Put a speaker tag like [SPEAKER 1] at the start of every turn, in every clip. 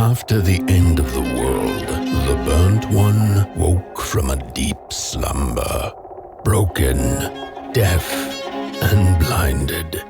[SPEAKER 1] After the end of the world, the Burnt One woke from a deep slumber, broken, deaf, and blinded.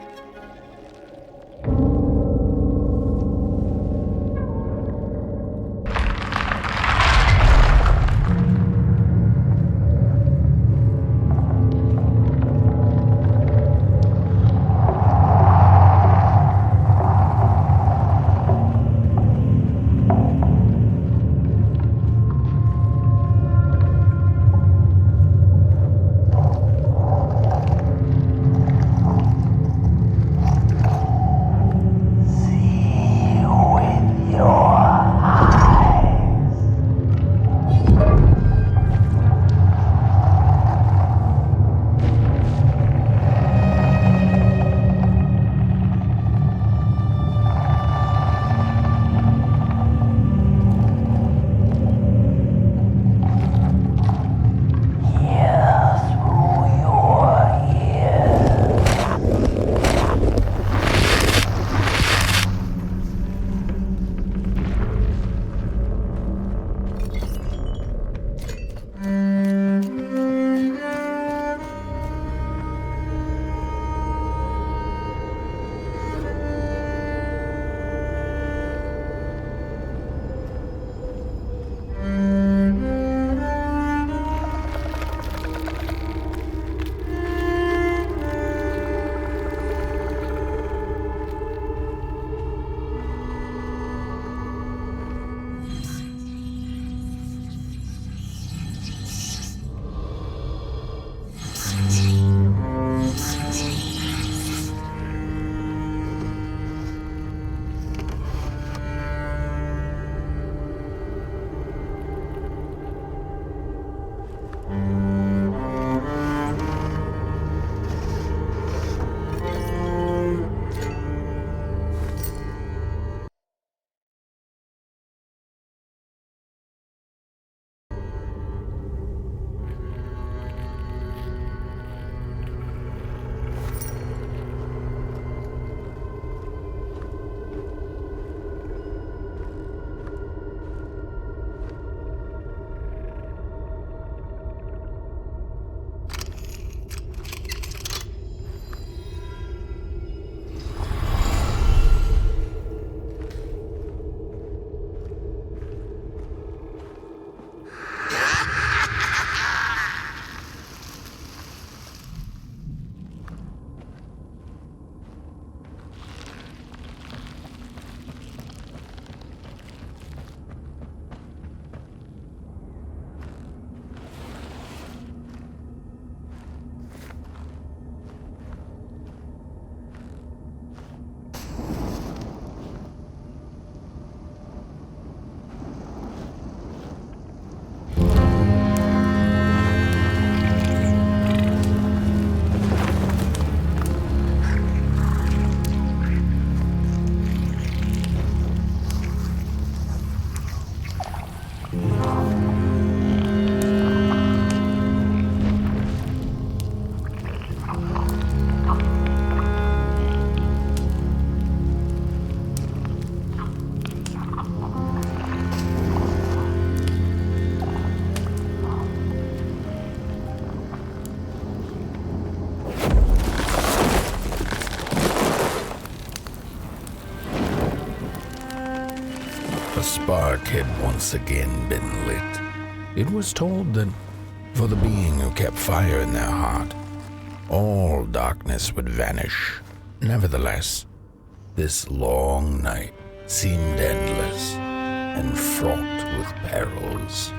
[SPEAKER 2] A spark had once again been lit. It was told that for the being who kept fire in their heart, all darkness would vanish. Nevertheless, this long night seemed endless and fraught with perils.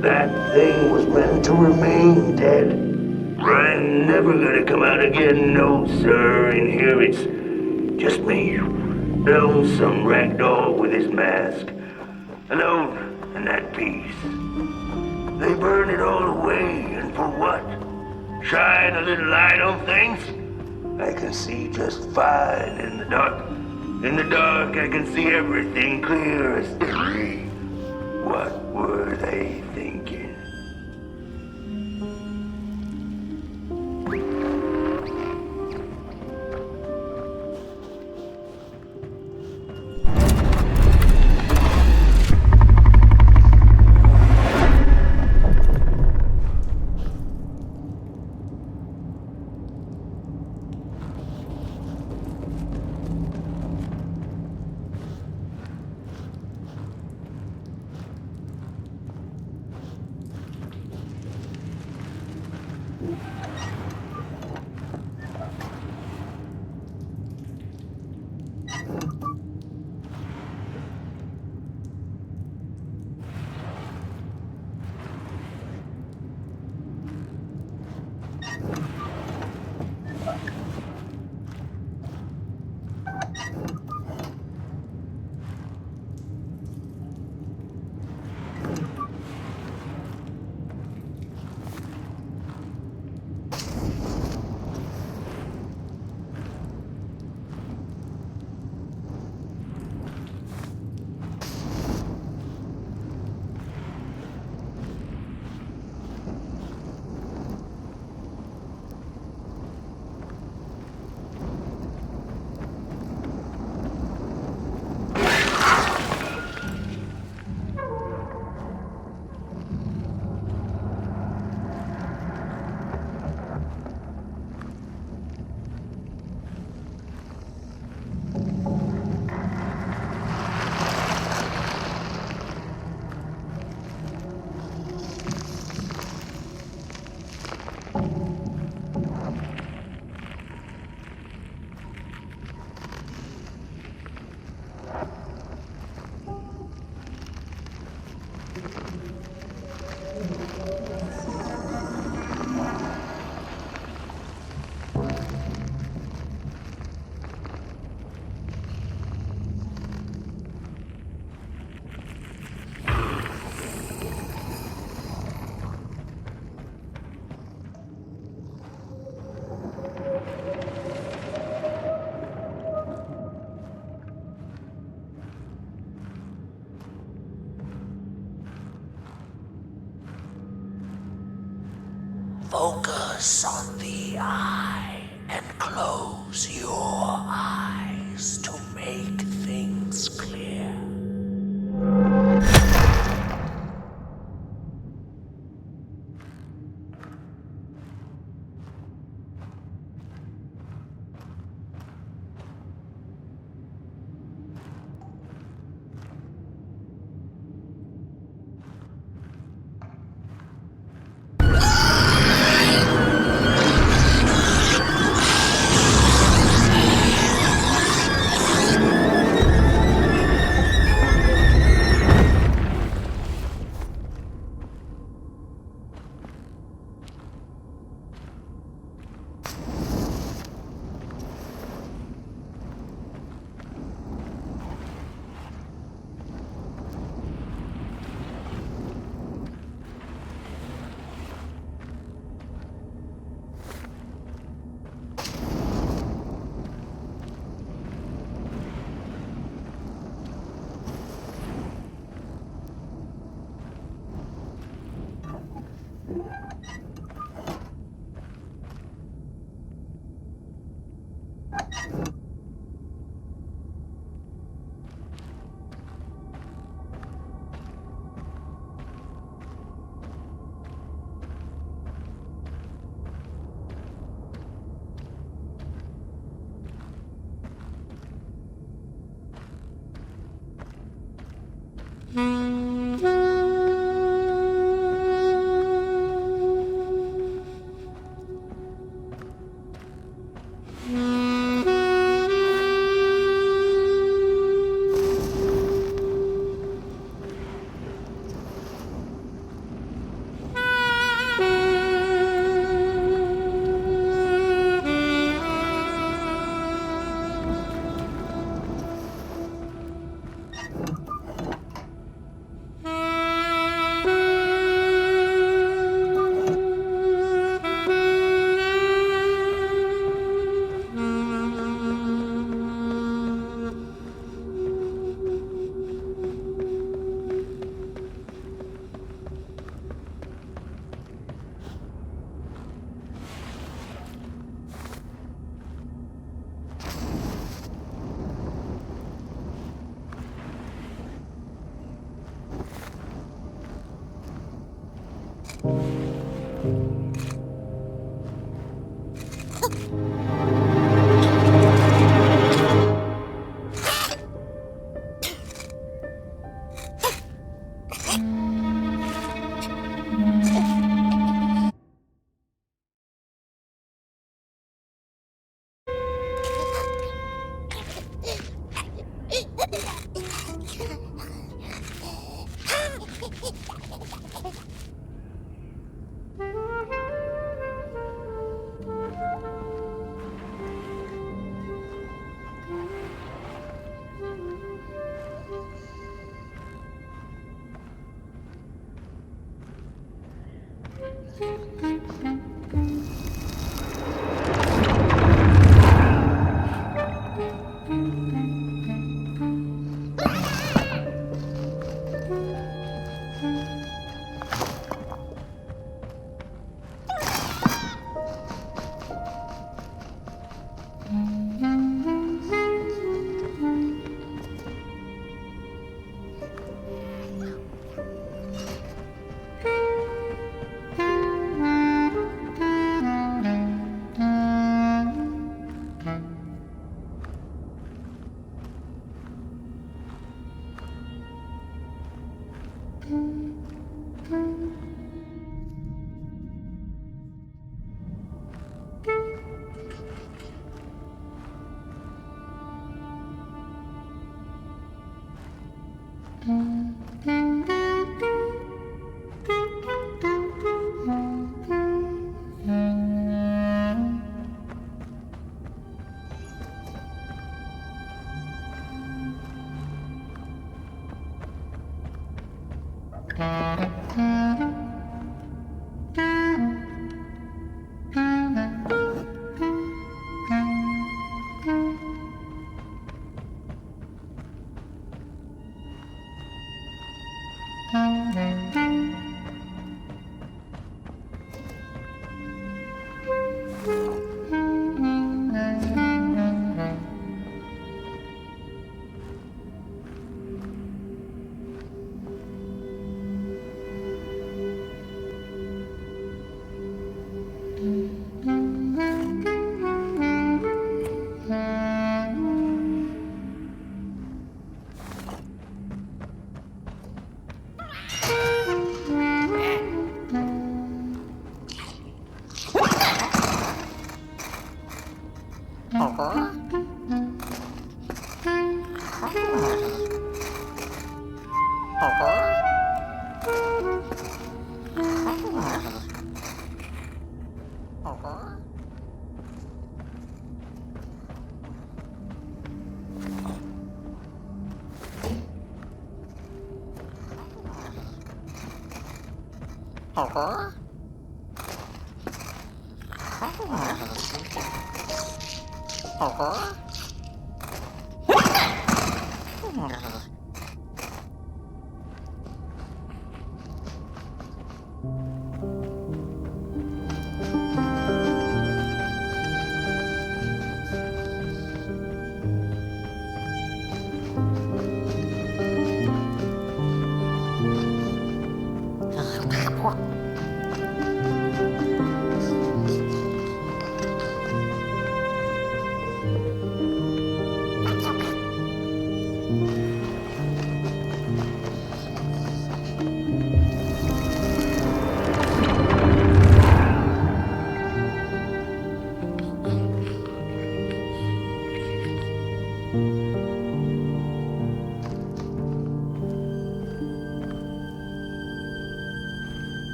[SPEAKER 3] That thing was meant to remain dead. I'm never gonna come out again, no sir. In here it's just me. Loathsome ragdoll with his mask. Alone and at peace. They burn it all away, and for what? Shine a little light on things? I can see just fine in the dark. In the dark, I can see everything clear as day. What were they thinking?
[SPEAKER 4] Focus on the eye and close your eyes to make things clear.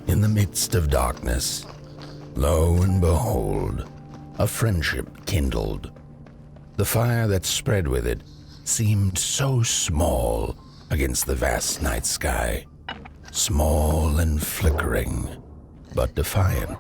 [SPEAKER 2] In the midst of darkness, lo and behold, a friendship kindled. The fire that spread with it seemed so small against the vast night sky, small and flickering, but defiant.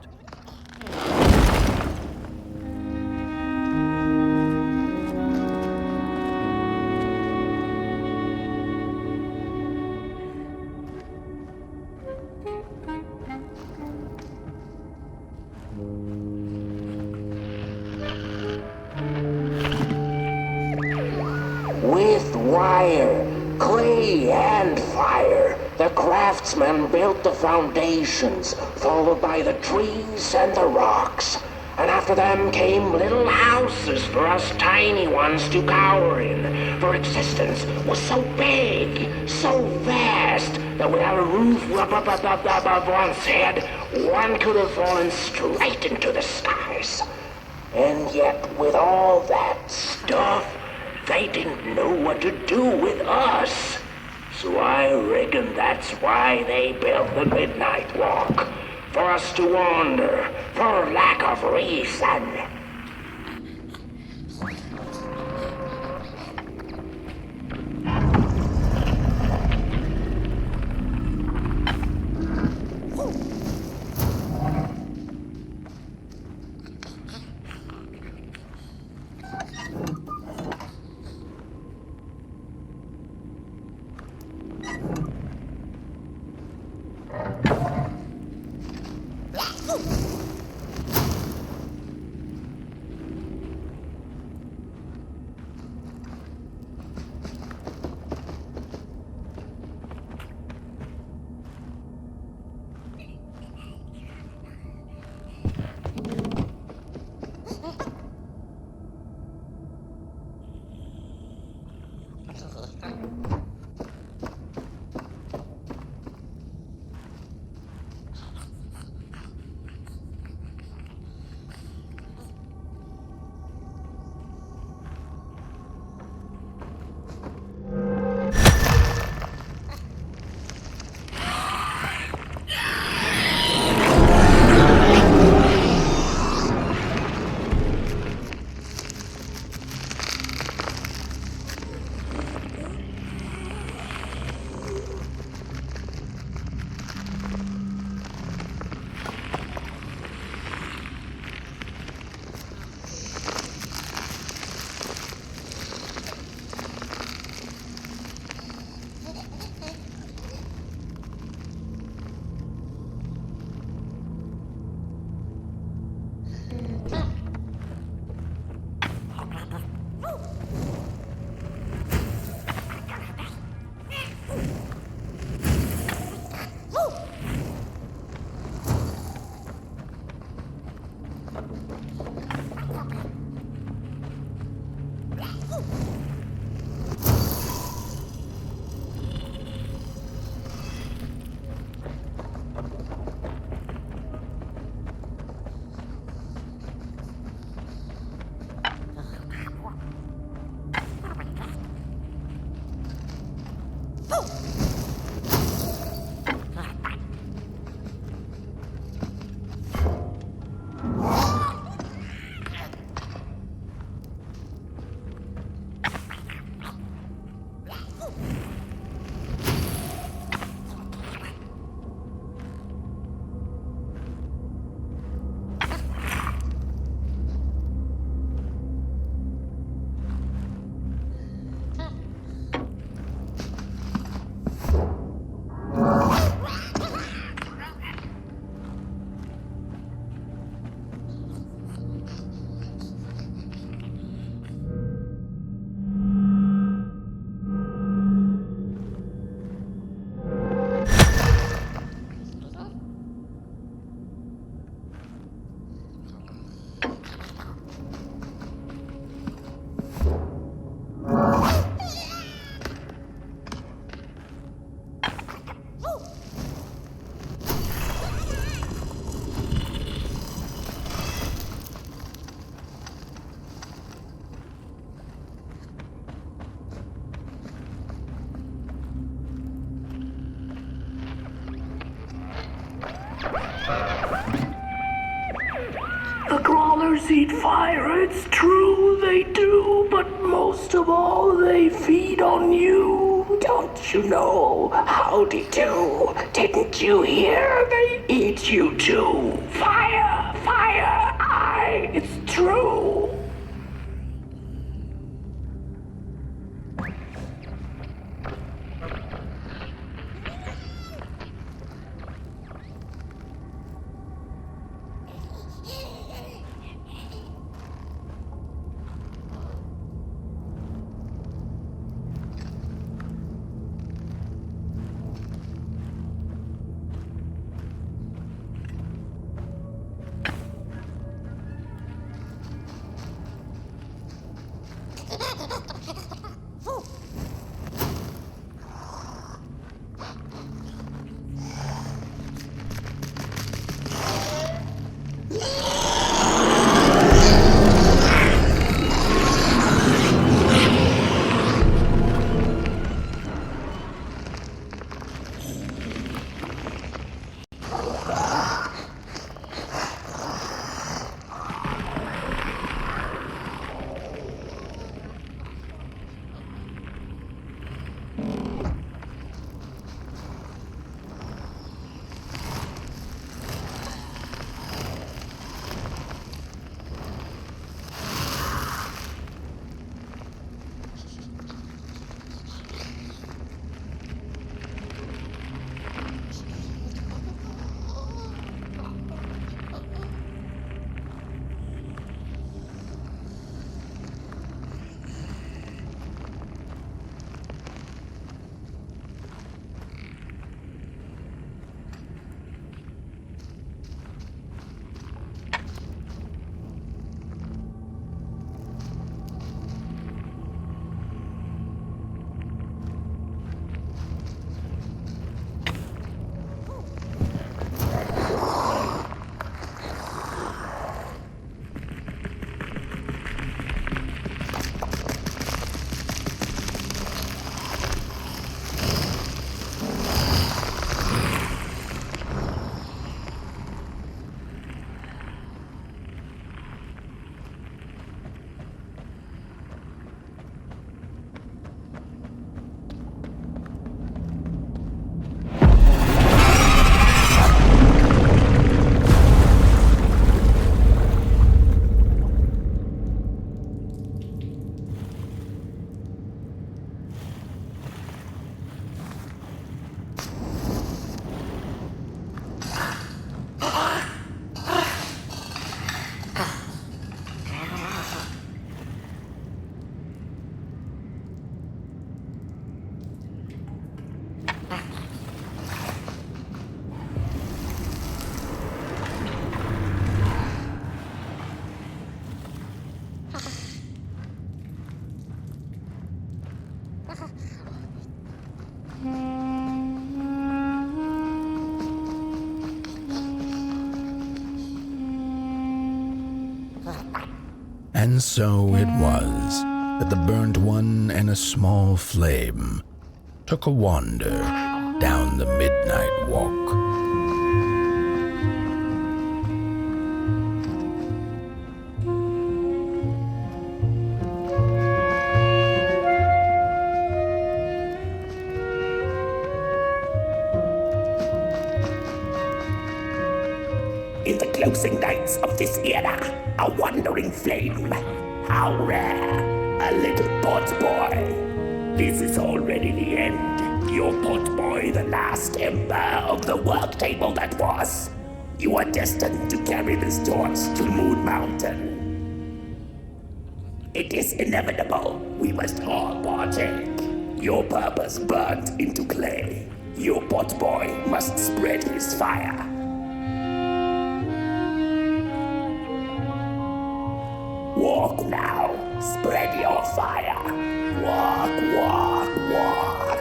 [SPEAKER 3] With wire, clay, and fire,
[SPEAKER 4] The craftsman built the foundations, followed by the trees and the rocks. And after them came little houses for us tiny ones to cower in. For existence was so big, so vast, that without a roof above one's head, one could have fallen straight into the skies. And yet, with all that stuff, they didn't know what to do with us. So I reckon that's why they built the Midnight Walk. For us to wander, for lack of reason.
[SPEAKER 3] The crawlers eat fire, it's true they do, but most of all they feed on you. Don't you know? Howdy do. Didn't you hear? They eat you too. Fire, fire, aye, it's true.
[SPEAKER 2] And so it was that the Burnt One and a small flame took a wander down the midnight walk.
[SPEAKER 5] In the closing nights of this era, a wandering flame. How rare, a little pot boy. This is already the end. Your pot boy, the last ember of the work table that was. You are destined to carry this torch to Moon Mountain. It is inevitable. We must all partake. Your purpose burnt into clay. Your pot boy must spread his fire. Walk now, spread your fire. Walk, walk, walk.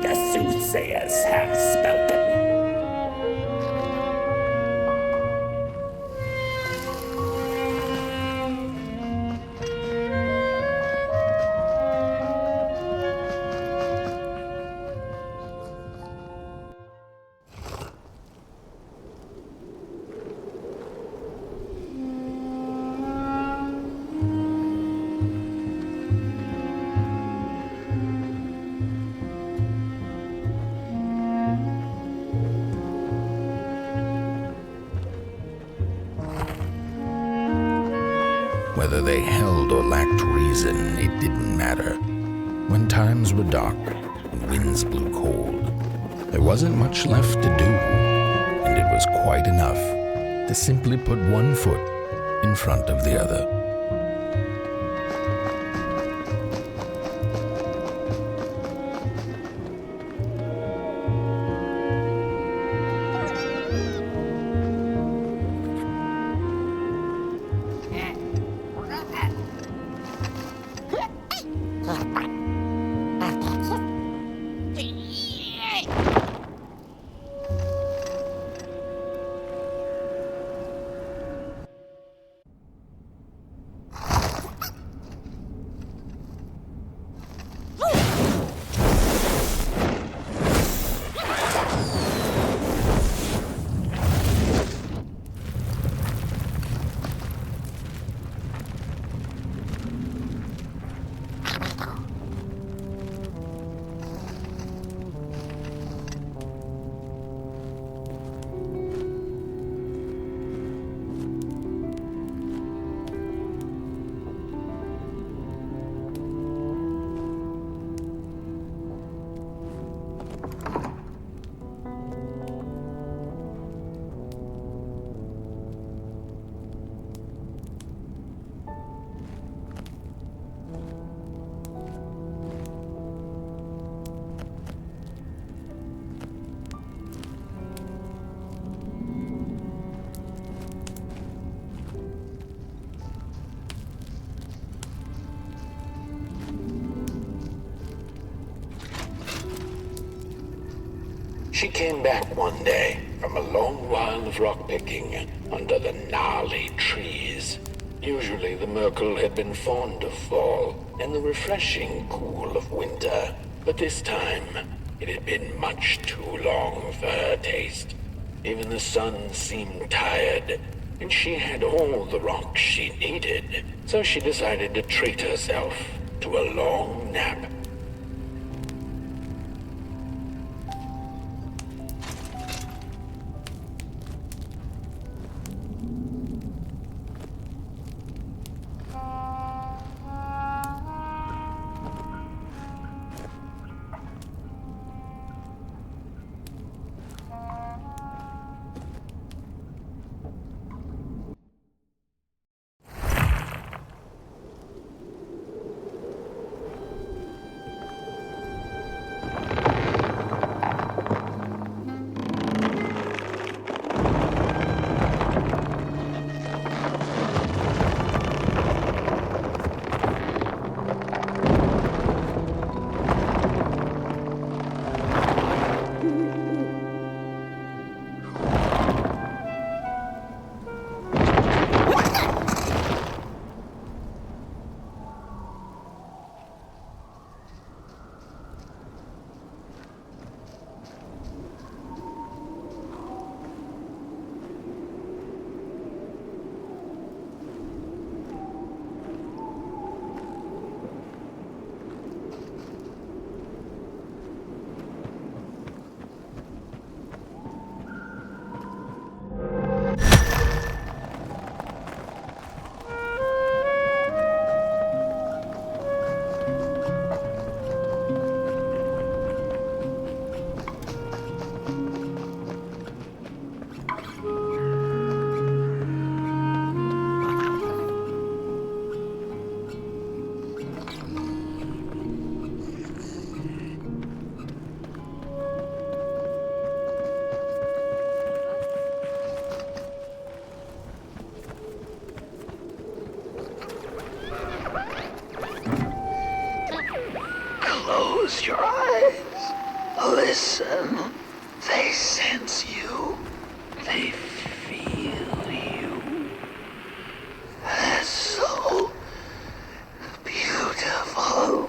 [SPEAKER 5] The soothsayers have spoken.
[SPEAKER 2] Whether they held or lacked reason, it didn't matter. When times were dark and winds blew cold, there wasn't much left to do, and it was quite enough to simply put one foot in front of the other.
[SPEAKER 4] She came back one day from a long while of rock-picking under the gnarly trees. Usually the Merkel had been fond of fall and the refreshing cool of winter, but this time it had been much too long for her taste. Even the sun seemed tired, and she had all the rocks she needed, so she decided to treat herself to a long nap.
[SPEAKER 3] Close your eyes. Listen. They sense you. They feel you. That's so beautiful.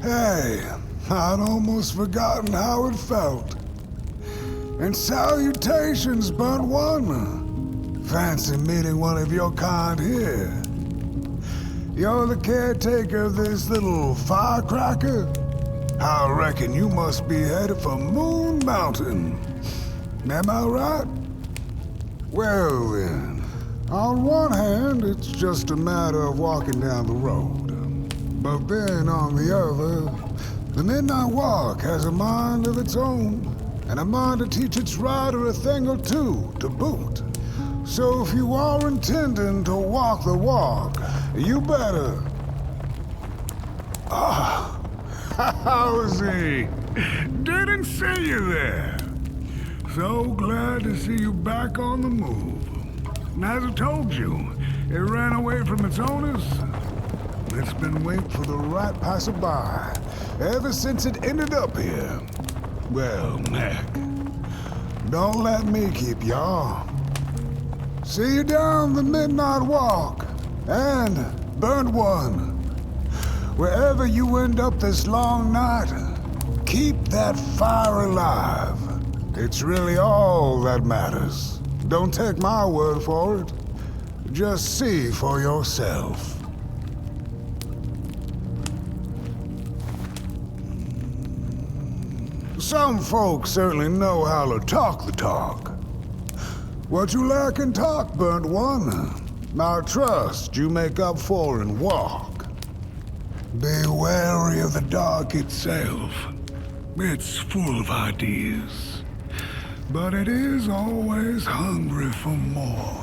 [SPEAKER 6] Hey, I'd almost forgotten how it felt. And salutations, Burnt One. Fancy meeting one of your kind here. You're the caretaker of this little firecracker? I reckon you must be headed for Moon Mountain. Am I right? Well then, on one hand, it's just a matter of walking down the road. But then on the other, the Midnight Walk has a mind of its own, and a mind to teach its rider a thing or two to boot. So if you are intending to walk the walk, you better... Ah, how's he? Didn't see you there. So glad to see you back on the move. And as I told you, it ran away from its owners. It's been waiting for the right passerby ever since it ended up here. Well, heck, don't let me keep y'all. See you down the Midnight Walk, and Burnt One. Wherever you end up this long night, keep that fire alive. It's really all that matters. Don't take my word for it. Just see for yourself. Some folks certainly know how to talk the talk. What you lack in talk, Burnt One, I trust you make up for in walk. Be wary of the dark itself. It's full of ideas, but it is always hungry for more.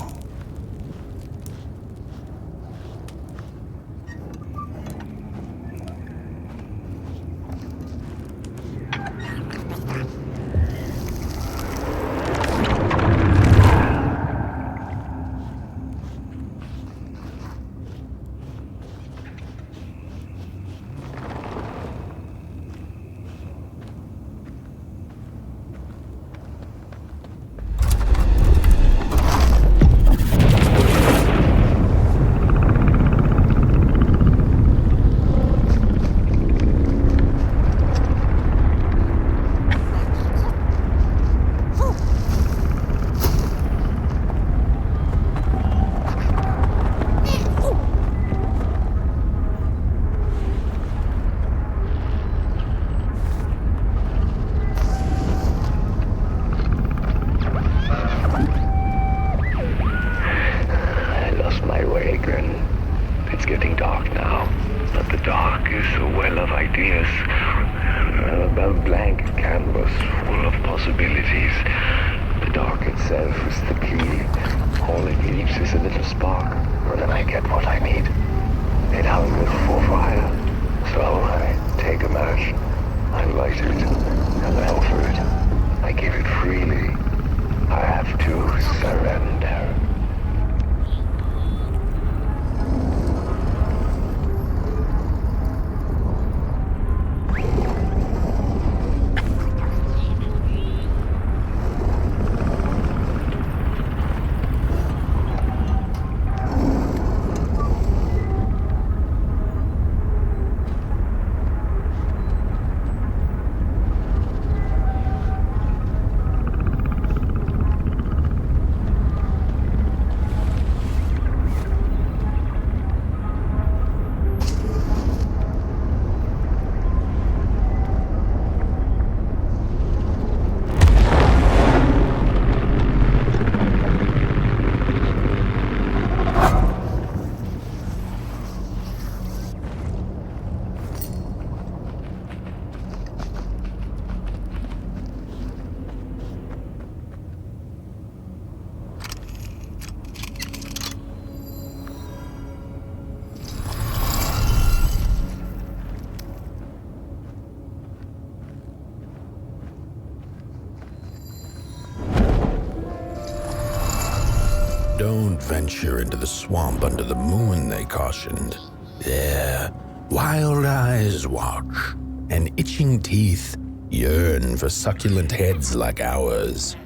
[SPEAKER 2] Don't venture into the swamp under the moon, they cautioned. There, wild eyes watch, and itching teeth yearn for succulent heads like ours.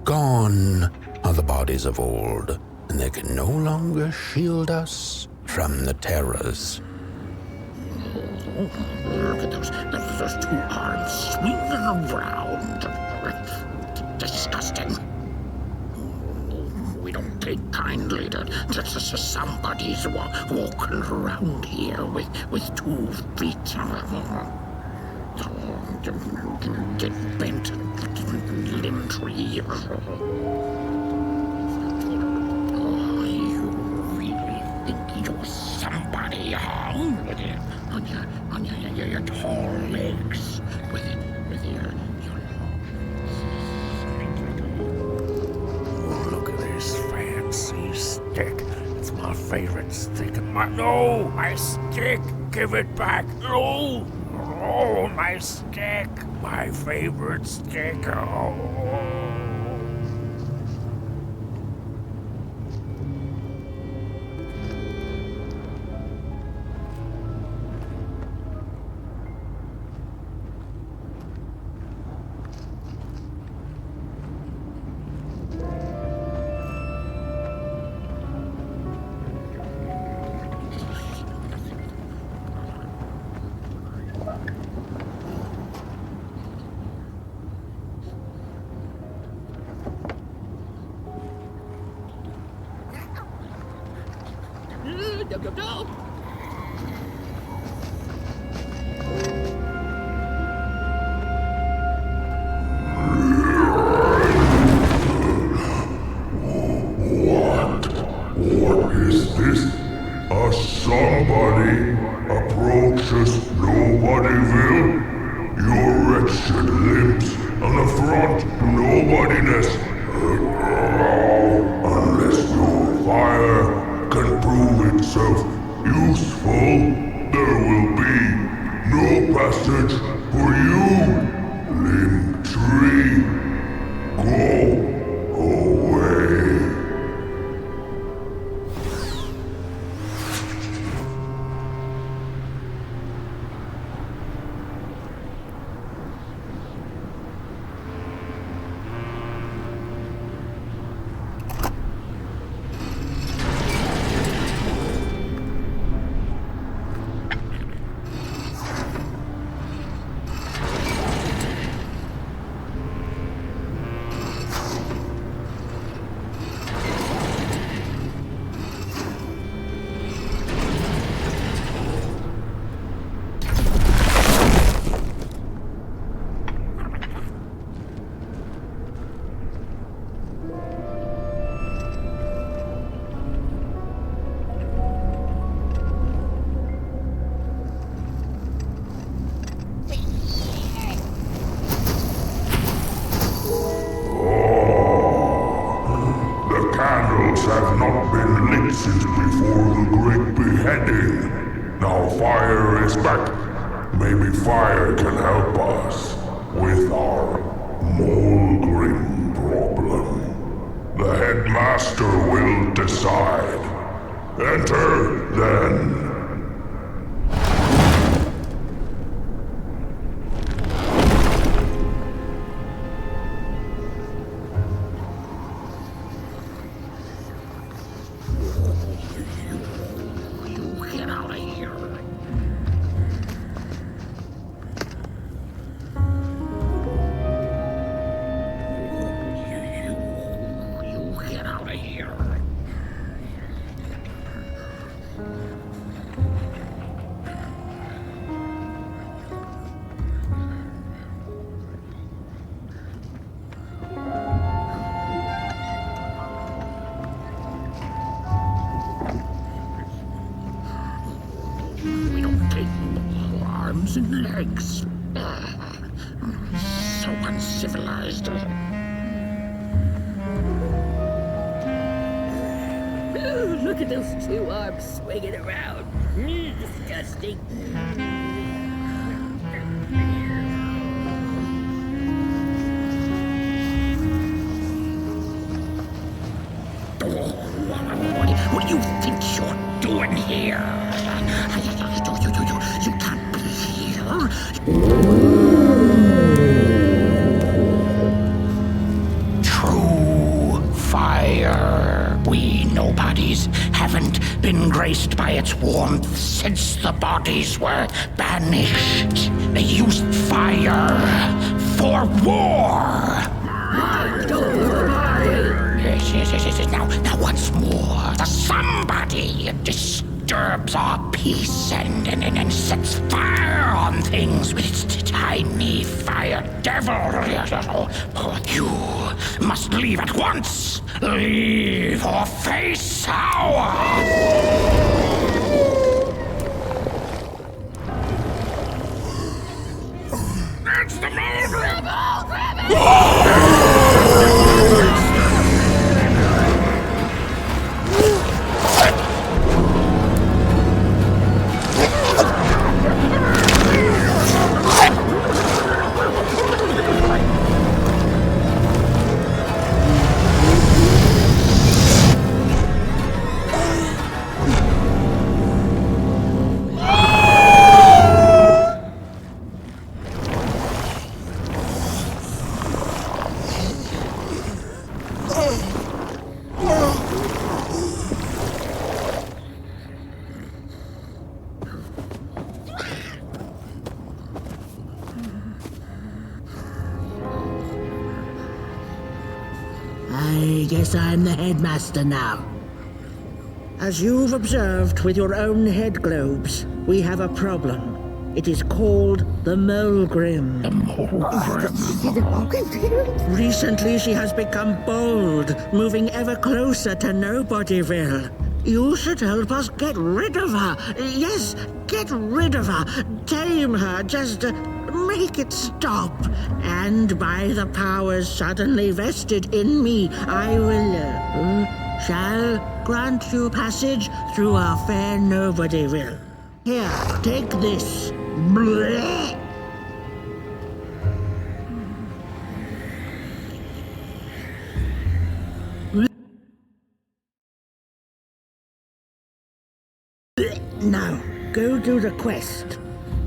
[SPEAKER 2] Gone are the bodies of old, and they can no longer shield us from the terrors.
[SPEAKER 4] Look at those two arms swinging around. Disgusting. We don't take kindly to somebody's walking around here with 2 feet. Get bent limb tree. Oh, you really think you're somebody, huh? On your tall legs, with your oh, look at this fancy stick. It's my favorite stick. No, my stick! Give it back! No! Oh, my stick! My favorite stick! Oh. No.
[SPEAKER 7] What is this? A somebody approaches Nobodyville? Your wretched limbs and affront to nobodiness. Unless your fire can prove itself useful, there will be no passage for you, limb tree. Go away. Have not been lit since before the great beheading. Now fire is back. Maybe fire can help us with our Molgrim problem. The headmaster will decide. Enter, then.
[SPEAKER 4] And legs. So uncivilized.
[SPEAKER 8] Look at those 2 arms swinging around. Disgusting.
[SPEAKER 4] Oh,
[SPEAKER 5] you think you're doing here? You can't be here. True fire. We nobodies haven't been graced by its warmth since the bodies were banished. They used fire for war. Yes. Now once more, the somebody disturbs our peace and sets fire on things with its tiny fire devil. You must leave at once. Leave or face our... It's the Molgrim!
[SPEAKER 9] I guess I'm the headmaster now. As you've observed with your own head globes, we have a problem. It is called the Molgrim.
[SPEAKER 5] The Molgrim?
[SPEAKER 9] Recently she has become bold, moving ever closer to Nobodyville. You should help us get rid of her. Yes, get rid of her. Tame her, just make it stop. And by the powers suddenly vested in me, I will, shall grant you passage through our fair Nobodyville. Here, take this. Blech. Now, go do the quest.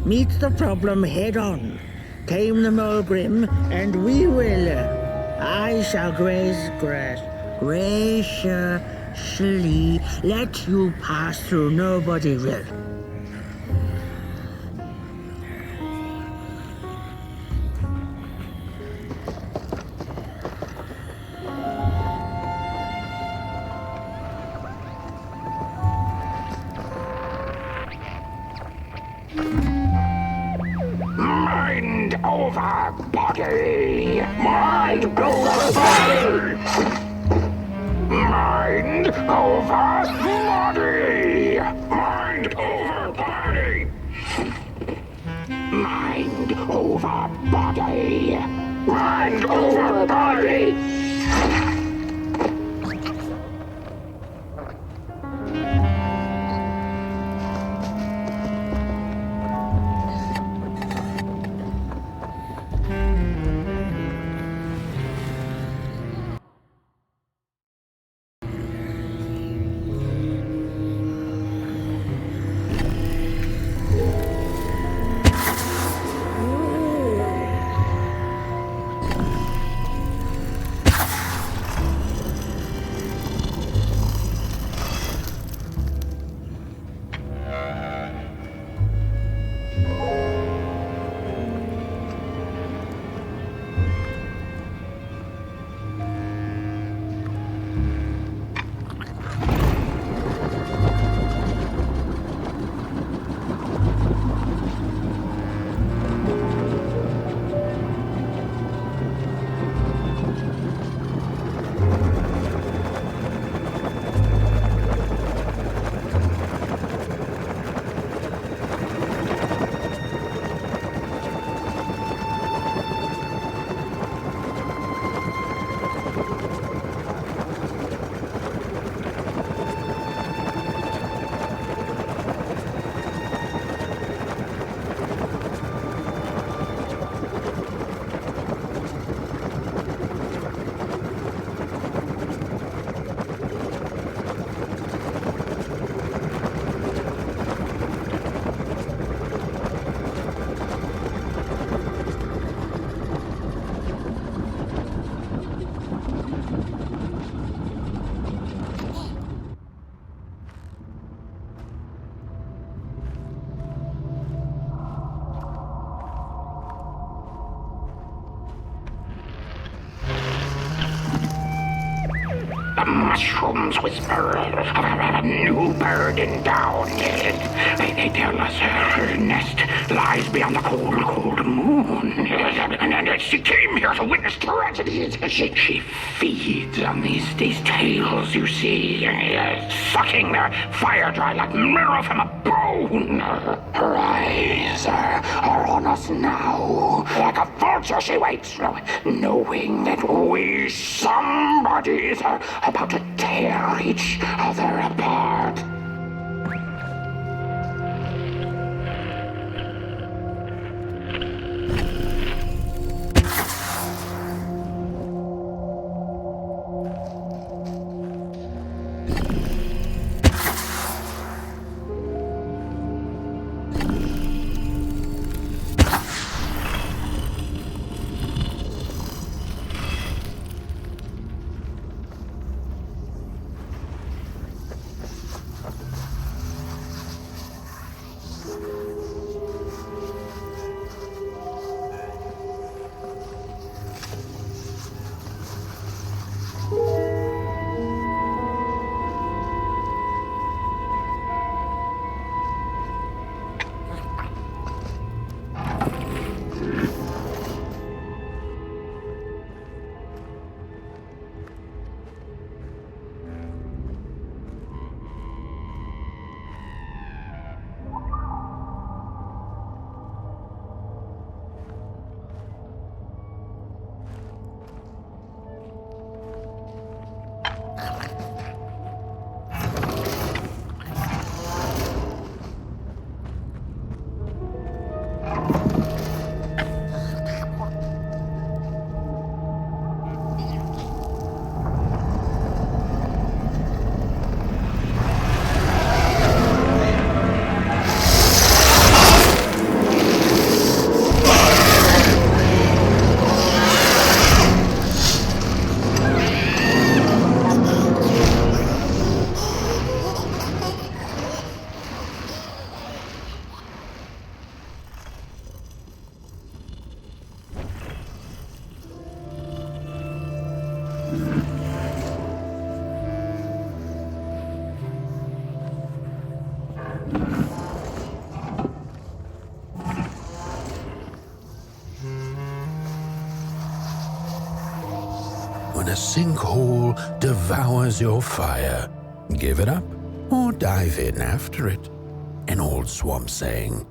[SPEAKER 9] Meet the problem head on. Tame the Molgrim, and we will. I shall graciously let you pass through Nobodyville.
[SPEAKER 5] Mind over body! Mind over body! Mind over body! Mind over body! Mind over body! Mind over body!
[SPEAKER 4] The mushrooms whisper of a new bird in down. They tell us her nest lies beyond the cold, cold moon. And she came here to witness tragedies. She feeds on these tales, you see, sucking their fire dry like marrow from a bone. Her eyes are on us now. Like a vulture she waits, knowing that we somebodies are about to tear each other apart.
[SPEAKER 2] When a sinkhole devours your fire, give it up or dive in after it. An old swamp saying.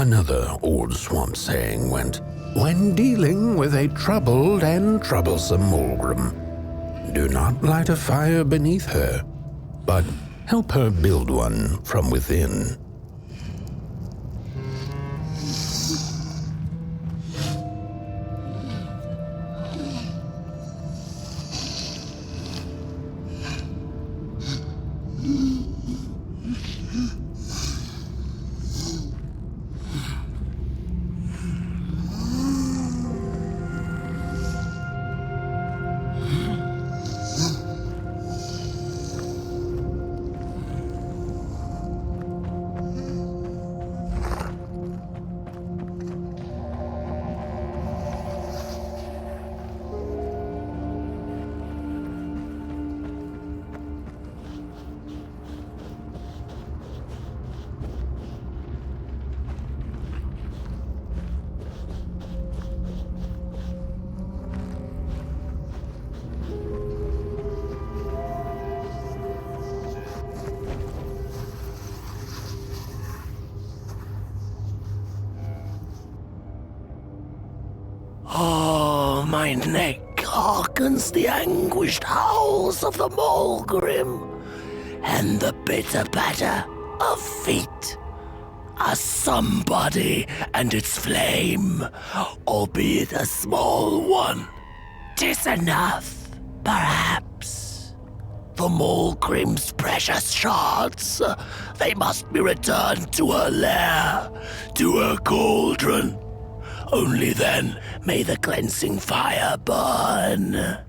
[SPEAKER 2] Another old swamp saying went, when dealing with a troubled and troublesome Molgrim, do not light a fire beneath her, but help her build one from within.
[SPEAKER 5] Oh, my neck hearkens the anguished howls of the Molgrim, and the bitter patter of feet. A somebody and its flame, albeit a small one. 'Tis enough, perhaps. The Molgrim's precious shards, they must be returned to her lair, to her cauldron. Only then may the cleansing fire burn.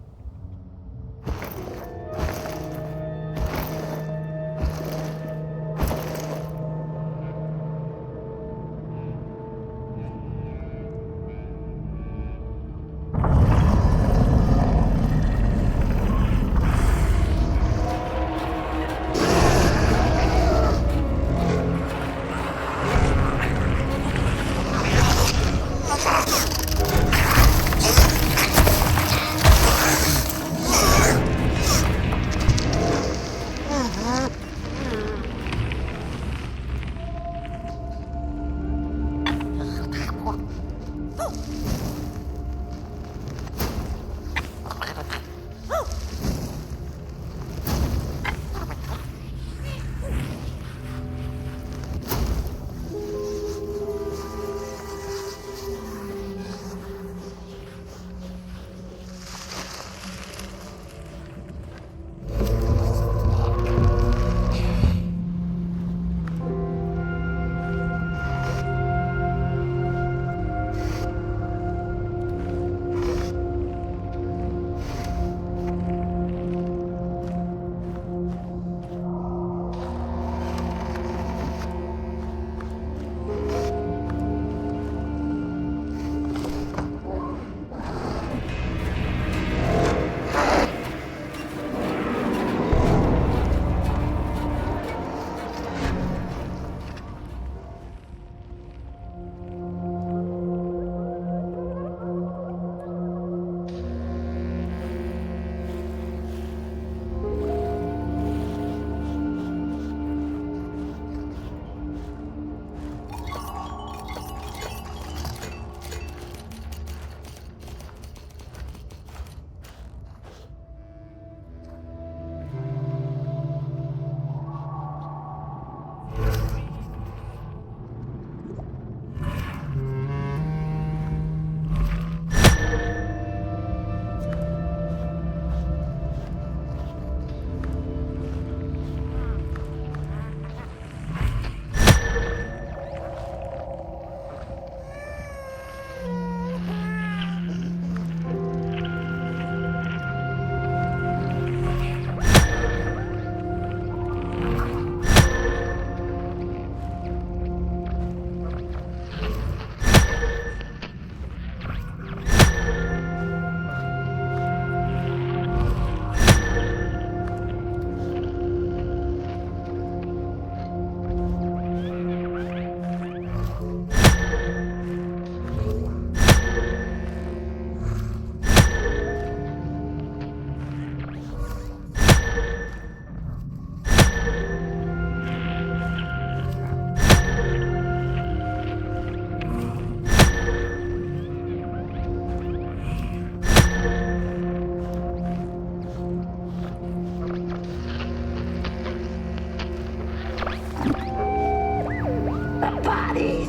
[SPEAKER 5] bodies.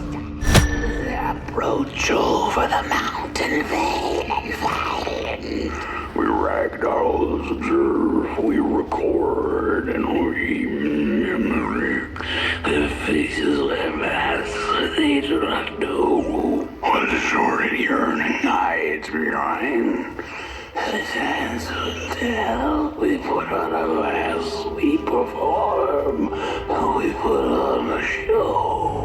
[SPEAKER 5] Approach over the mountain vein and find.
[SPEAKER 3] We ragdolls observe, we record, and we mimic. Their faces laugh us, they do not know what sordid yearning hides behind. The sands will tell, we put on a mask, we perform, we put on a show.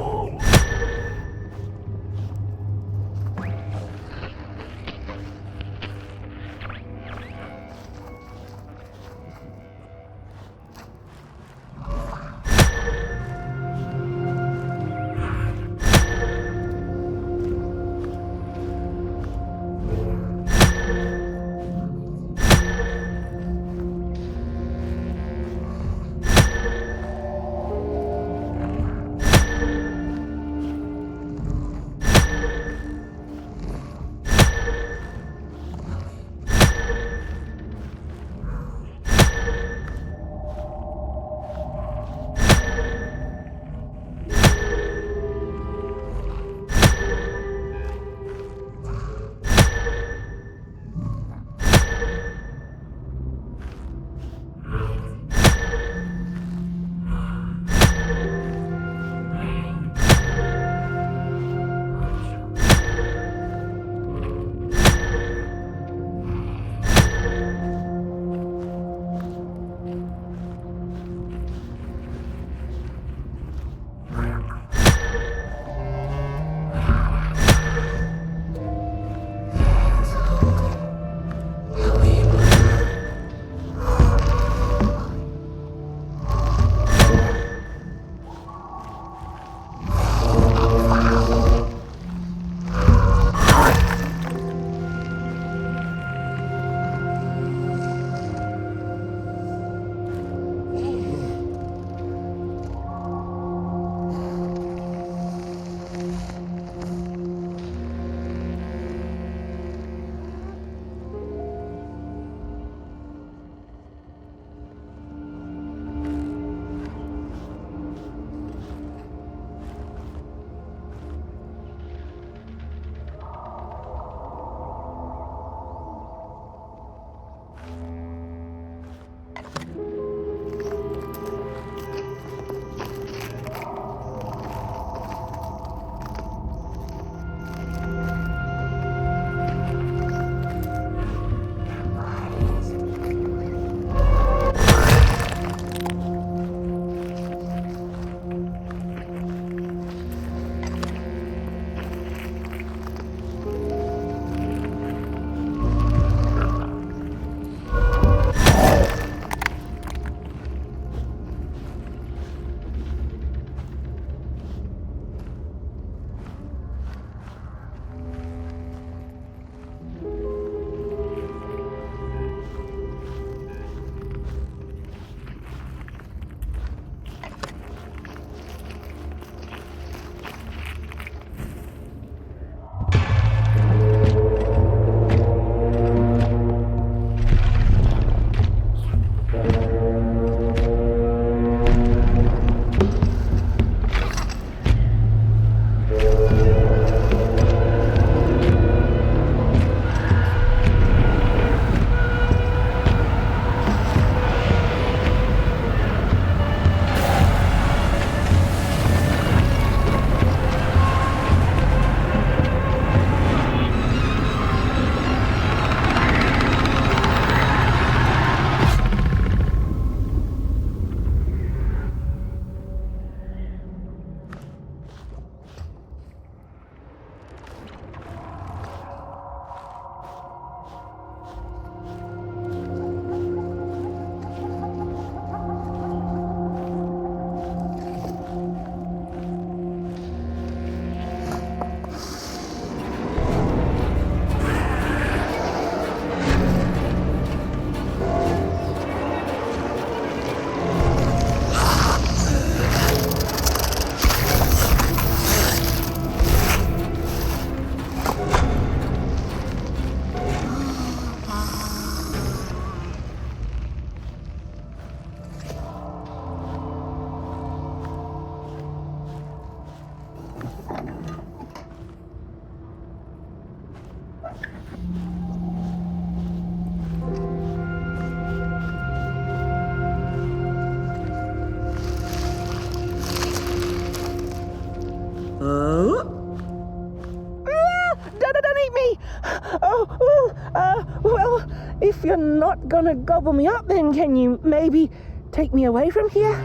[SPEAKER 10] if you're not gonna gobble me up, then can you maybe take me away from here?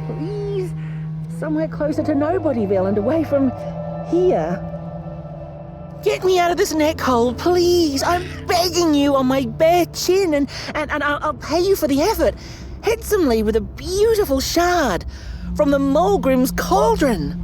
[SPEAKER 10] Please? Somewhere closer to Nobodyville and away from here. Get me out of this neck hole, please. I'm begging you on my bare chin, and I'll pay you for the effort. Handsomely with a beautiful shard from the Molgrim's cauldron.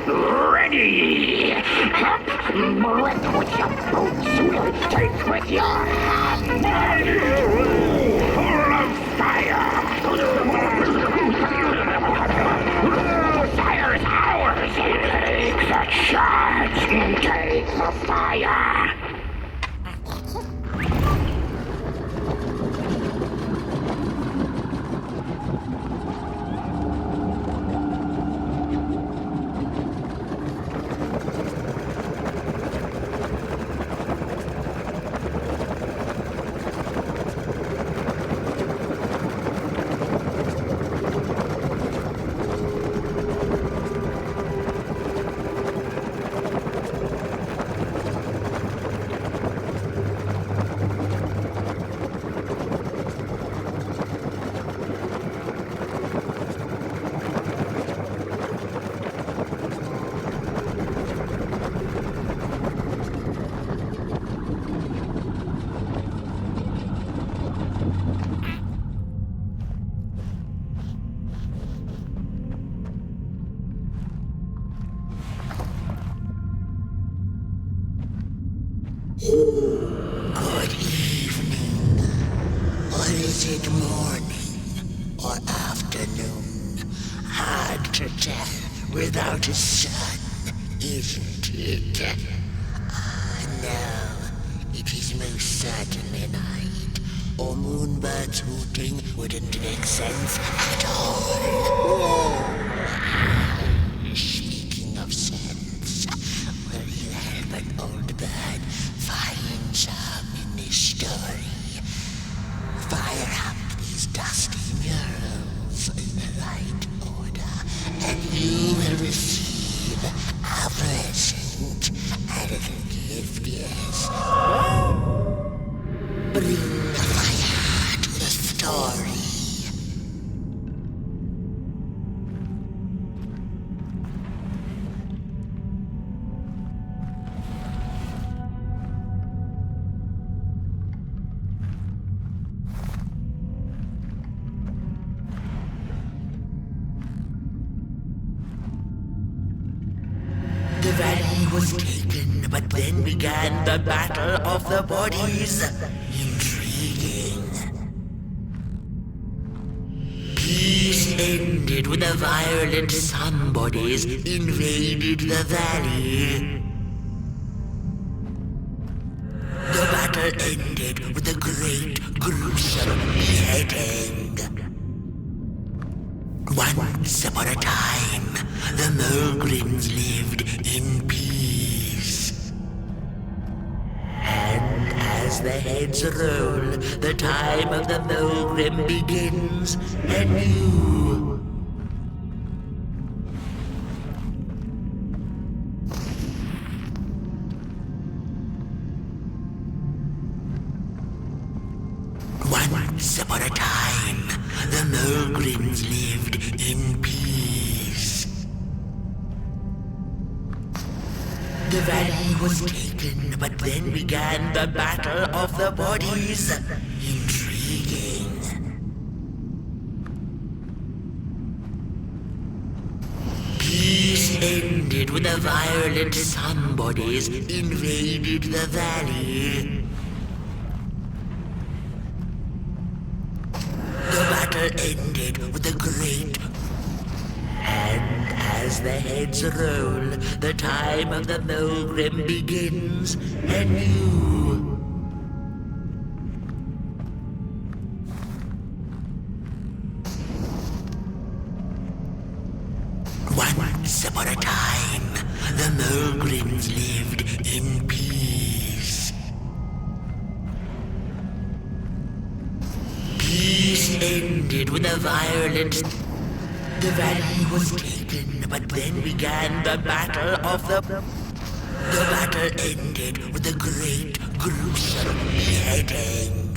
[SPEAKER 4] Ready! Breath with your boots, take with your hand! Full of fire! Fire is ours! Take the charge! Take the fire!
[SPEAKER 5] Good evening. Or is it morning or afternoon? Hard to tell without a sun, isn't it? No, it is most certainly night. Or moonbirds hooting wouldn't make sense at all. Speaking of sense, will you help an old bird find some in this story? Fire up these dusty murals in the right order, and you will receive a present, a little gift, yes. Bring the fire to the story. The valley was taken, but then began the Battle of the Bodies. Intriguing. Peace ended when the violent sun bodies invaded the valley. The battle ended with a great, gruesome beheading. Once upon a time, the Molgrims lived in peace. And as the heads roll, the time of the Molgrim begins anew. Once upon a time, the Molgrims lived in peace. The valley was taken, but then began the Battle of the Bodies. Intriguing. Peace ended when the violent somebodies invaded the valley. The battle ended with a great... And as the heads roll, the time of the Molgrim begins anew. Once upon a time, the Molgrims lived in peace. Peace ended with a violent... The valley was taken, but then began the Battle of the... The battle ended with a great, gruesome beheading.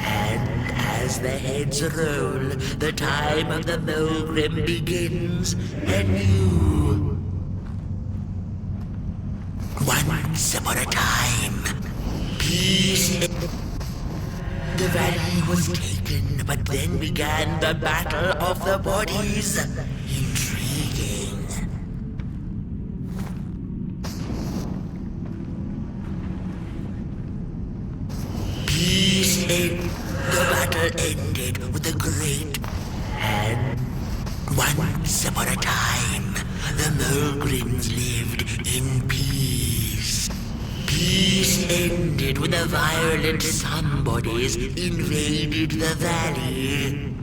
[SPEAKER 5] And as the heads roll, the time of the Molgrim begins anew. Once upon a time, peace... The valley was taken, but then began the Battle of the Bodies. Intriguing. Peace ended. The battle ended with a great... And once upon a time, the Molgrims lived in peace. Peace ended when the violent somebodies invaded the valley.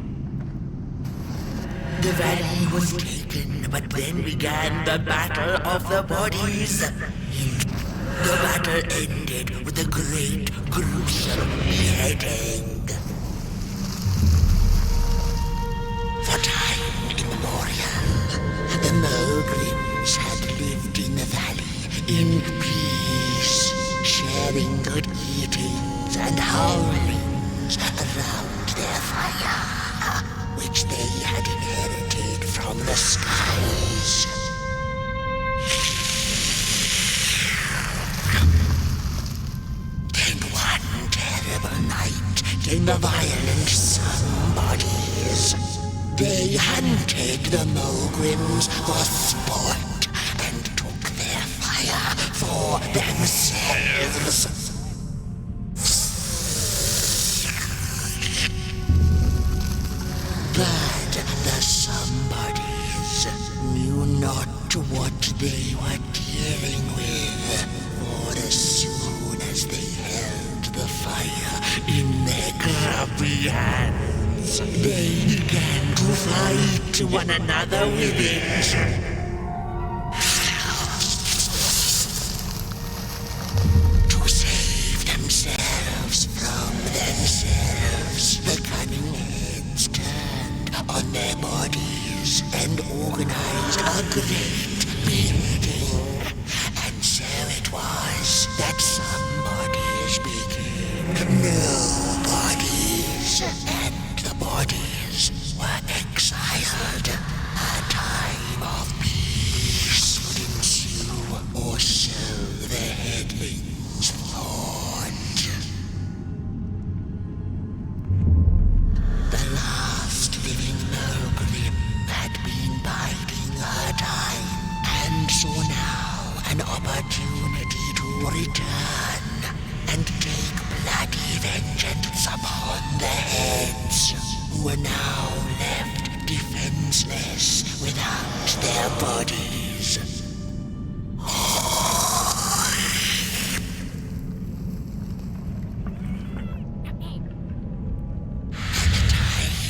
[SPEAKER 5] The valley was taken, but then began the Battle of the Bodies. The battle ended with a great, gruesome beheading. For time immemorial, the Molgrims had lived in the valley in peace, sharing good eatings and howlings around their fire, which they had inherited from the skies. Then one terrible night came the violent somebodies. They hunted the Molgrims for sport and took their fire for themselves. But the somebodies knew not what they were dealing with, for as soon as they held the fire in their grubby hands, they began to fight one another with it. To save themselves from themselves, the cunning heads turned on their bodies and organized a great building. And so it was that somebodies became nobodies, and the bodies were exiled. A time of peace would ensue, or so the headlings thought. The last living Molgrim had been biding her time, and saw now an opportunity to return and take bloody vengeance upon the heads, who were now left defenseless without their bodies.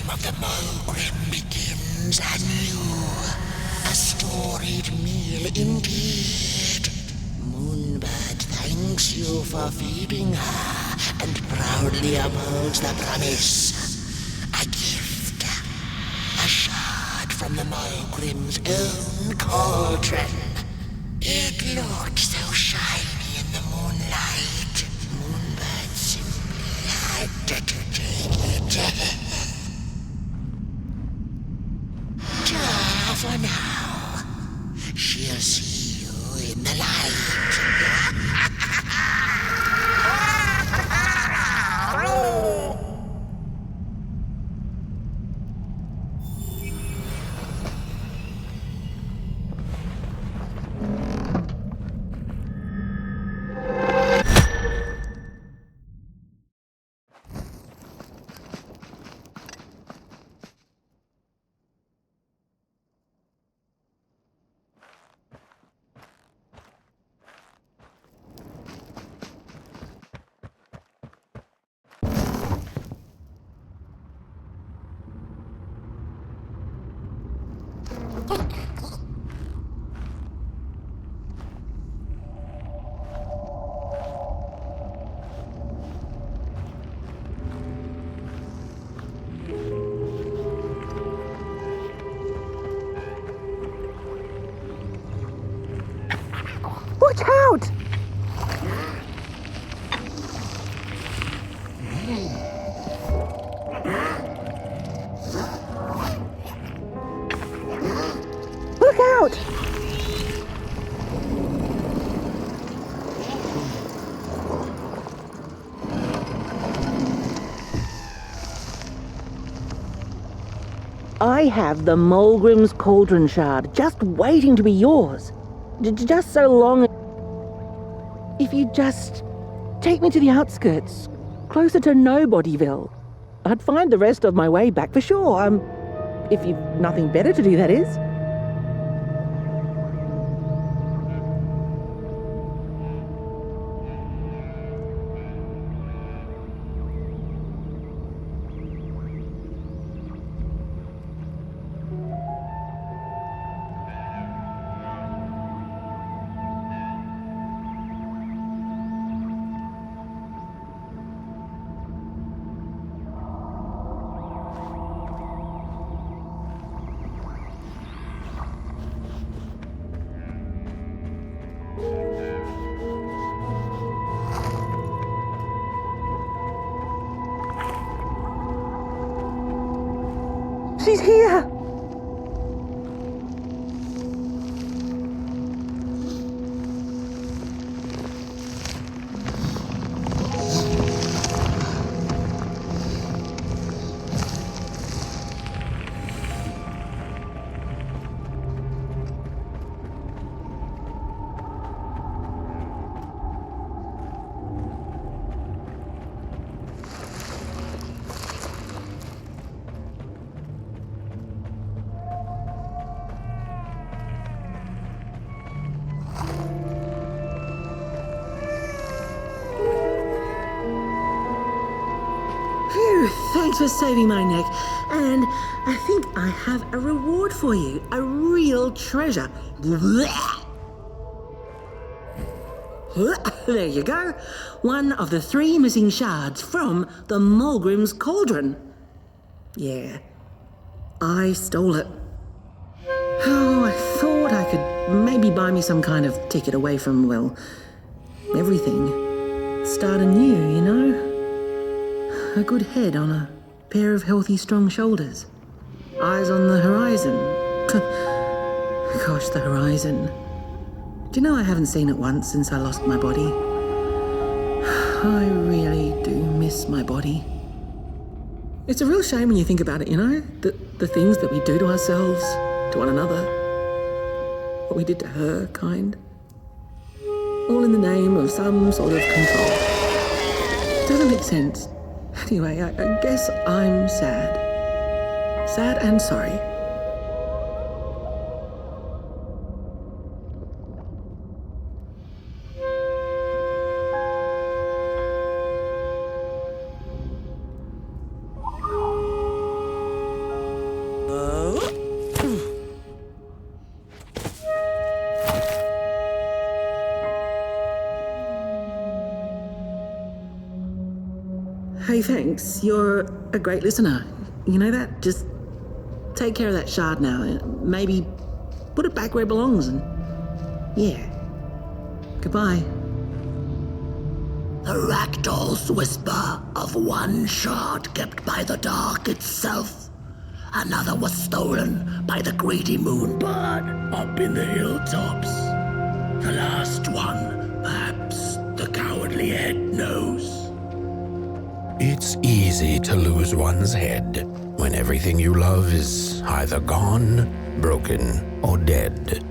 [SPEAKER 4] time of the Molgrim begins anew. A storied meal indeed. Moonbird thanks you for feeding her and proudly upholds the promise. A gift. A shard from the Molgrim's own cauldron. It looked so shiny in the moonlight. Moonbird simply had to take it. For now, she'll see you in the light.
[SPEAKER 10] Watch out! Look out! I have the Molgrim's Cauldron Shard just waiting to be yours. Just so long. If you just take me to the outskirts, closer to Nobodyville, I'd find the rest of my way back for sure. If you've nothing better to do, that is. She's here! Thanks for saving my neck. And I think I have a reward for you. A real treasure. There you go. One of the 3 missing shards from the Molgrim's Cauldron. Yeah, I stole it. Oh, I thought I could maybe buy me some kind of ticket away from, well, everything. Start anew, you know? A good head on a pair of healthy, strong shoulders. Eyes on the horizon. Gosh, the horizon. Do you know I haven't seen it once since I lost my body? I really do miss my body. It's a real shame when you think about it, you know? The things that we do to ourselves, to one another. What we did to her, kind. All in the name of some sort of control. Doesn't make sense. Anyway, I guess I'm sad. Sad and sorry.
[SPEAKER 9] thanks. You're a great listener. You know that? Just take care of that shard now. Maybe put it back where it belongs and... yeah. Goodbye.
[SPEAKER 5] The ragdoll's whisper of one shard kept by the dark itself. Another was stolen by the greedy moonbird up in the hilltops. The last one, perhaps the cowardly head knows.
[SPEAKER 2] It's easy to lose one's head when everything you love is either gone, broken, or dead.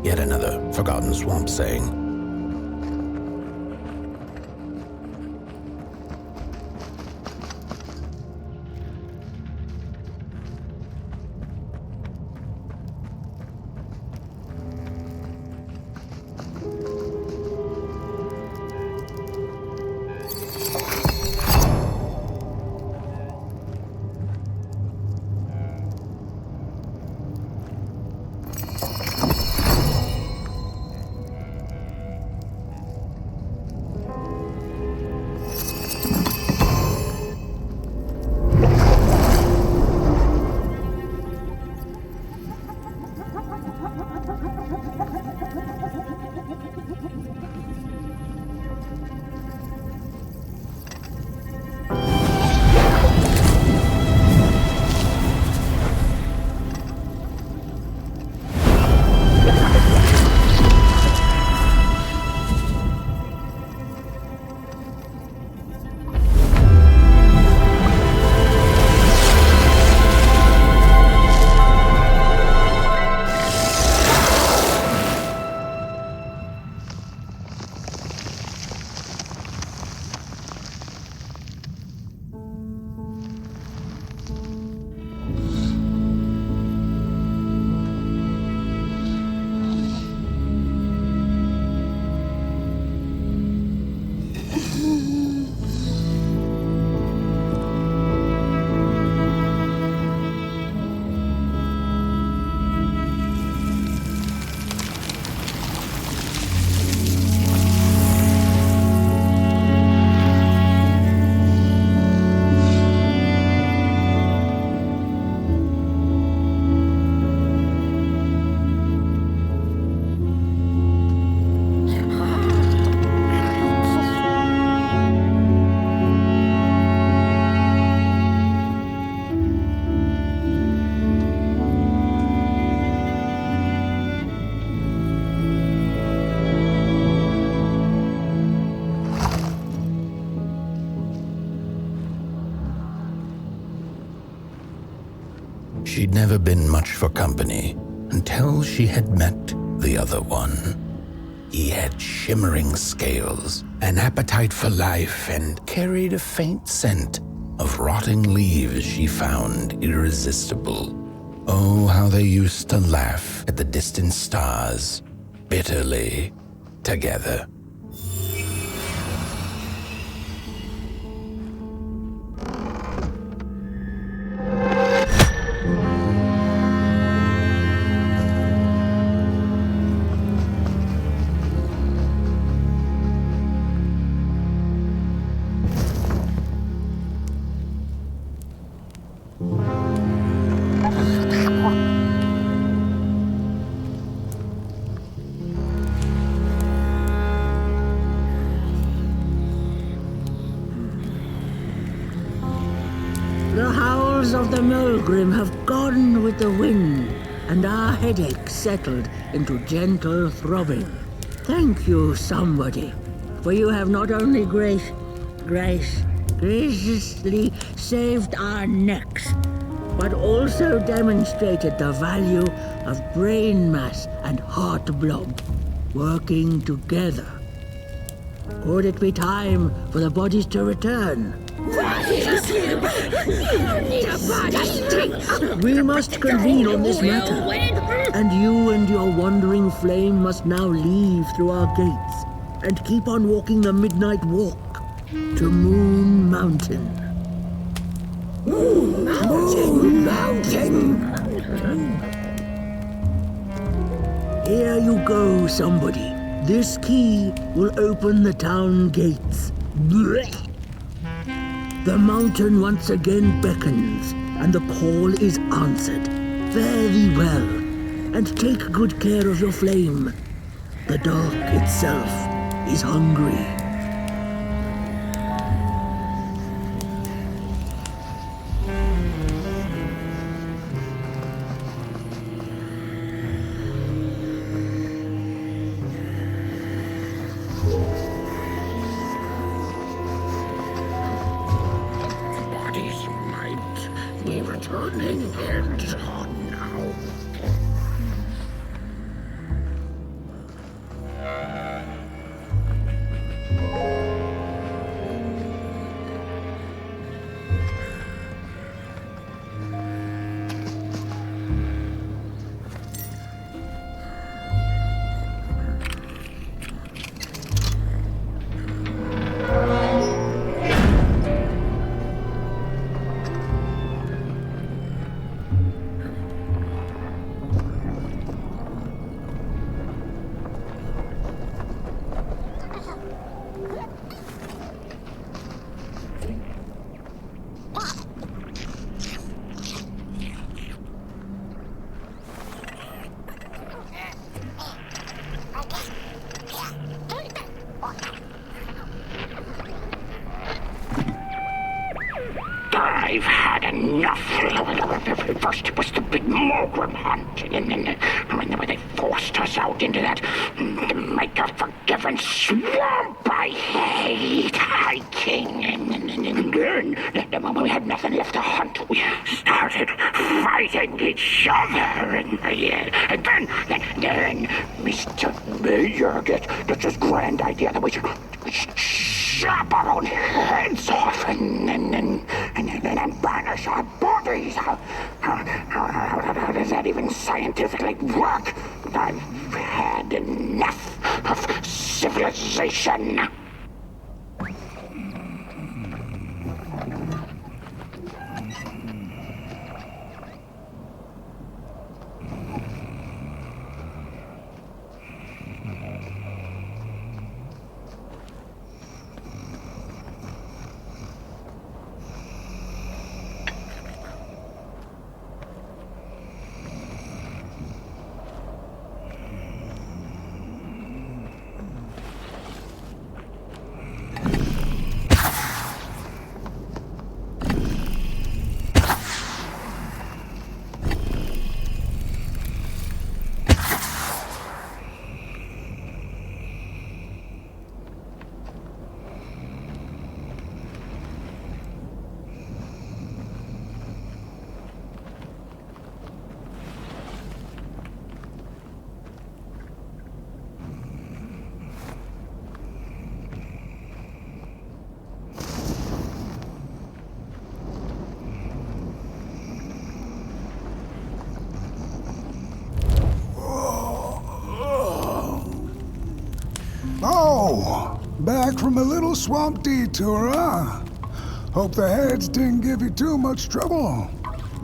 [SPEAKER 2] Yet another forgotten swamp saying. She'd never been much for company until she had met the other one. He had shimmering scales, an appetite for life, and carried a faint scent of rotting leaves she found irresistible. Oh, how they used to laugh at the distant stars, bitterly, together.
[SPEAKER 9] The howls of the Molgrim have gone with the wind, and our headache settled into gentle throbbing. Thank you, somebody, for you have not only graciously saved our necks, but also demonstrated the value of brain mass and heart blob working together. Could it be time for the bodies to return? We must convene on this matter, and you and your wandering flame must now leave through our gates and keep on walking the midnight walk to Moon Mountain.
[SPEAKER 5] Moon Mountain!
[SPEAKER 9] Here you go, somebody. This key will open the town gates. Blech. The mountain once again beckons, and the call is answered. Fare thee well, and take good care of your flame. The dark itself is hungry.
[SPEAKER 4] Bodies might be returning and now. I've had enough. First it was the big Molgrim hunt, and then when they forced us out into that make-a-forgiven swamp, I hate hiking. And then when we had nothing left to hunt, we started fighting each other. And then Mr. Mayor gets this grand idea that we should chop our own heads off and banish our bodies. How does that even scientifically work? I've had enough of civilization.
[SPEAKER 6] Oh, back from a little swamp detour, huh? Hope the heads didn't give you too much trouble.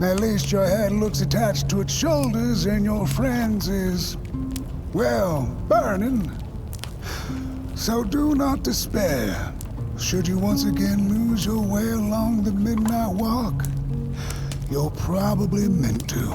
[SPEAKER 6] At least your head looks attached to its shoulders and your friend's is, well, burning. So do not despair. Should you once again lose your way along the midnight walk, you're probably meant to.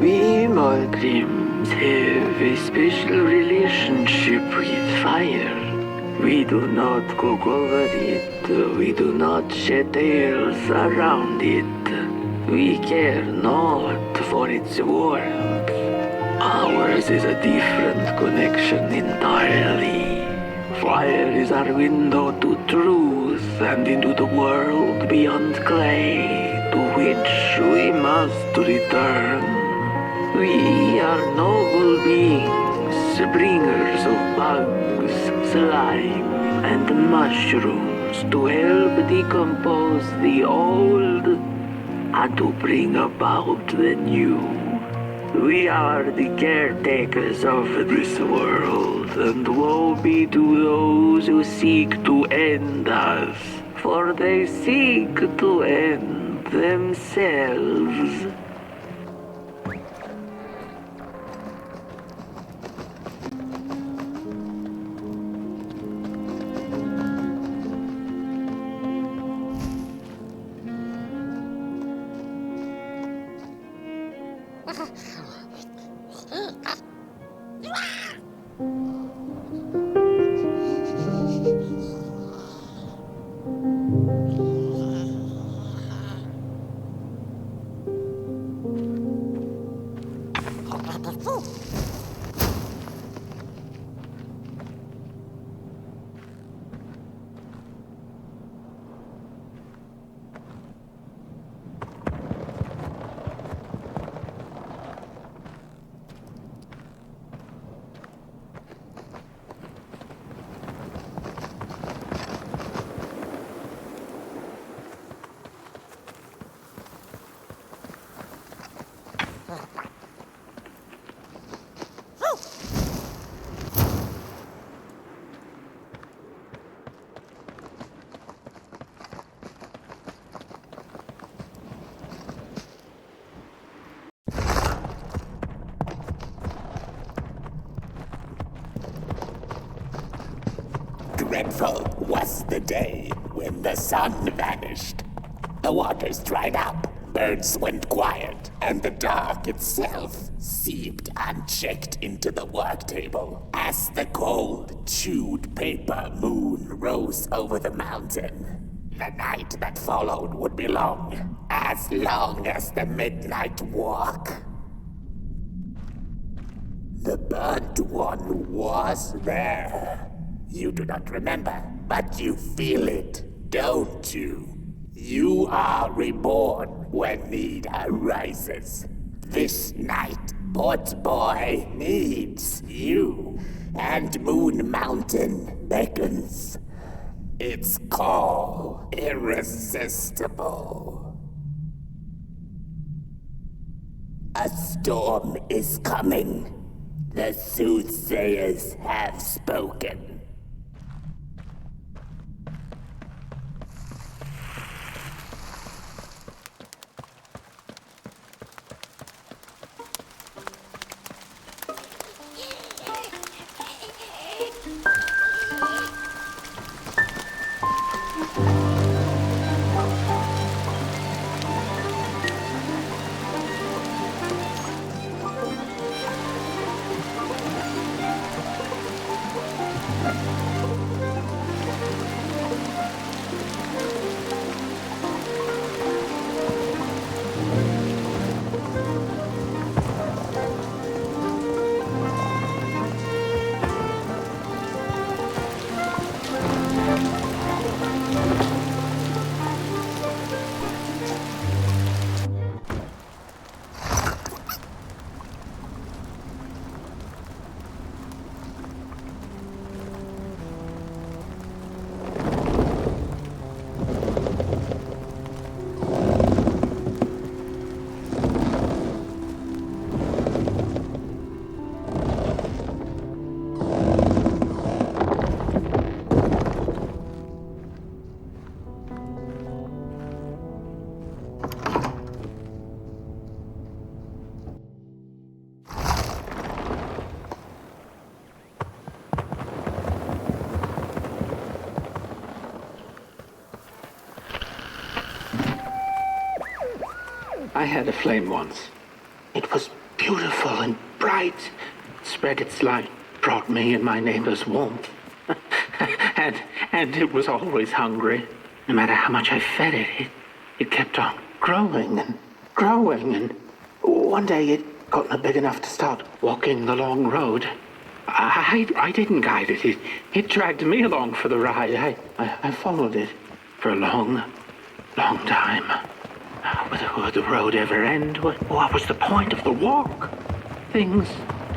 [SPEAKER 11] We Molgrims have a special relationship with fire. We do not cook over it. We do not shed tales around it. We care not for its warmth. Ours is a different connection entirely. Fire is our window to truth and into the world beyond clay, to which we must return. We are noble beings, bringers of bugs, slime, and mushrooms to help decompose the old and to bring about the new. We are the caretakers of this world, and woe be to those who seek to end us, for they seek to end themselves.
[SPEAKER 5] Dreadful was the day when the sun vanished. The waters dried up, birds went quiet, and the dark itself seeped unchecked into the work table as the cold, chewed paper moon rose over the mountain. The night that followed would be long as the midnight walk. The burnt one was there. You do not remember, but you feel it, don't you? You are reborn when need arises. This night, Port Boy needs you, and Moon Mountain beckons. Its call irresistible. A storm is coming. The soothsayers have spoken.
[SPEAKER 4] I had a flame once. It was beautiful and bright. It spread its light, brought me and my neighbors warmth. and it was always hungry. No matter how much I fed it, it kept on growing and growing. And one day it got big enough to start walking the long road. I didn't guide it. It dragged me along for the ride. I followed it for a long time. Would the road ever end? What was the point of the walk? Things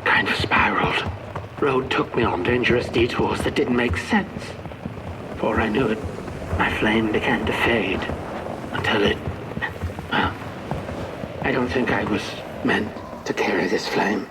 [SPEAKER 4] kind of spiraled. Road took me on dangerous detours that didn't make sense. Before I knew it, my flame began to fade. Until it... Well, I don't think I was meant to carry this flame.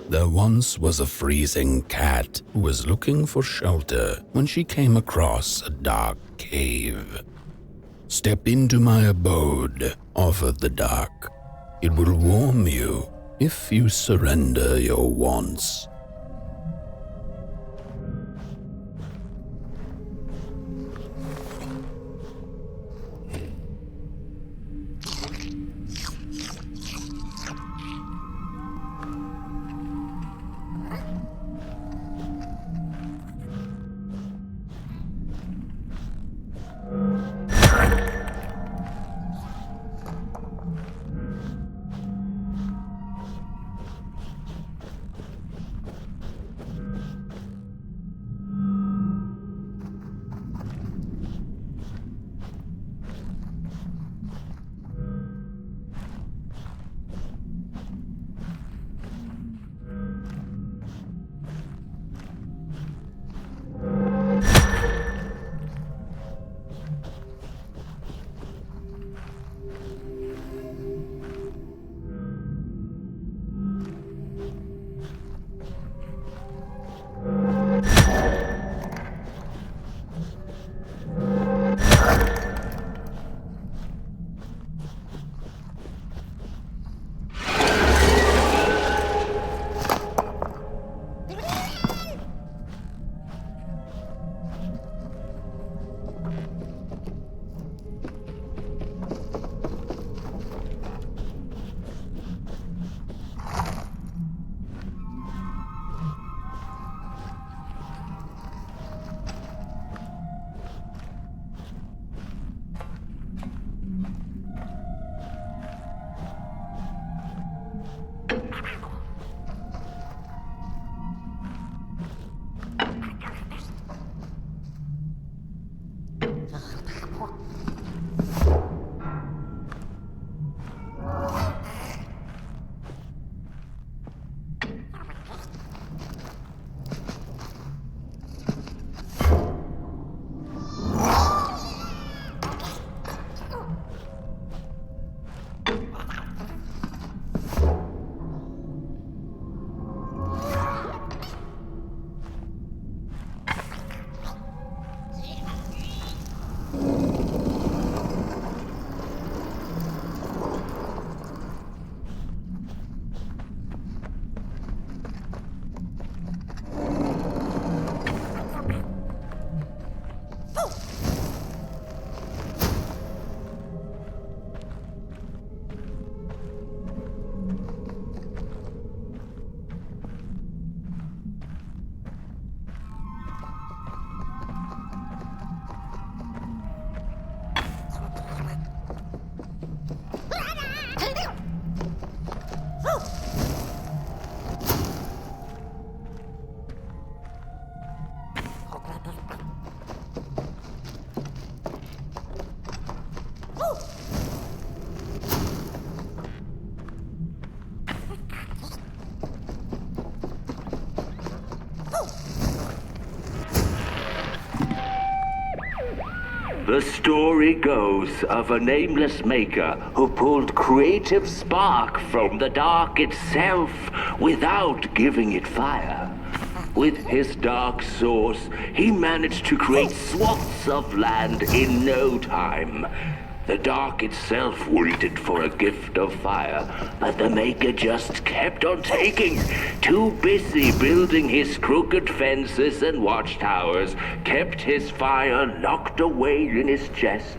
[SPEAKER 2] There once was a freezing cat who was looking for shelter when she came across a dark cave. "Step into my abode," offered the dark. "It will warm you if you surrender your wants."
[SPEAKER 3] The story goes of a nameless maker who pulled creative spark from the dark itself without giving it fire. With his dark source, he managed to create swaths of land in no time. The dark itself waited for a gift of fire, but the maker just kept on taking. Too busy building his crooked fences and watchtowers, kept his fire locked away in his chest.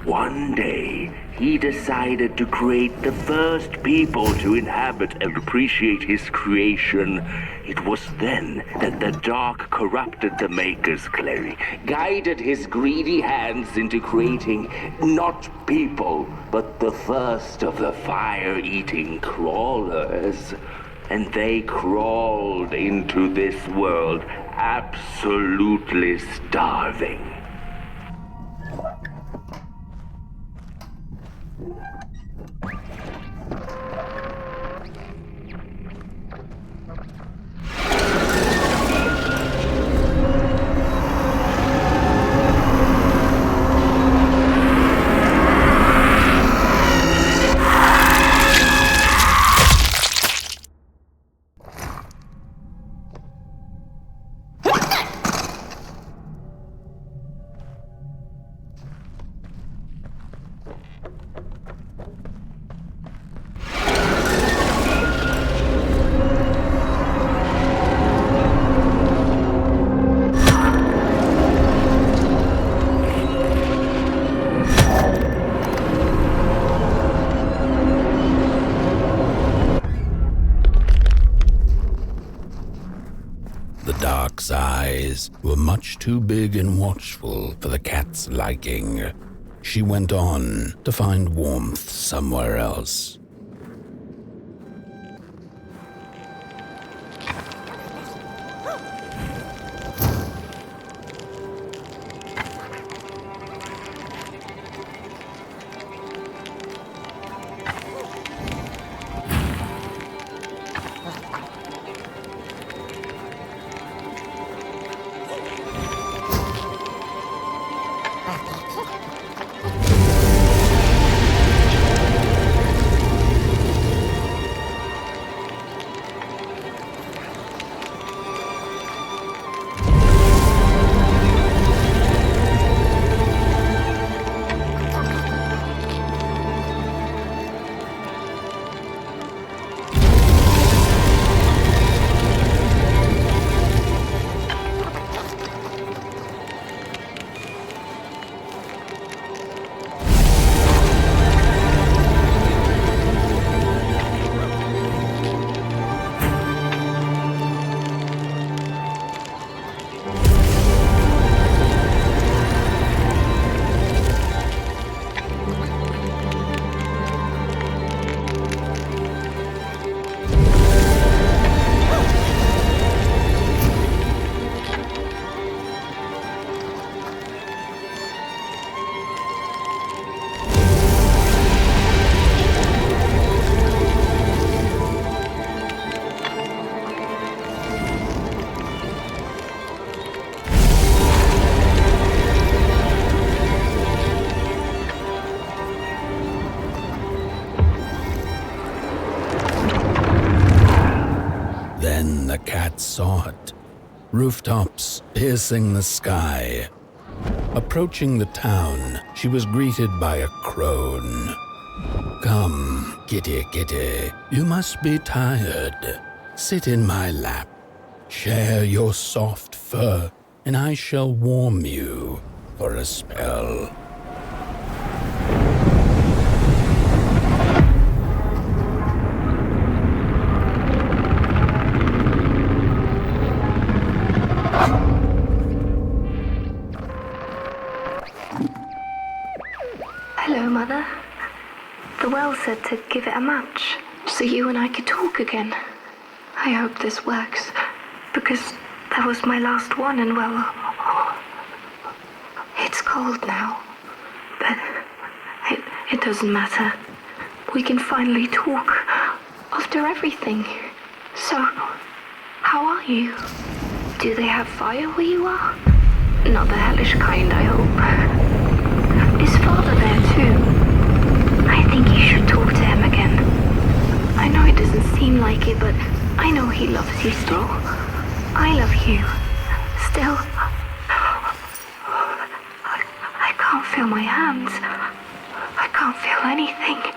[SPEAKER 3] One day, he decided to create the first people to inhabit and appreciate his creation. It was then that the dark corrupted the maker's clay, guided his greedy hands into creating not people, but the first of the fire-eating crawlers. And they crawled into this world absolutely starving.
[SPEAKER 2] Dark's eyes were much too big and watchful for the cat's liking. She went on to find warmth somewhere else. Saw it. Rooftops piercing the sky. Approaching the town, she was greeted by a crone. Come, kitty, kitty, you must be tired. Sit in my lap. Share your soft fur, and I shall warm you for a spell.
[SPEAKER 12] Hello, Mother. The well said to give it a match, so you and I could talk again. I hope this works, because that was my last one, and well, it's cold now, but It doesn't matter. We can finally talk after everything. So, how are you? Do they have fire where you are? Not the hellish kind, I hope. Is Father there too? I think you should talk to him again. I know it doesn't seem like it, but I know he loves you still. I love you. Still. I can't feel my hands. I can't feel anything.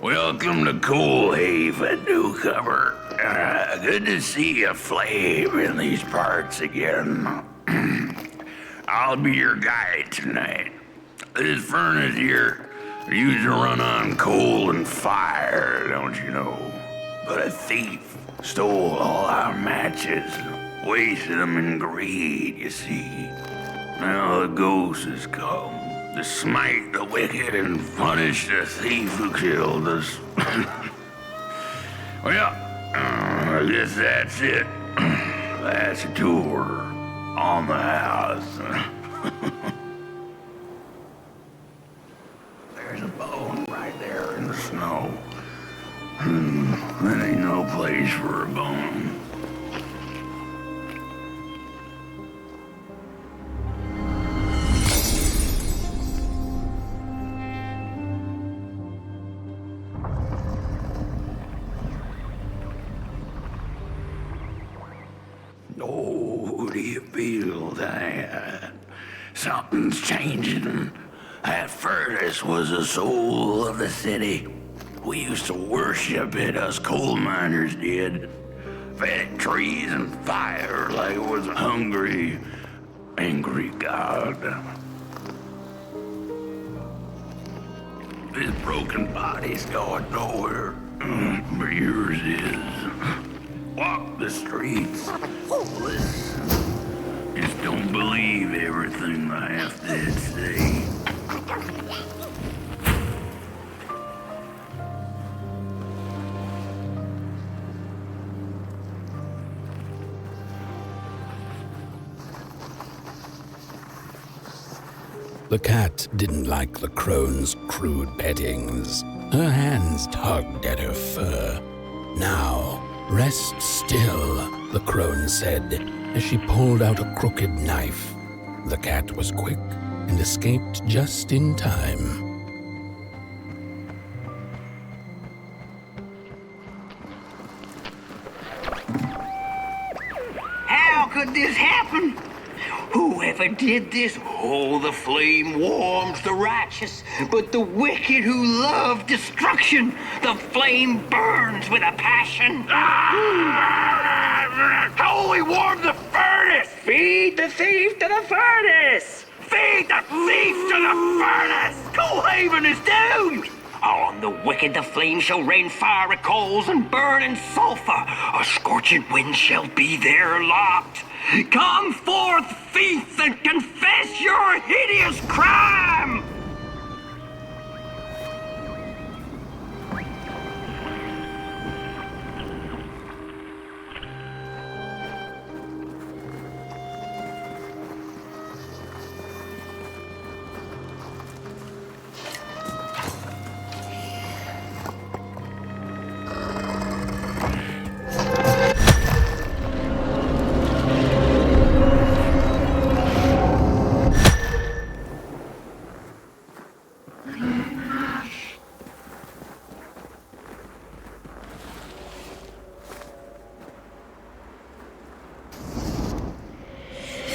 [SPEAKER 3] Welcome to Coalhaven, newcomer. Good to see a flame in these parts again. I'll be your guide tonight. This furnace here used to run on coal and fire, don't you know? But a thief stole all our matches, wasted them in greed, you see. Now the ghost has come to smite the wicked and punish the thief who killed us. Well, I guess that's it. That's a tour on the house. There's a bone right there in the snow. That ain't no place for a bone. Oh, do you feel that? Something's changing. That furnace was the soul of the city. We used to worship it, us coal miners did. Fed trees and fire like it was a hungry, angry god. This broken body's going nowhere, but yours is. Walk the streets. Listen. Just don't believe everything I have to say.
[SPEAKER 2] The cat didn't like the crone's crude pettings. Her hands tugged at her fur. Now, Rest still, the crone said, as she pulled out a crooked knife. The cat was quick and escaped just in time.
[SPEAKER 3] How could this happen? Whoever did this? Oh, the flame warms the righteous, but the wicked who love destruction, the flame burns with a passion. How will we warm the furnace? Feed the thief to the furnace! Feed the thief to the furnace! Coalhaven is doomed! On the wicked the flame shall rain fiery coals and burn in sulfur. A scorching wind shall be their lot. Come forth, thief, and confess your hideous crime!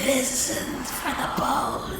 [SPEAKER 5] Listen for the bone.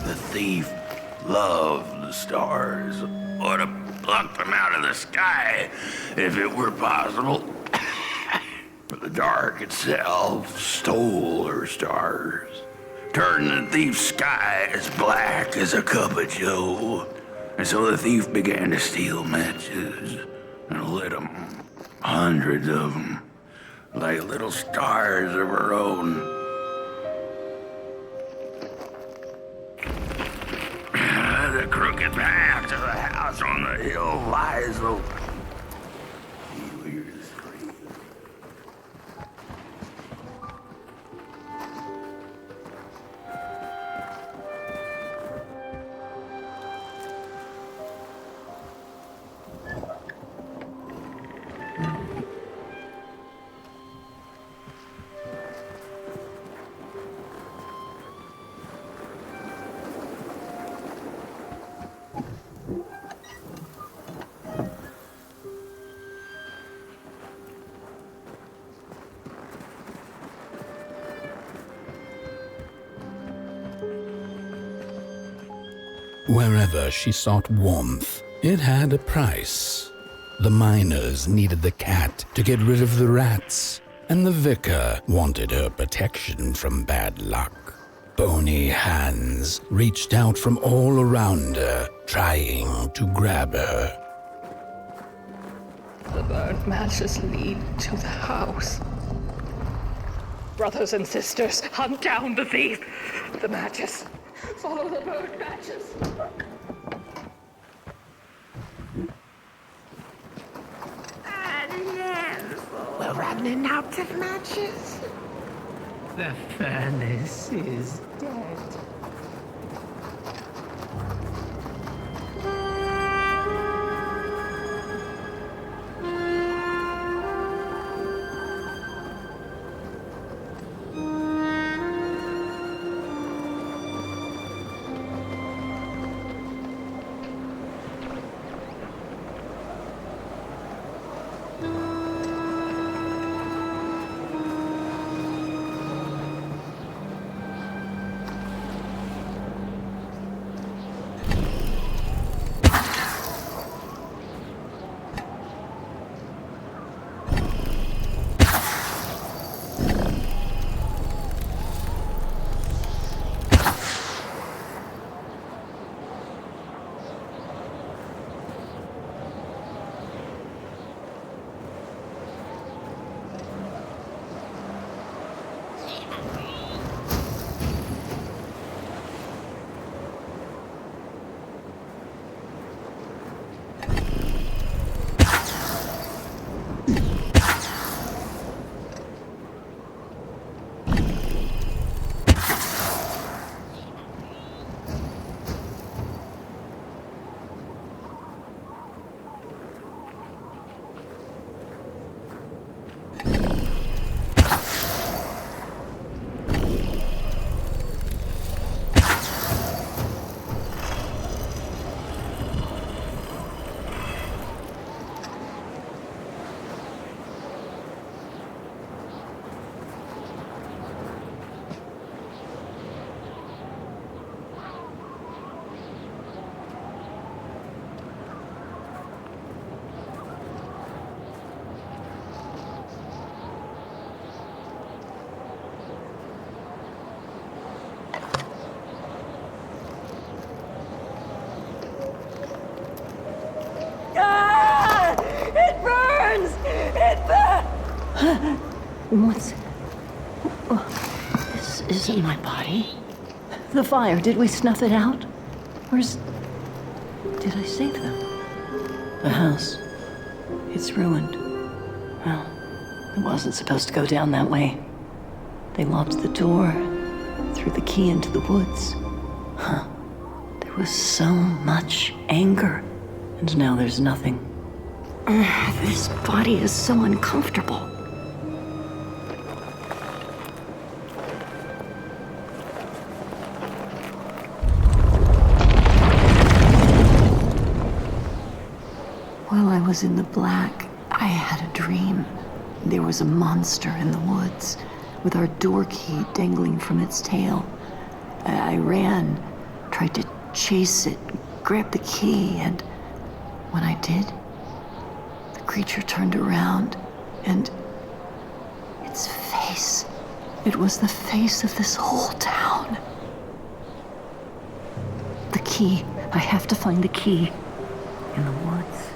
[SPEAKER 3] The thief loved the stars. Ought to pluck them out of the sky if it were possible. But the dark itself stole her stars, turned the thief's sky as black as a cup of joe. And so the thief began to steal matches and lit them, hundreds of them, like little stars of her own. The crooked path to the house on the hill lies open. You hear the scream.
[SPEAKER 2] Wherever she sought warmth, it had a price. The miners needed the cat to get rid of the rats, and the vicar wanted her protection from bad luck. Bony hands reached out from all around her, trying to grab her.
[SPEAKER 13] The burnt matches lead to the house. Brothers and sisters, hunt down the thief. The matches. Follow the burnt matches.
[SPEAKER 9] We're running out of matches.
[SPEAKER 8] The furnace is dead.
[SPEAKER 14] What's... Oh, this isn't my body. The fire, did we snuff it out? Where's... Did I save them? The house. It's ruined. Well, it wasn't supposed to go down that way. They locked the door, threw the key into the woods. Huh. There was so much anger, and now there's nothing. This body is so uncomfortable. I was in the black, I had a dream. There was a monster in the woods, with our door key dangling from its tail. I ran, tried to chase it, grab the key, and when I did, the creature turned around, and its face, it was the face of this whole town. The key. I have to find the key. In the woods.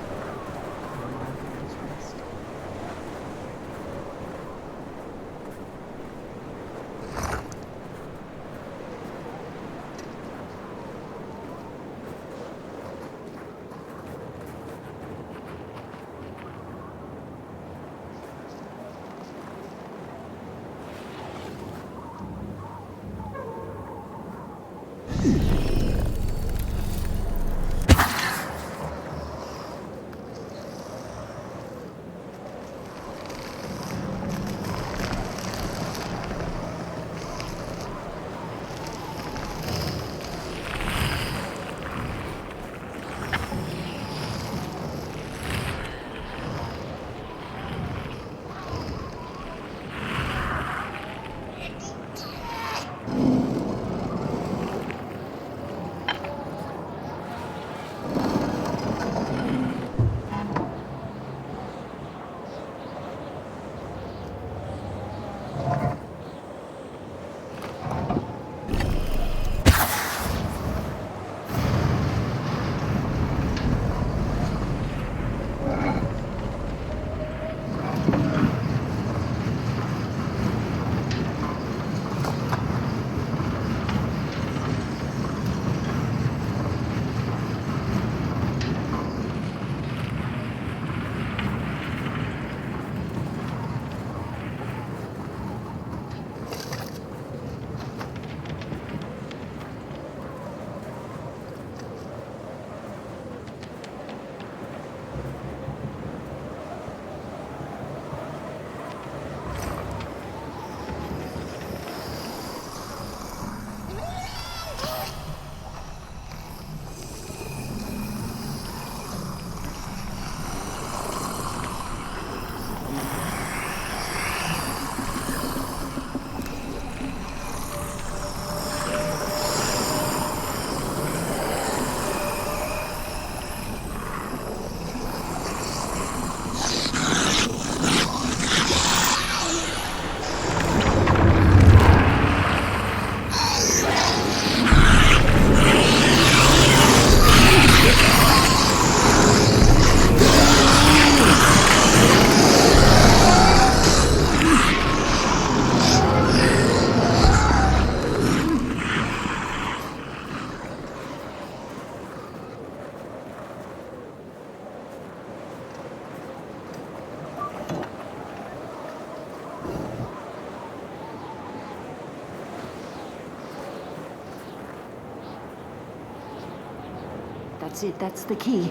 [SPEAKER 14] That's it, that's the key.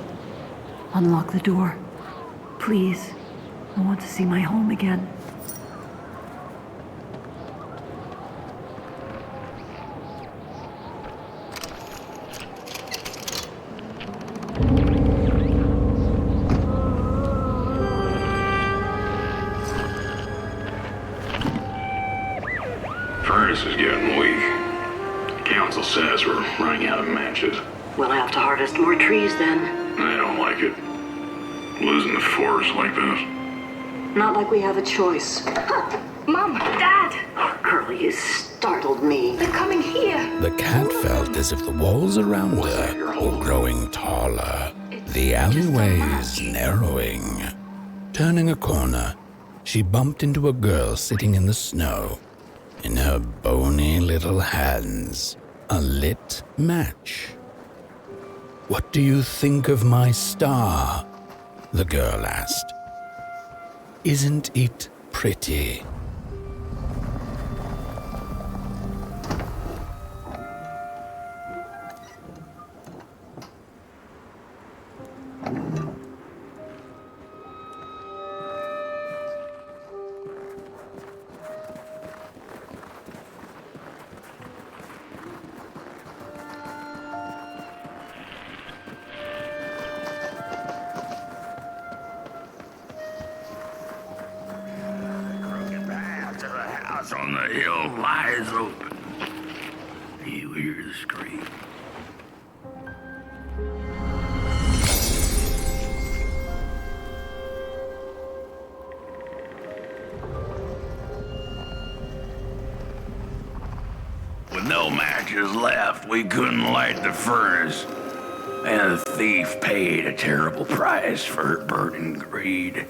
[SPEAKER 14] Unlock the door. Please. I want to see my home again.
[SPEAKER 15] Furnace is getting weak. Council says we're running out of matches.
[SPEAKER 14] We'll have to harvest more trees then.
[SPEAKER 15] I don't like it. Losing the forest like this.
[SPEAKER 14] Not like we have a choice.
[SPEAKER 12] Mom, Dad!
[SPEAKER 14] Curly, you startled me.
[SPEAKER 12] They're coming here.
[SPEAKER 2] The cat felt as if the walls around her were growing taller, the alleyways narrowing. Turning a corner, she bumped into a girl sitting in the snow. In her bony little hands, a lit match. "What do you think of my star?" the girl asked. "Isn't it pretty?"
[SPEAKER 3] house on the hill lies open. You hear the scream. With no matches left, we couldn't light the furnace. And the thief paid a terrible price for her burning greed.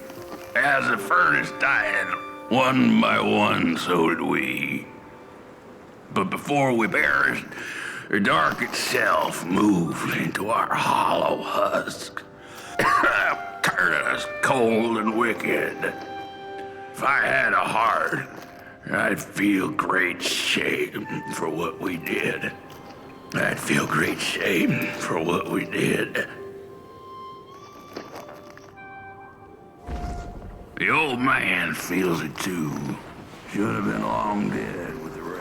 [SPEAKER 3] As the furnace died, one by one, so did we. But before we perished, the dark itself moved into our hollow husk, turning us cold and wicked. If I had a heart, I'd feel great shame for what we did. I'd feel great shame for what we did. The old man feels it too. Should have been long dead with the rest.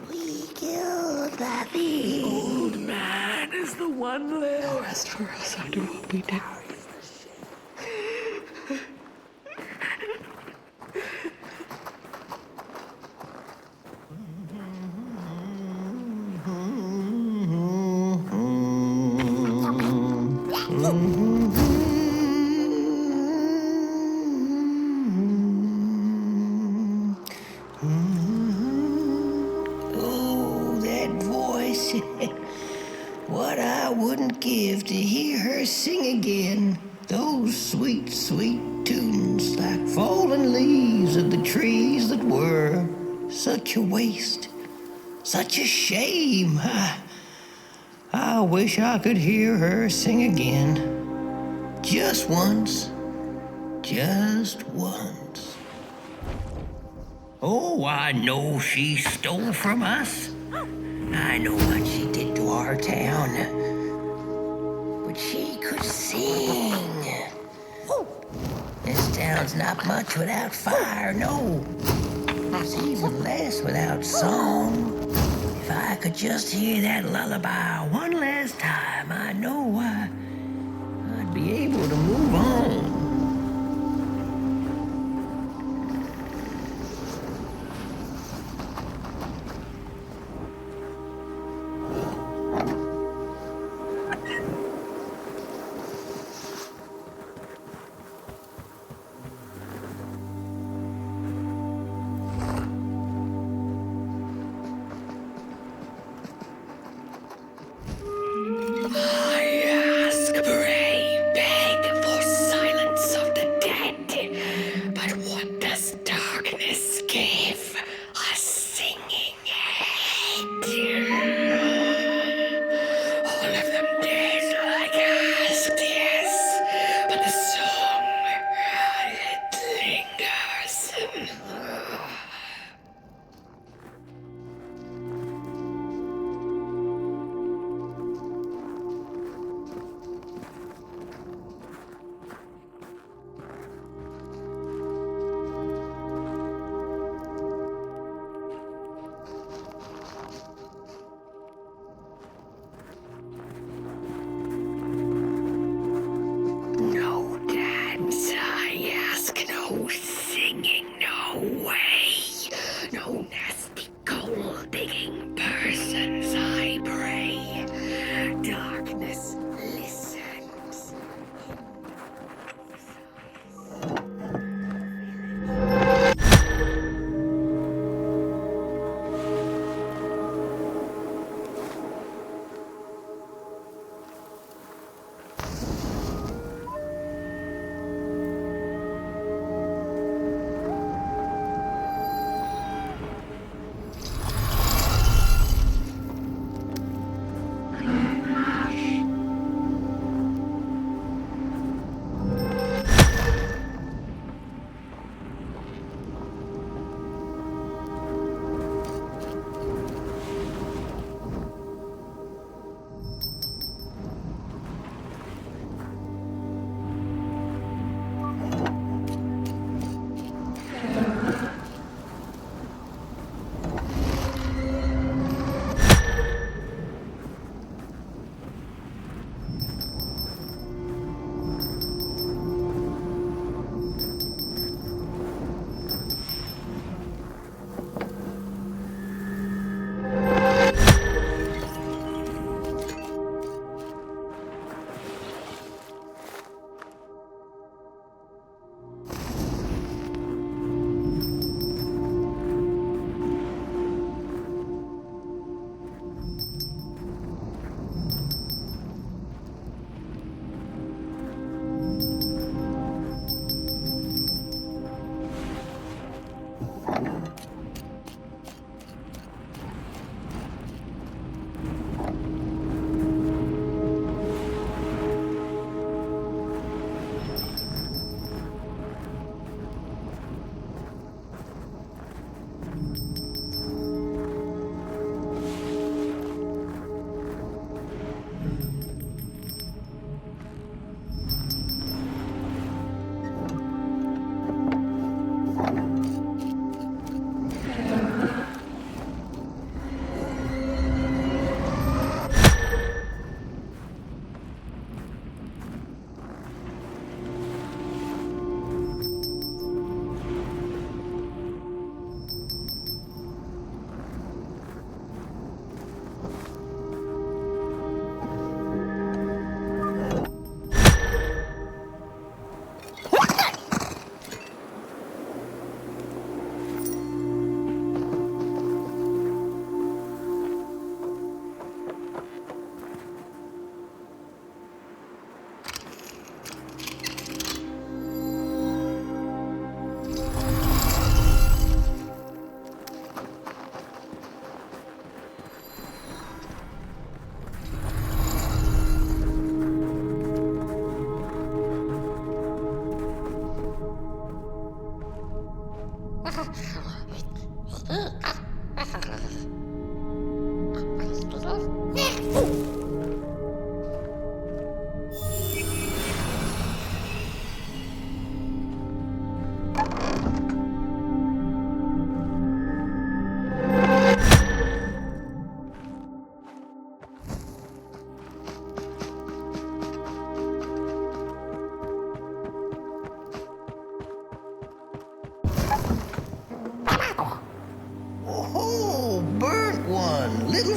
[SPEAKER 5] We killed the thief.
[SPEAKER 13] Old man is the one left. No rest for us after what we did.
[SPEAKER 5] Oh, that voice. What I wouldn't give to hear her sing again. Those sweet, sweet tunes like fallen leaves of the trees that were. Such a waste. Such a shame. I wish I could hear her sing again. Just once. Just once. Oh, I know she stole from us. I know what she did to our town. But she could sing. This town's not much without fire, no. It's even less without song. If I could just hear that lullaby one last time, I know I'd be able to move on.
[SPEAKER 13] I ask, pray, beg for silence.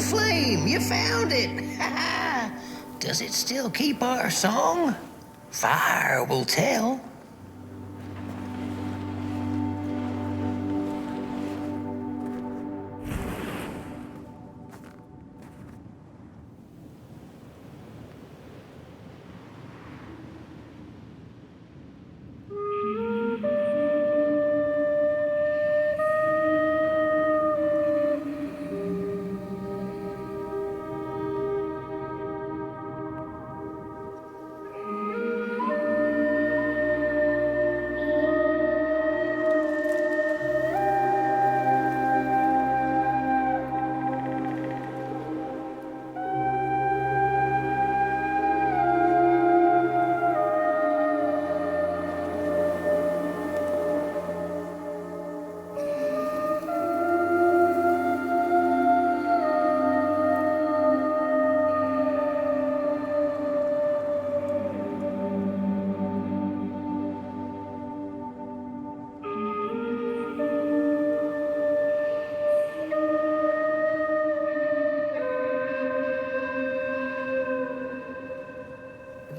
[SPEAKER 16] flame! You found it! Does it still keep our song? Fire will tell.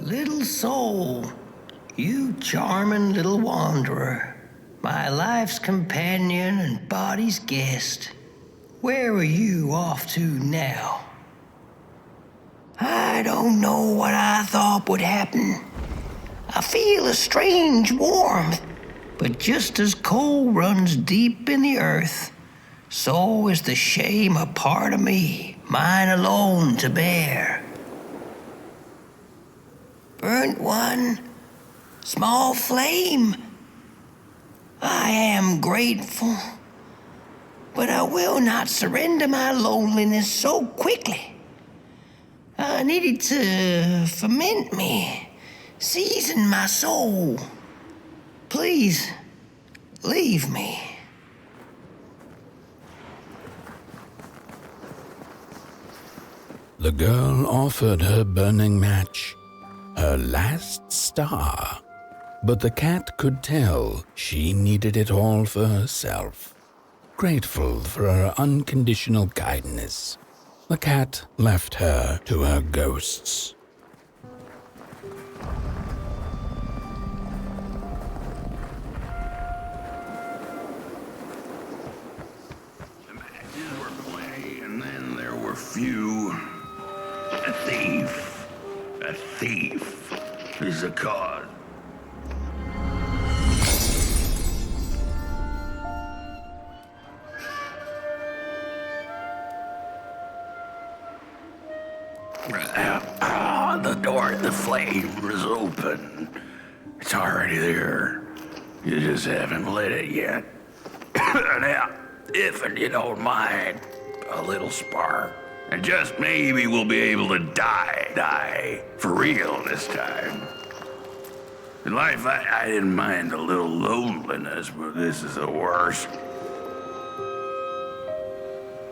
[SPEAKER 16] Little soul, you charming little wanderer, my life's companion and body's guest. Where are you off to now? I don't know what I thought would happen. I feel a strange warmth, but just as coal runs deep in the earth, so is the shame a part of me, mine alone to bear. Burnt one, small flame. I am grateful, but I will not surrender my loneliness so quickly. I needed to ferment me, season my soul. Please, leave me.
[SPEAKER 2] The girl offered her burning match, her last star, but the cat could tell she needed it all for herself. Grateful for her unconditional kindness, the cat left her to her ghosts.
[SPEAKER 15] The matches were plenty, and then there were few. A thief. A thief is a cause. The door to the flame is open. It's already there. You just haven't lit it yet. Now, if you don't mind, a little spark. And just maybe we'll be able to die for real this time. In life, I didn't mind a little loneliness, but this is the worst.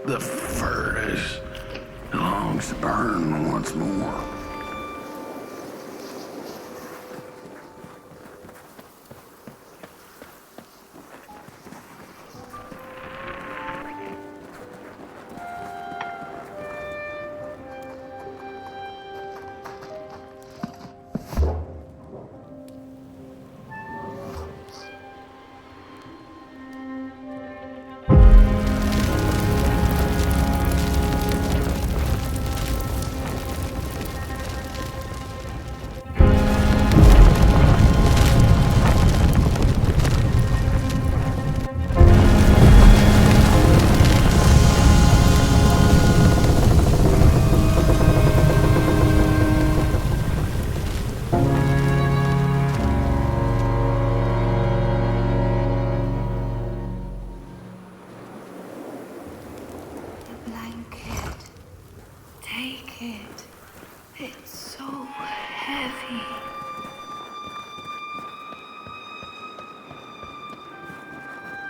[SPEAKER 15] The furnace longs to burn once more.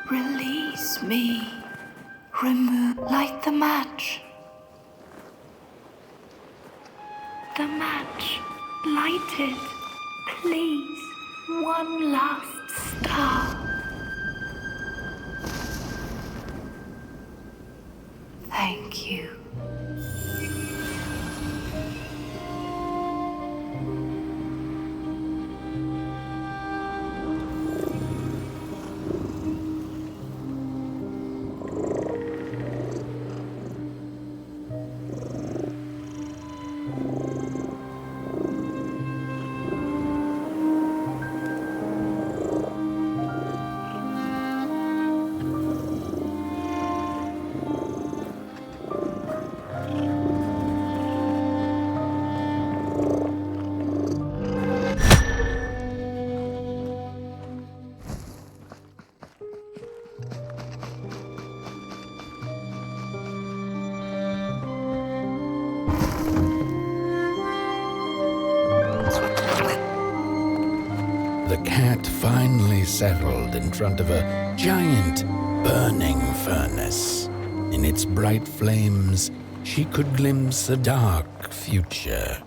[SPEAKER 12] Release me. Light the match. The match. Light it. Please. One last star. Thank you.
[SPEAKER 2] the cat finally settled in front of a giant burning furnace. In its bright flames, she could glimpse a dark future.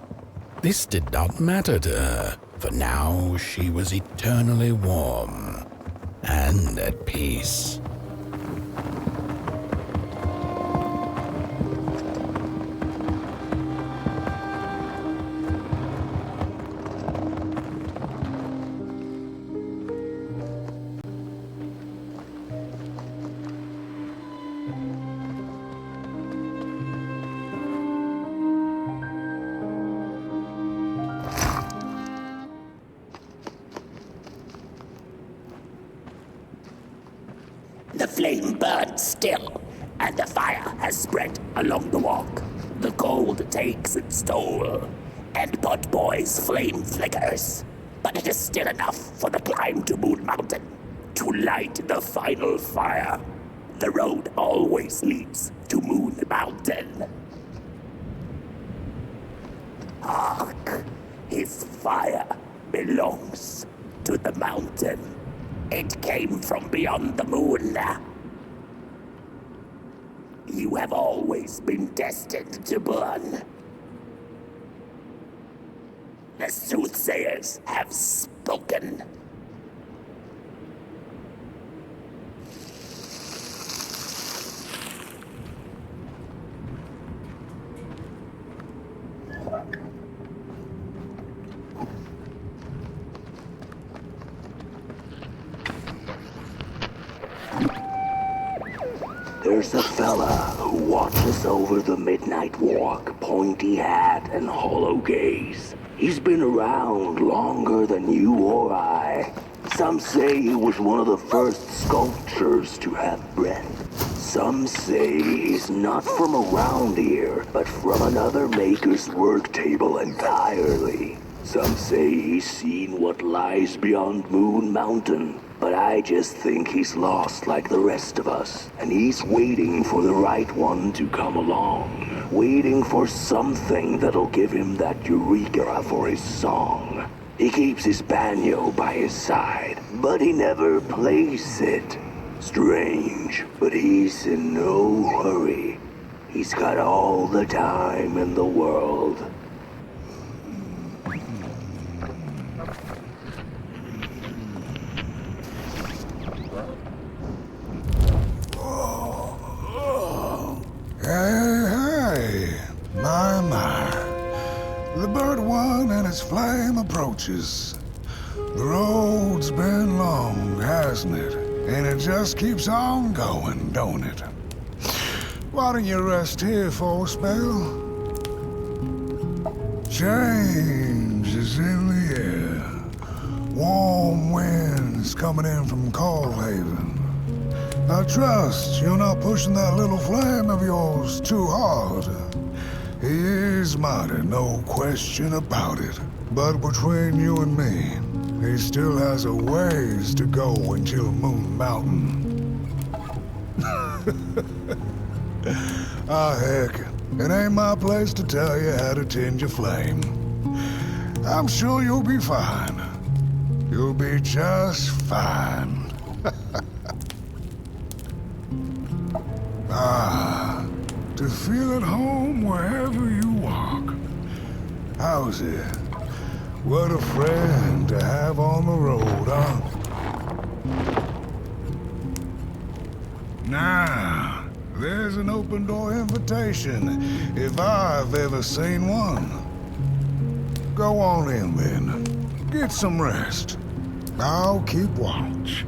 [SPEAKER 2] This did not matter to her, for now she was eternally warm and at peace.
[SPEAKER 5] The flame burns still, and the fire has spread along the walk. The cold takes its toll, and Potboy's flame flickers. But it is still enough for the climb to Moon Mountain, to light the final fire. The road always leads to Moon Mountain. Hark! His fire belongs to the mountain. It came from beyond the moon. You have always been destined to burn. The soothsayers have spoken.
[SPEAKER 4] There's a fella who watches over the midnight walk, pointy hat and hollow gaze. He's been around longer than you or I. Some say he was one of the first sculptors to have breath. Some say he's not from around here, but from another maker's work table entirely. Some say he's seen what lies beyond Moon Mountain. But I just think he's lost like the rest of us. And he's waiting for the right one to come along. Waiting for something that'll give him that eureka for his song. He keeps his banjo by his side, but he never plays it. Strange, but he's in no hurry. He's got all the time in the world.
[SPEAKER 6] Hey, my. The bird one and its flame approaches. The road's been long, hasn't it? And it just keeps on going, don't it? Why don't you rest here for a spell? Change is in the air. Warm winds coming in from Coalhaven. I trust you're not pushing that little flame of yours too hard. He is mighty, no question about it. But between you and me, he still has a ways to go until Moon Mountain. Heck, it ain't my place to tell you how to tend your flame. I'm sure you'll be fine. You'll be just fine. To feel at home wherever you walk. How's it? What a friend to have on the road, huh? Now, there's an open door invitation, if I've ever seen one. Go on in then. Get some rest. I'll keep watch.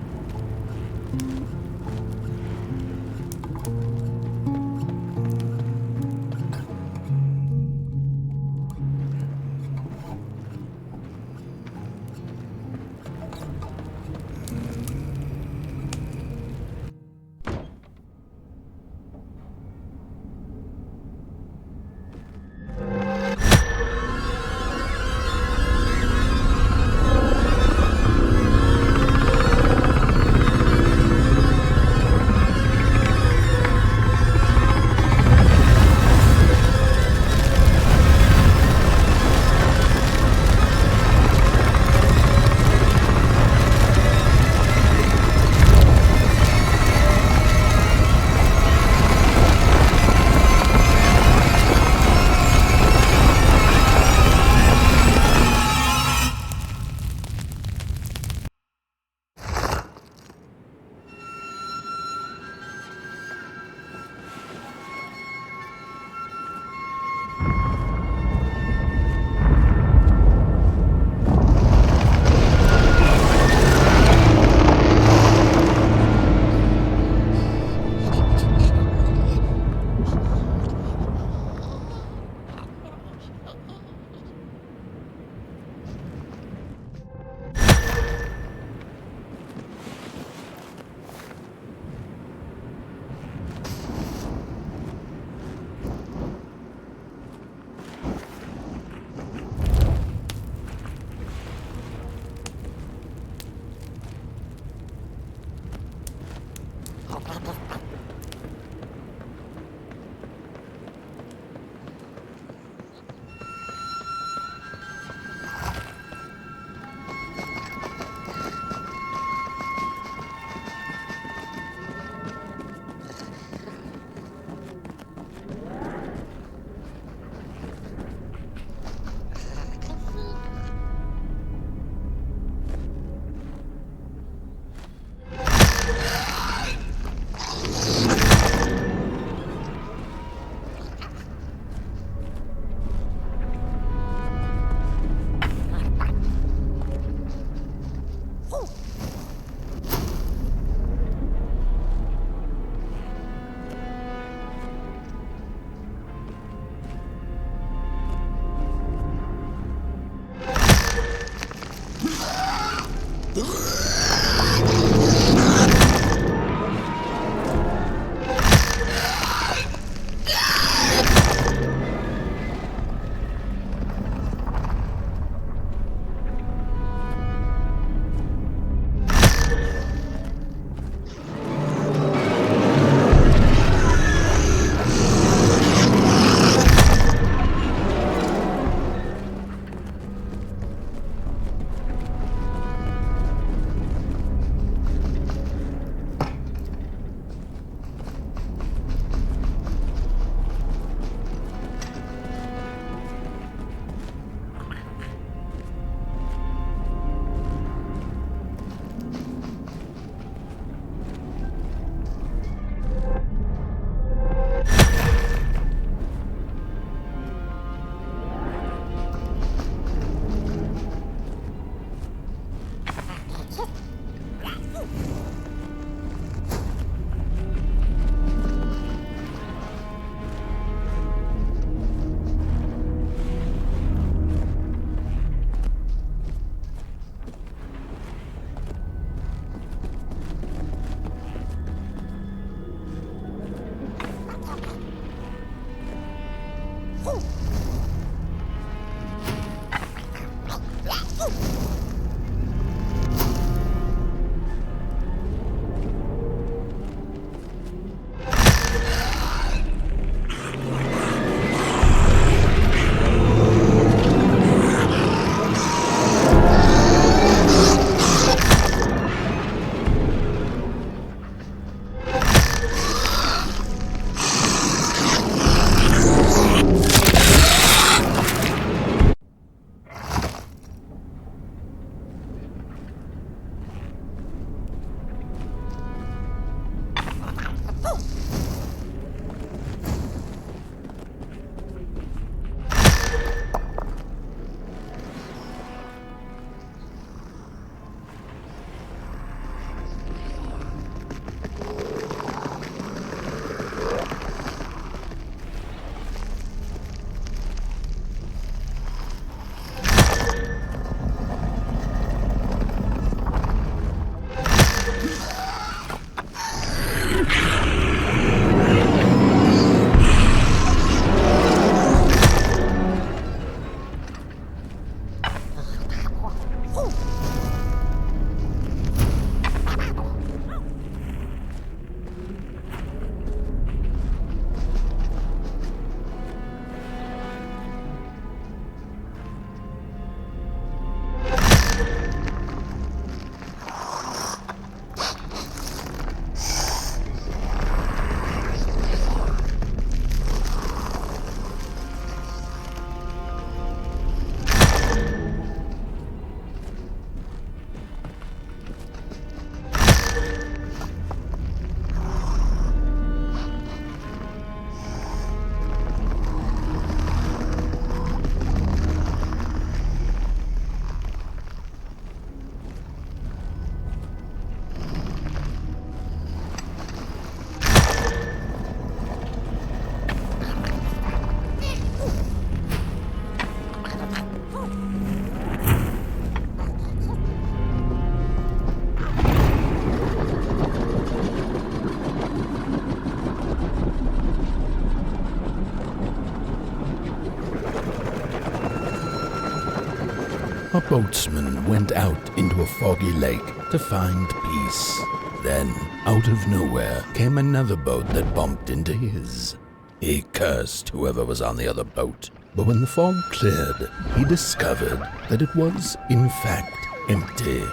[SPEAKER 2] a boatsman went out into a foggy lake to find peace. Then, out of nowhere, came another boat that bumped into his. He cursed whoever was on the other boat, but when the fog cleared, he discovered that it was, in fact, empty.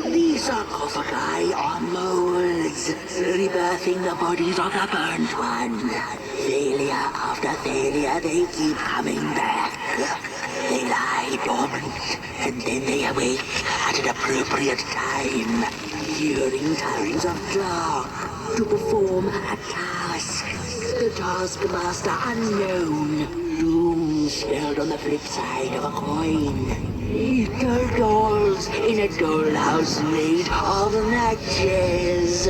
[SPEAKER 16] The sarcophagi are molds, rebirthing the bodies of the burnt one. Failure after failure, they keep coming back. They lie dormant, and then they awake at an appropriate time, during times of dark, to perform a task. The taskmaster unknown, doom spelled on the flip side of a coin. Little dolls in a dollhouse made of matches.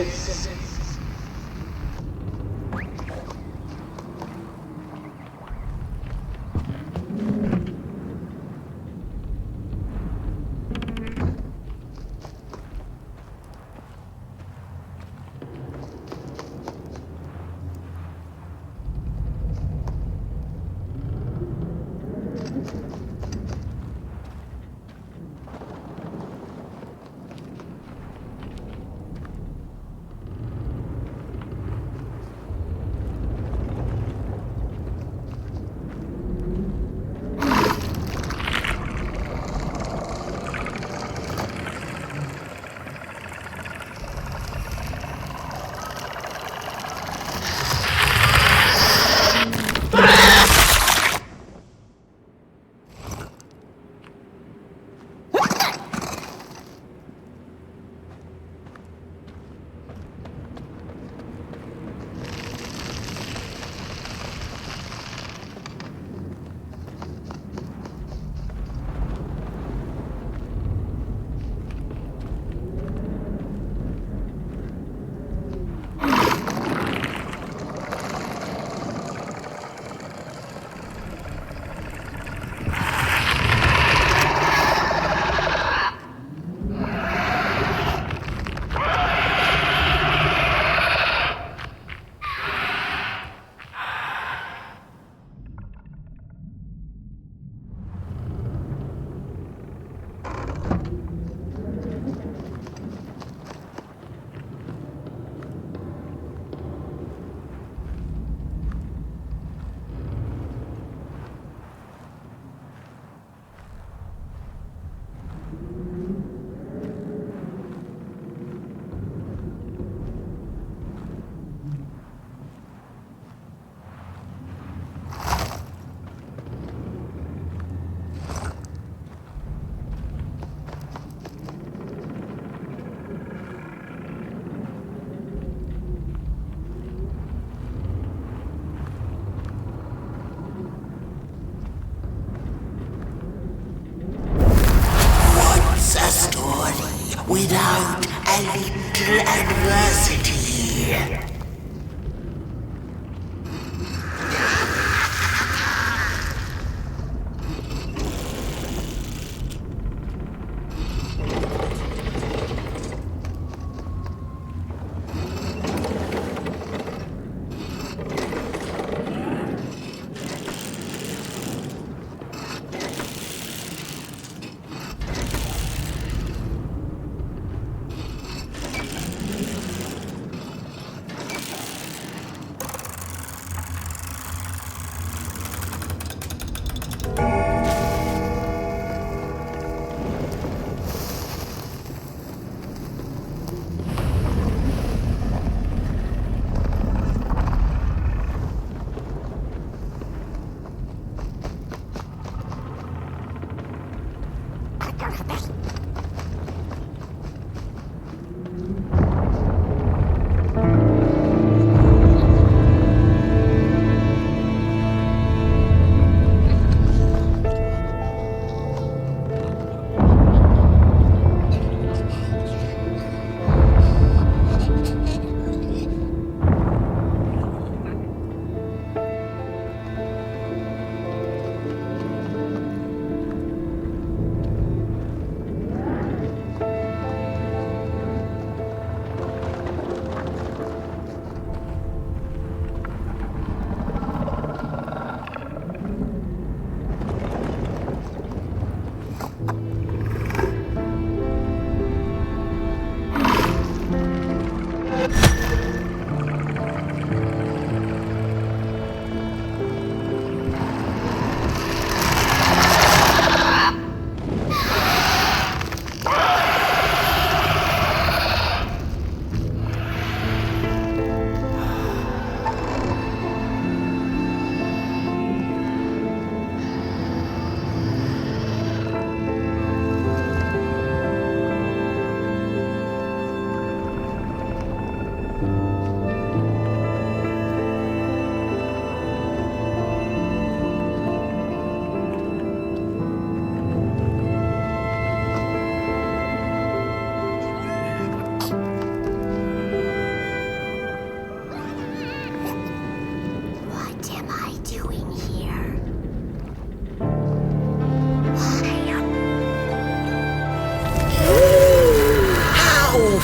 [SPEAKER 16] Without a little adversity.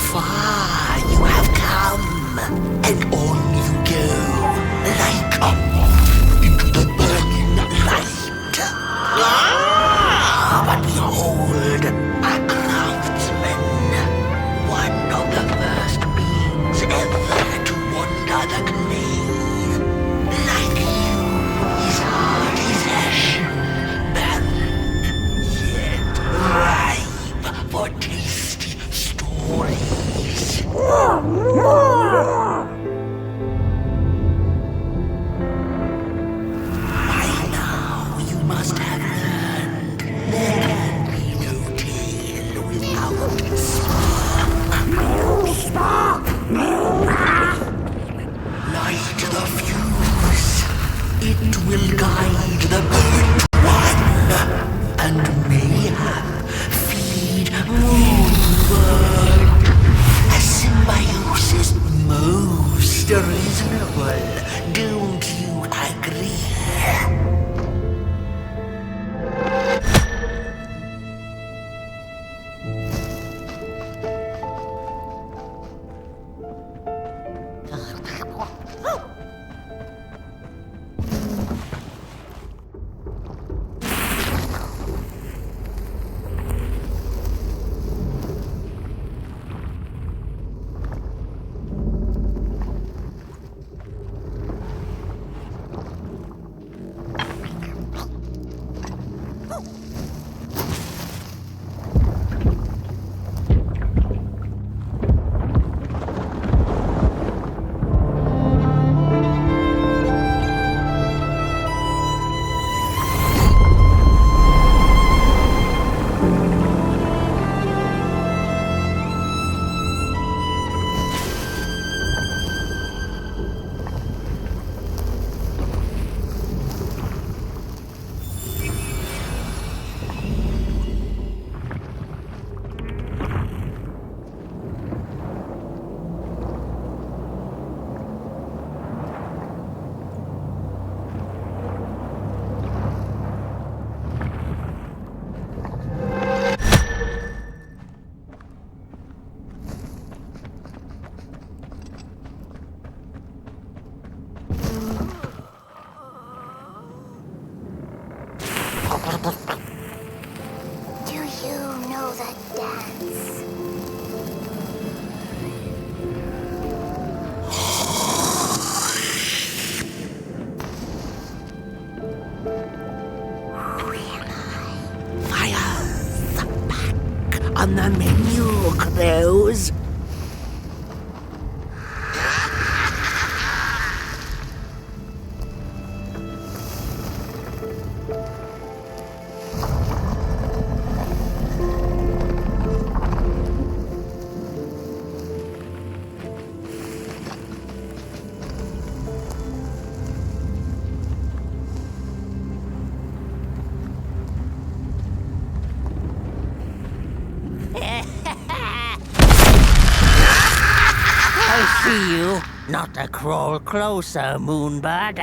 [SPEAKER 16] far you have come, and on you go, like a moth into the burning light. But behold, a craftsman, one of the first beings ever to wander the glade. Like you, his heart is ashen, barren, yet ripe for tasty stories. By now, you must have learned there can be no tale without its spark. No spark! Light the fuse. It will guide the burnt one, and mayhap feed Moonbird. A symbiosis most reasonable, don't you agree?
[SPEAKER 17] Do you know that dance?
[SPEAKER 16] Fire's back on the menu, crows. I see you. Not a crawl closer, Moonbird.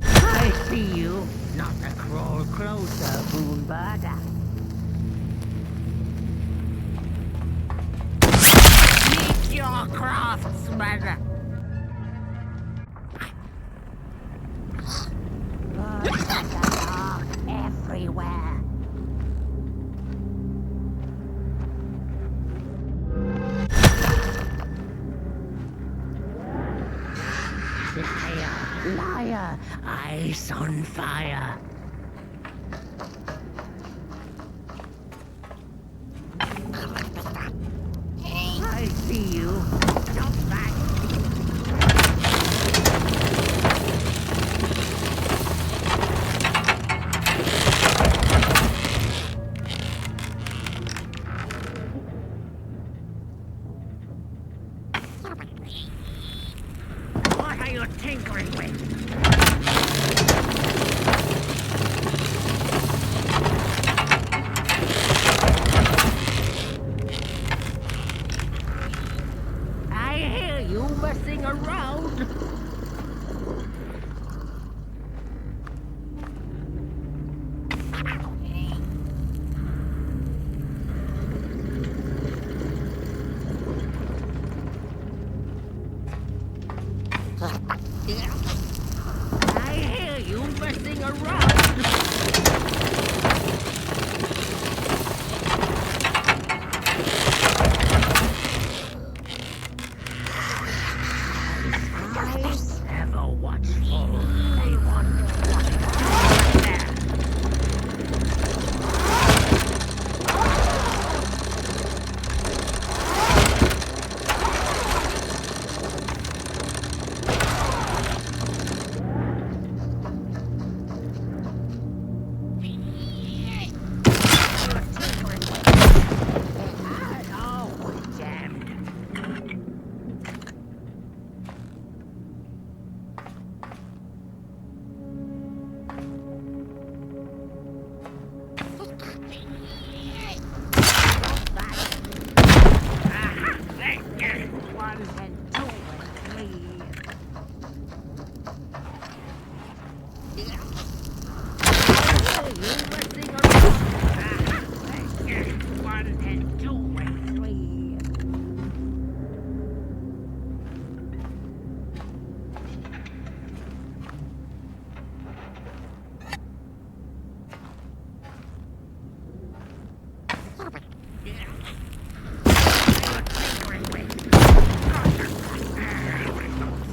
[SPEAKER 16] I see you. Not a crawl closer, Moonbird. Meet your craftsman. Everywhere. Liar, liar, ice on fire. I see you. Stop that. What are you tinkering with?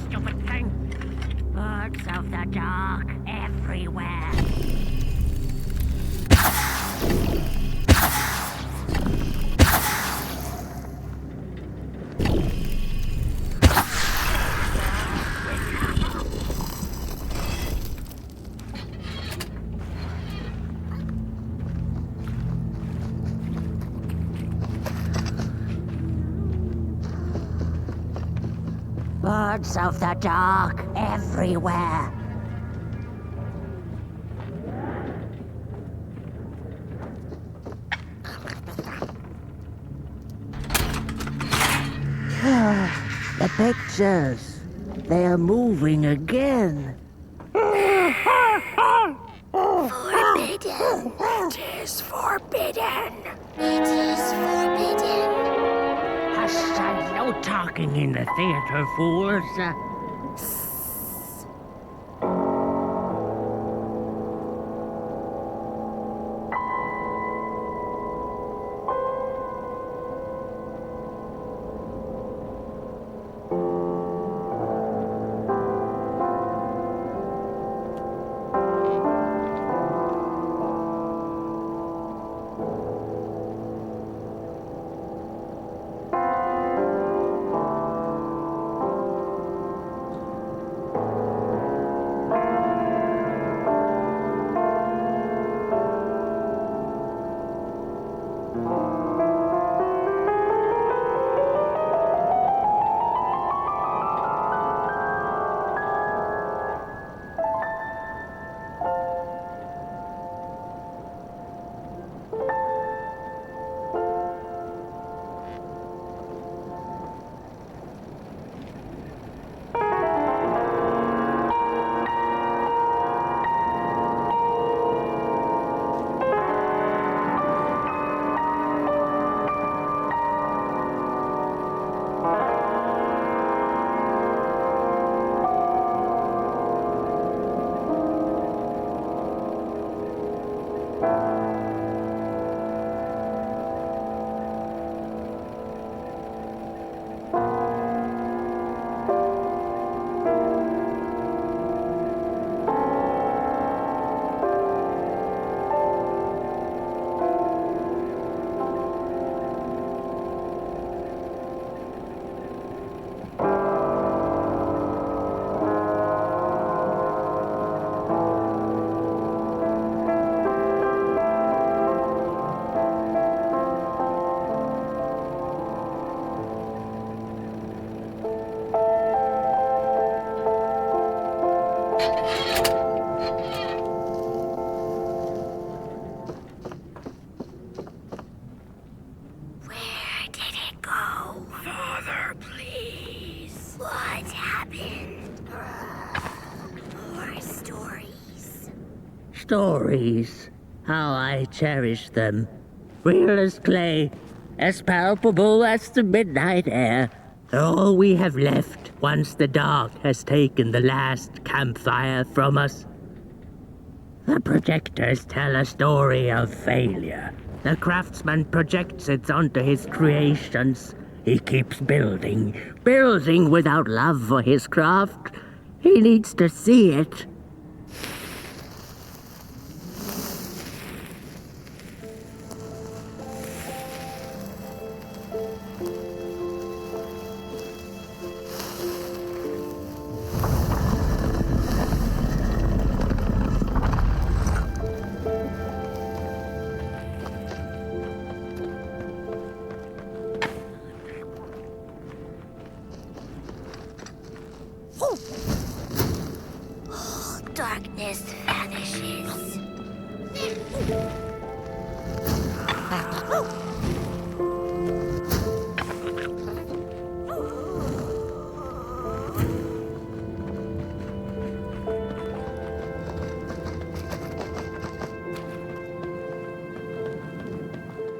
[SPEAKER 8] Stupid thing. Birds of the dark everywhere. Birds of the dark everywhere.
[SPEAKER 9] The pictures. They are moving again.
[SPEAKER 17] Forbidden. It is forbidden. It is forbidden.
[SPEAKER 9] Hush, son. No talking in the theater, fools. Stories. How I cherish them. Real as clay, as palpable as the midnight air. All we have left once the dark has taken the last campfire from us. The projectors tell a story of failure. The craftsman projects it onto his creations. He keeps building without love for his craft. He needs to see it.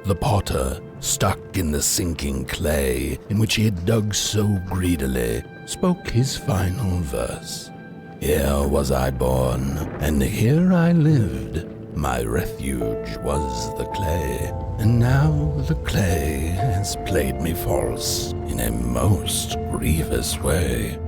[SPEAKER 2] The potter, stuck in the sinking clay in which he had dug so greedily, spoke his final verse. Here was I born, and here I lived. My refuge was the clay, and now the clay has played me false in a most grievous way.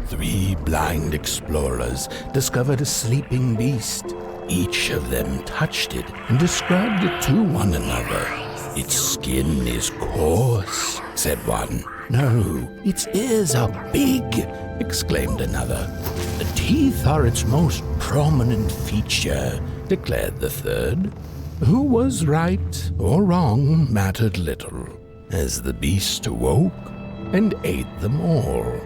[SPEAKER 2] Three blind explorers discovered a sleeping beast. Each of them touched it and described it to one another. Its skin is coarse, said one. No, its ears are big, exclaimed another. The teeth are its most prominent feature, declared the third. Who was right or wrong mattered little, as the beast awoke and ate them all.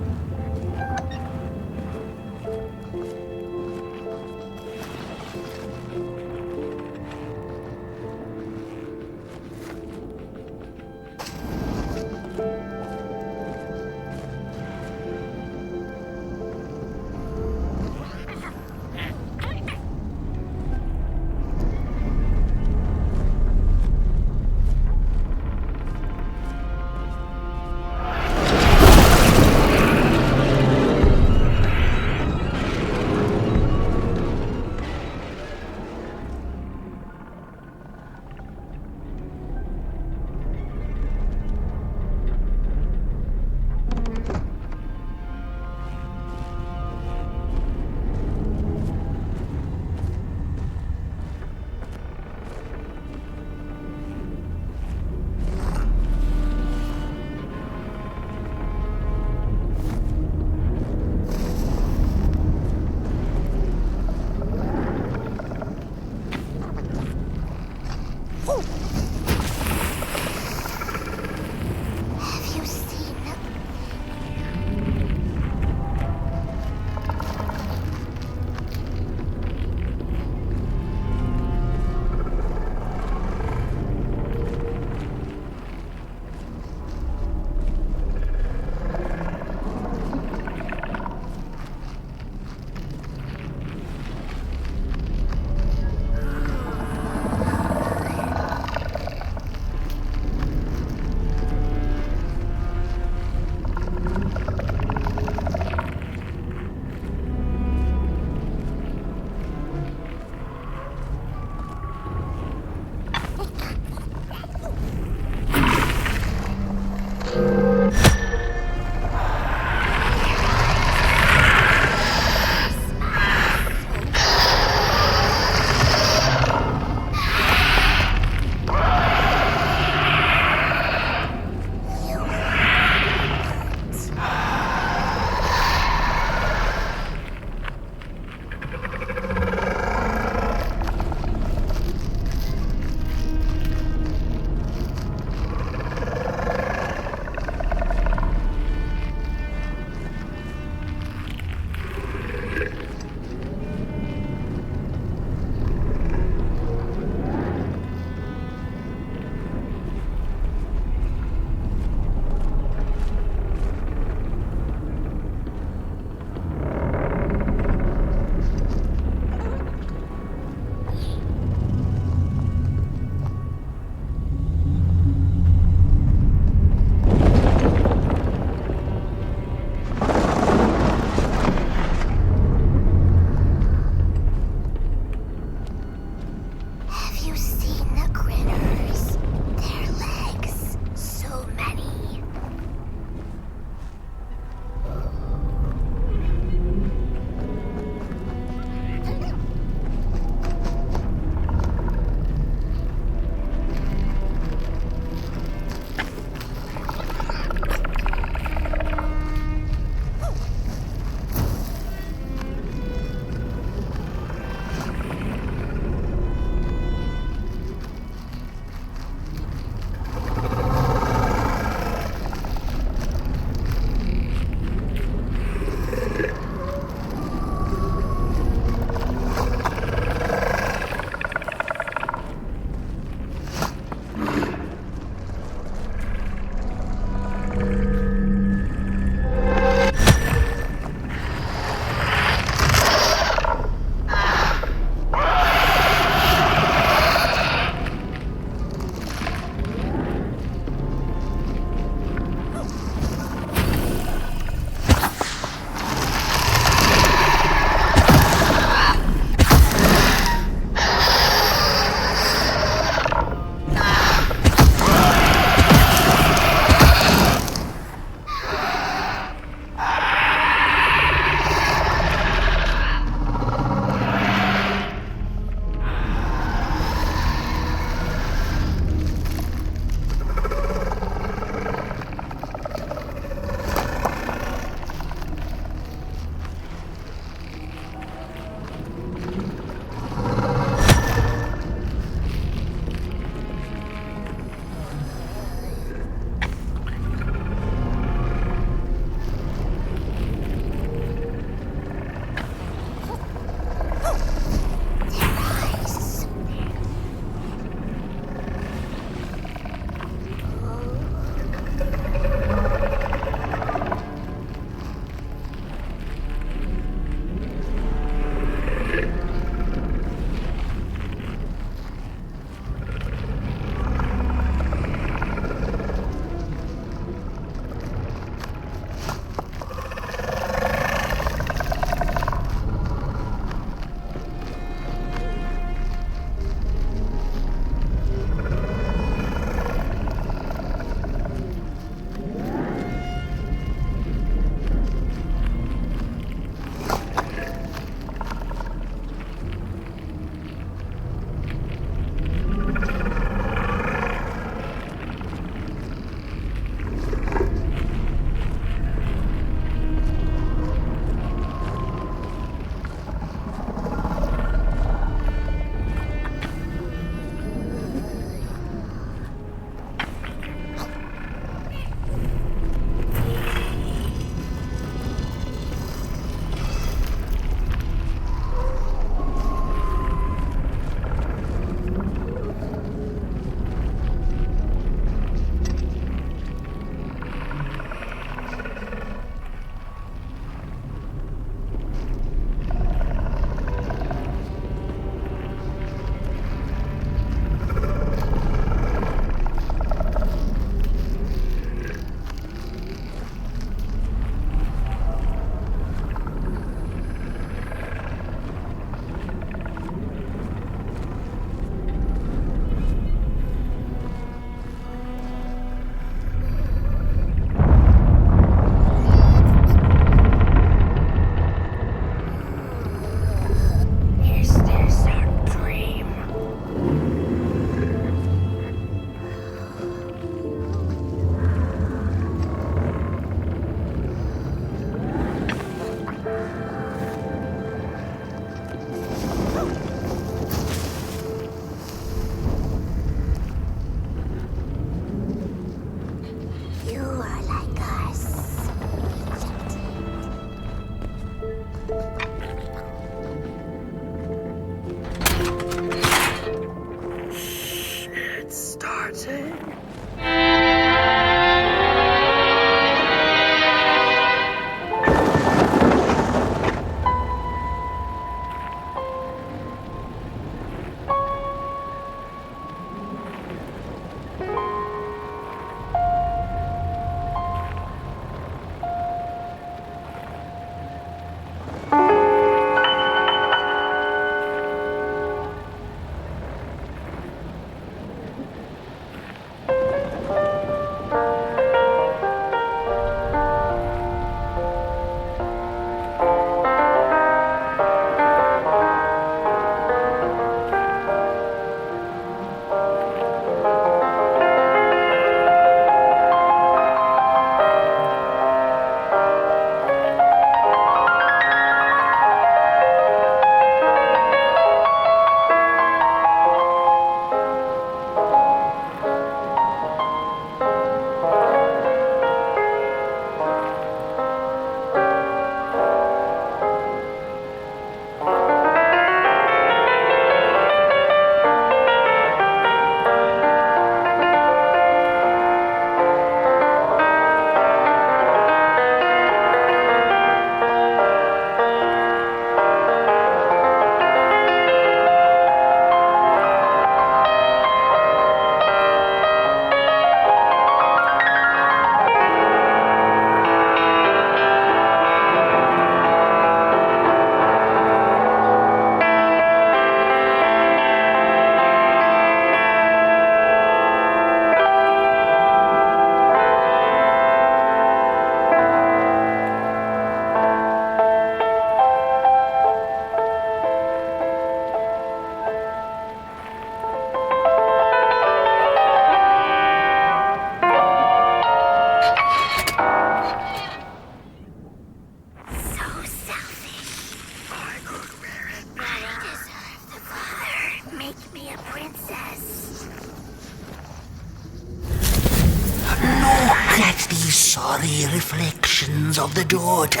[SPEAKER 18] sorry reflections of the daughter.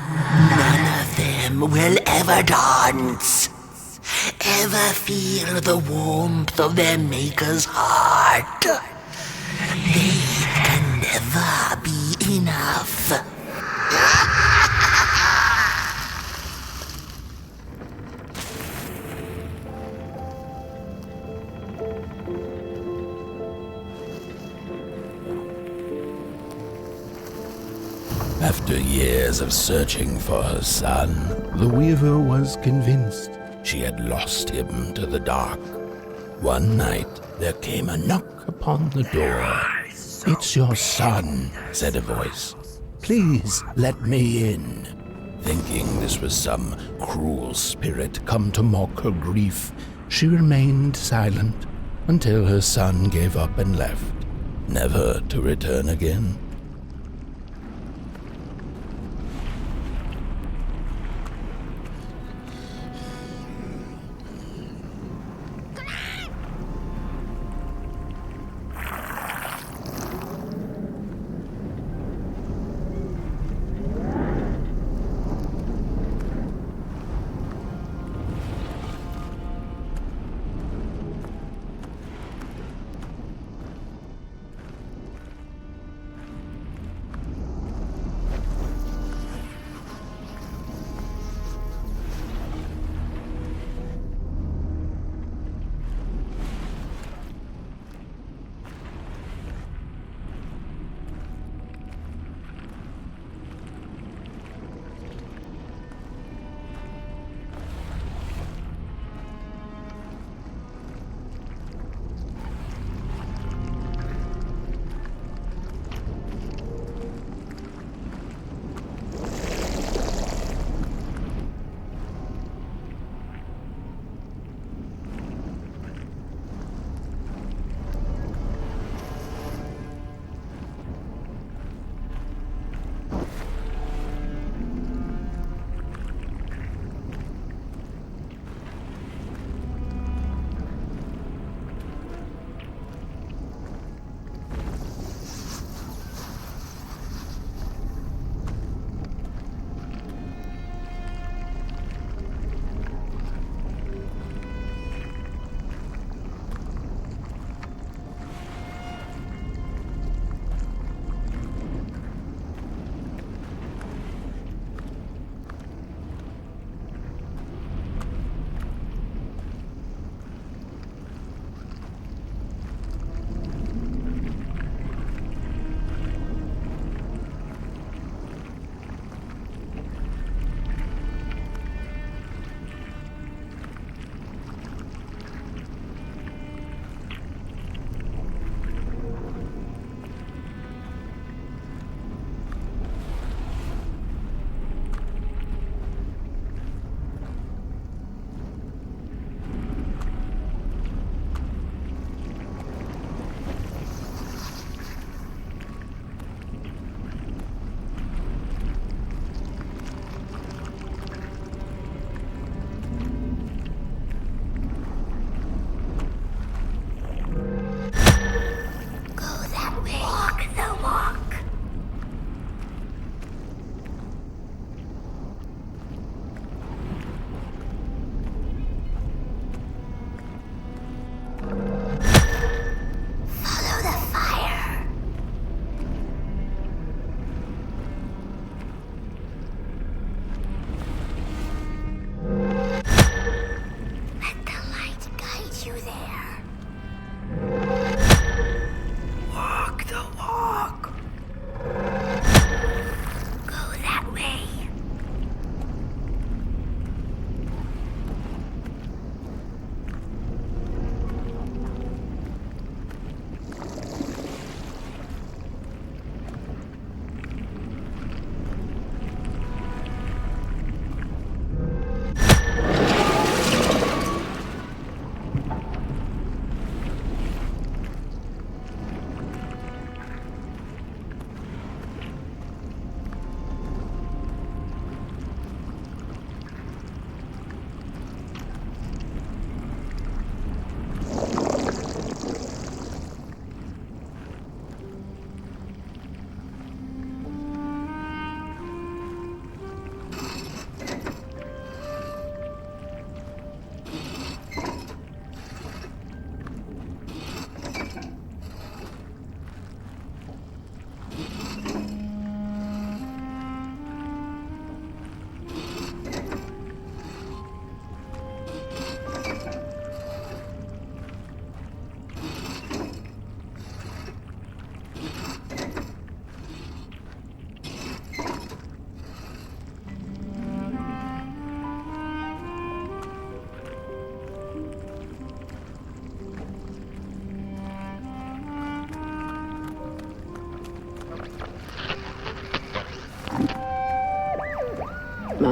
[SPEAKER 18] None of them will ever dance. Ever feel the warmth of their maker's heart. They can never be enough.
[SPEAKER 2] After years of searching for her son, the weaver was convinced she had lost him to the dark. One night, there came a knock upon the door. "It's your son," said a voice. "Please let me in." Thinking this was some cruel spirit come to mock her grief, she remained silent until her son gave up and left, never to return again.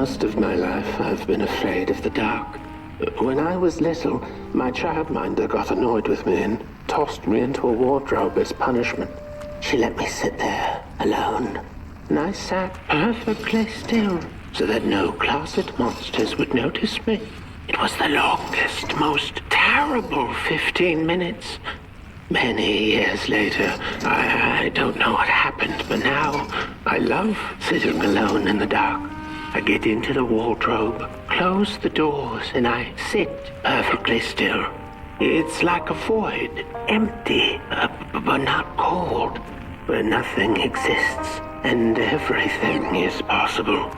[SPEAKER 4] Most of my life, I've been afraid of the dark. When I was little, my childminder got annoyed with me and tossed me into a wardrobe as punishment. She let me sit there, alone. And I sat perfectly still, so that no closet monsters would notice me. It was the longest, most terrible 15 minutes. Many years later, I don't know what happened, but now I love sitting alone in the dark. I get into the wardrobe, close the doors, and I sit perfectly still. It's like a void, empty, but not cold, where nothing exists and everything is possible.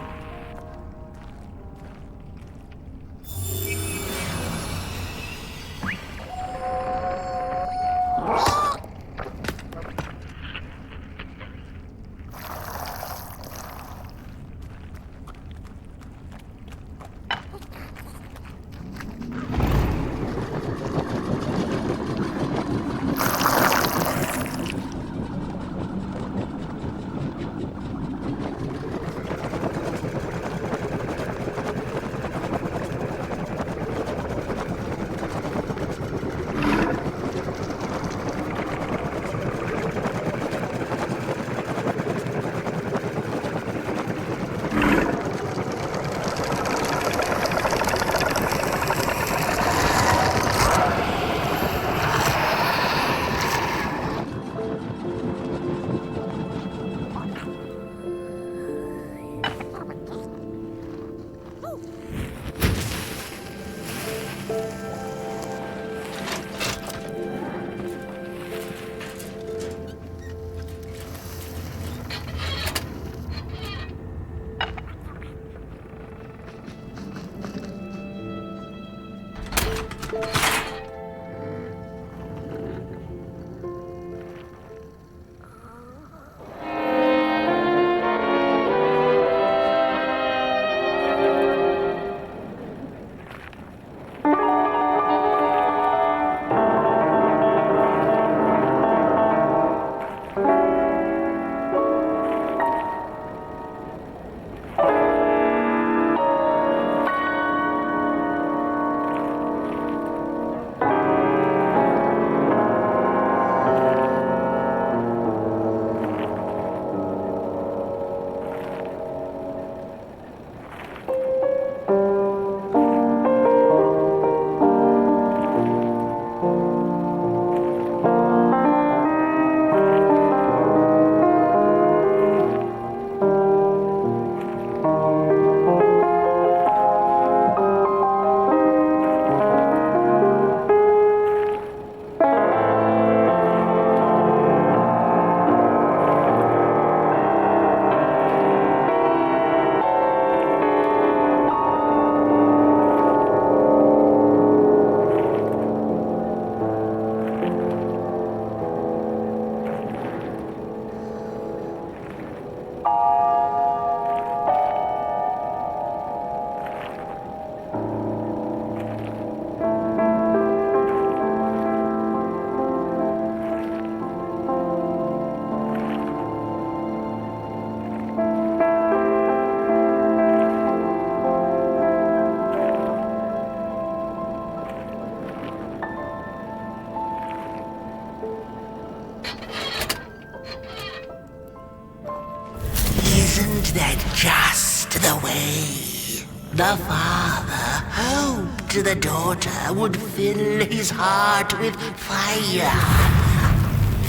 [SPEAKER 18] that just the way the father hoped the daughter would fill his heart with fire,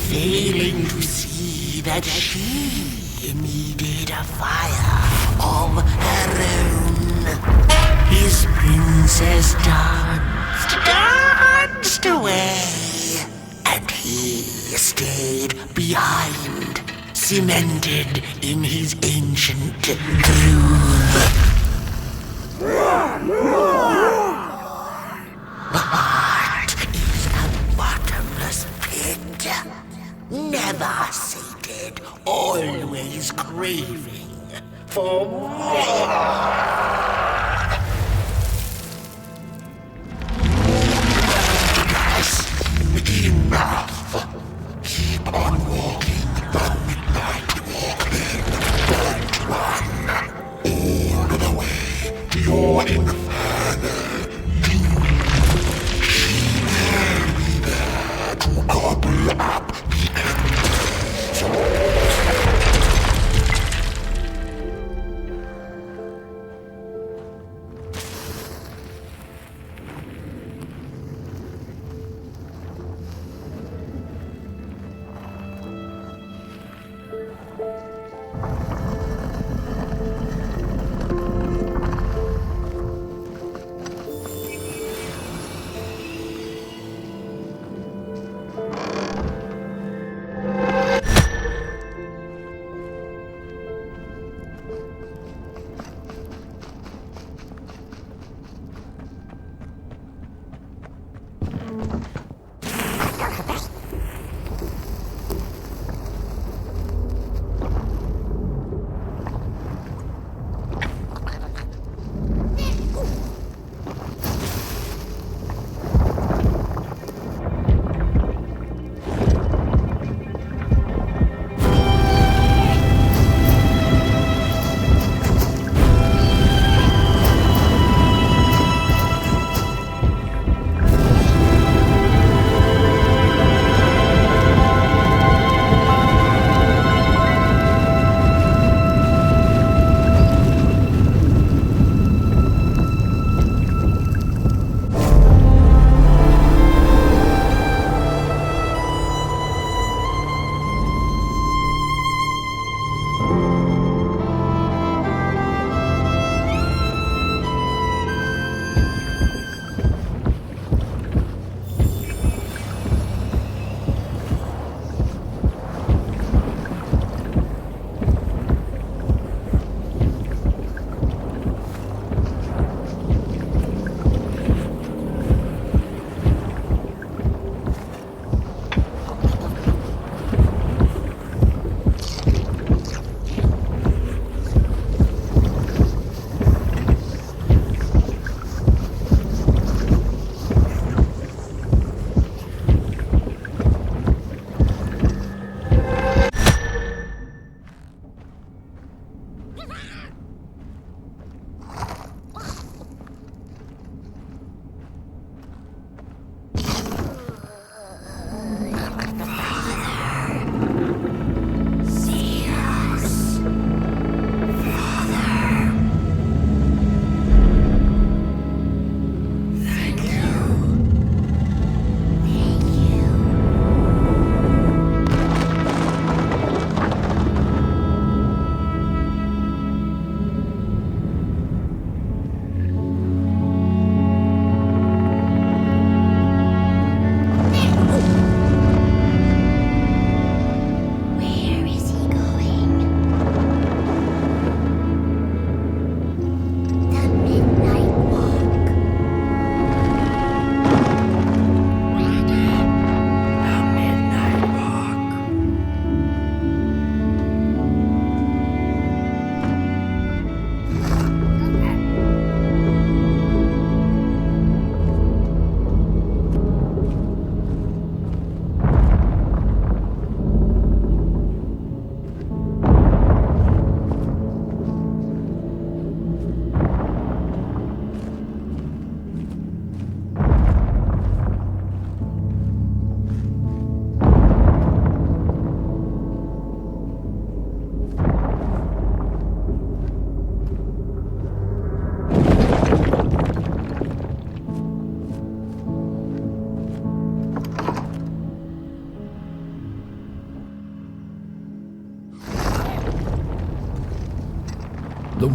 [SPEAKER 18] failing to see that she needed a fire of her own. His princess danced away, and he stayed behind, cemented in his ancient groove. The heart is a bottomless pit, never sated, always craving for more. Enough! Keep on walking the midnight walking. Don't run. All the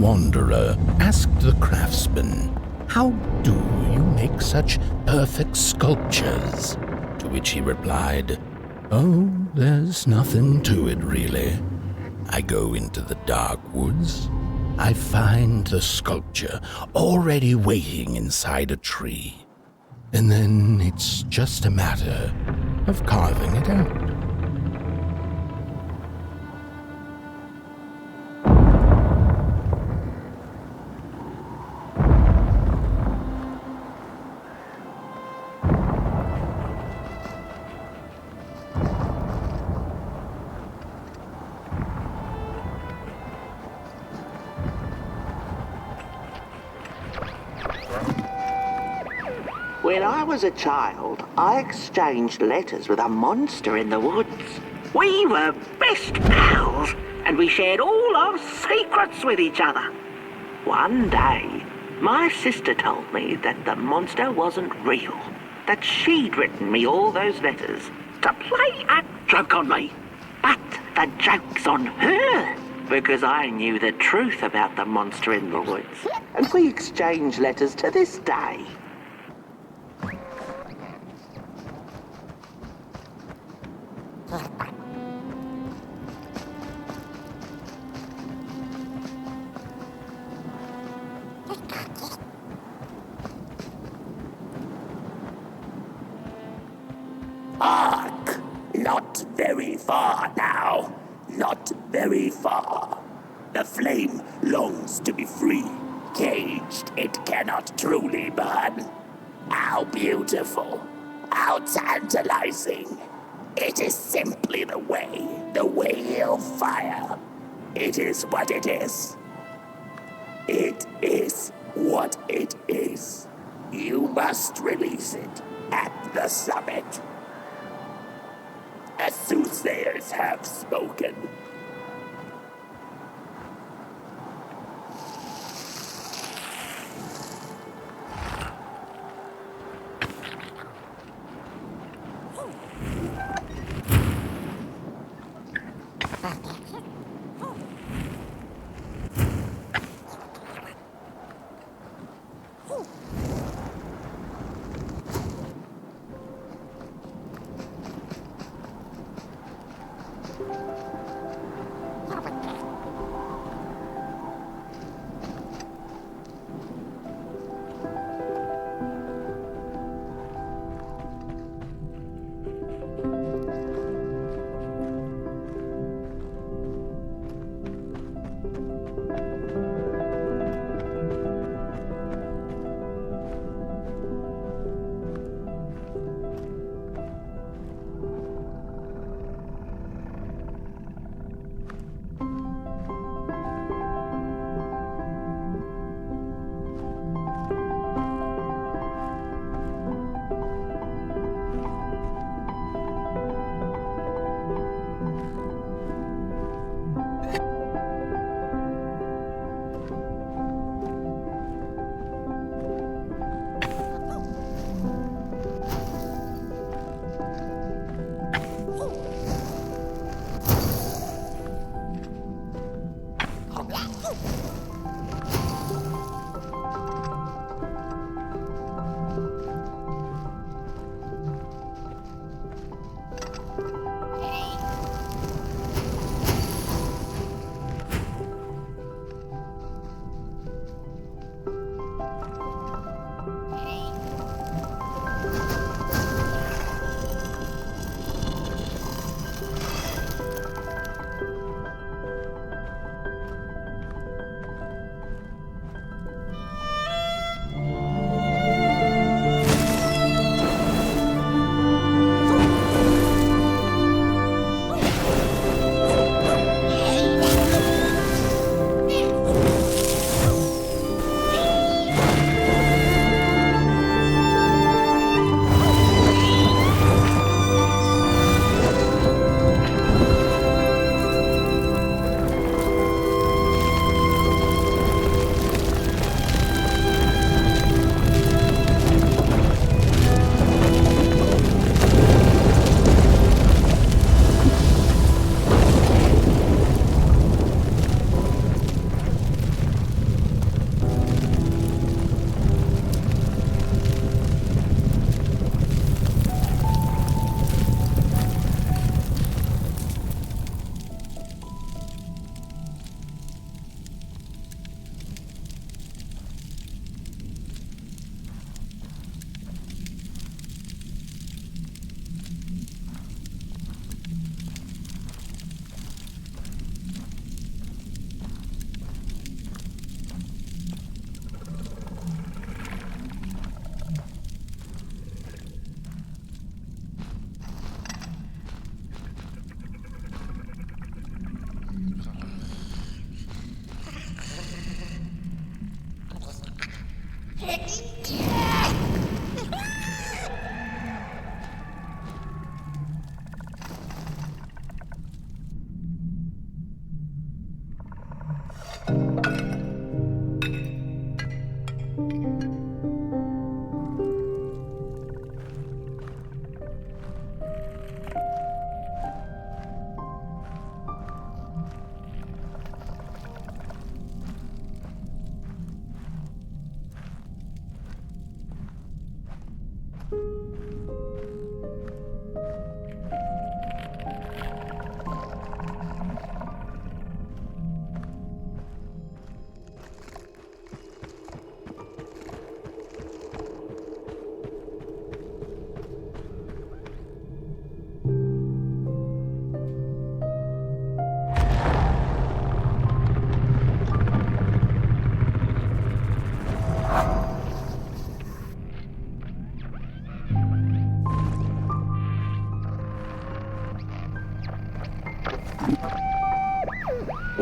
[SPEAKER 2] wanderer asked the craftsman, "How do you make such perfect sculptures?" To which he replied, "Oh, there's nothing to it really. I go into the dark woods. I find the sculpture already waiting inside a tree. And then it's just a matter of carving it out."
[SPEAKER 19] When I was a child, I exchanged letters with a monster in the woods. We were best pals, and we shared all our secrets with each other. One day, my sister told me that the monster wasn't real, that she'd written me all those letters to play a joke on me. But the joke's on her, because I knew the truth about the monster in the woods, and we exchange letters to this day.
[SPEAKER 5] Hark! Not very far now. Not very far. The flame longs to be free. Caged, it cannot truly burn. How beautiful. How tantalizing. It is simply the way of fire. It is what it is. It is what it is. You must release it at the summit. The soothsayers have spoken.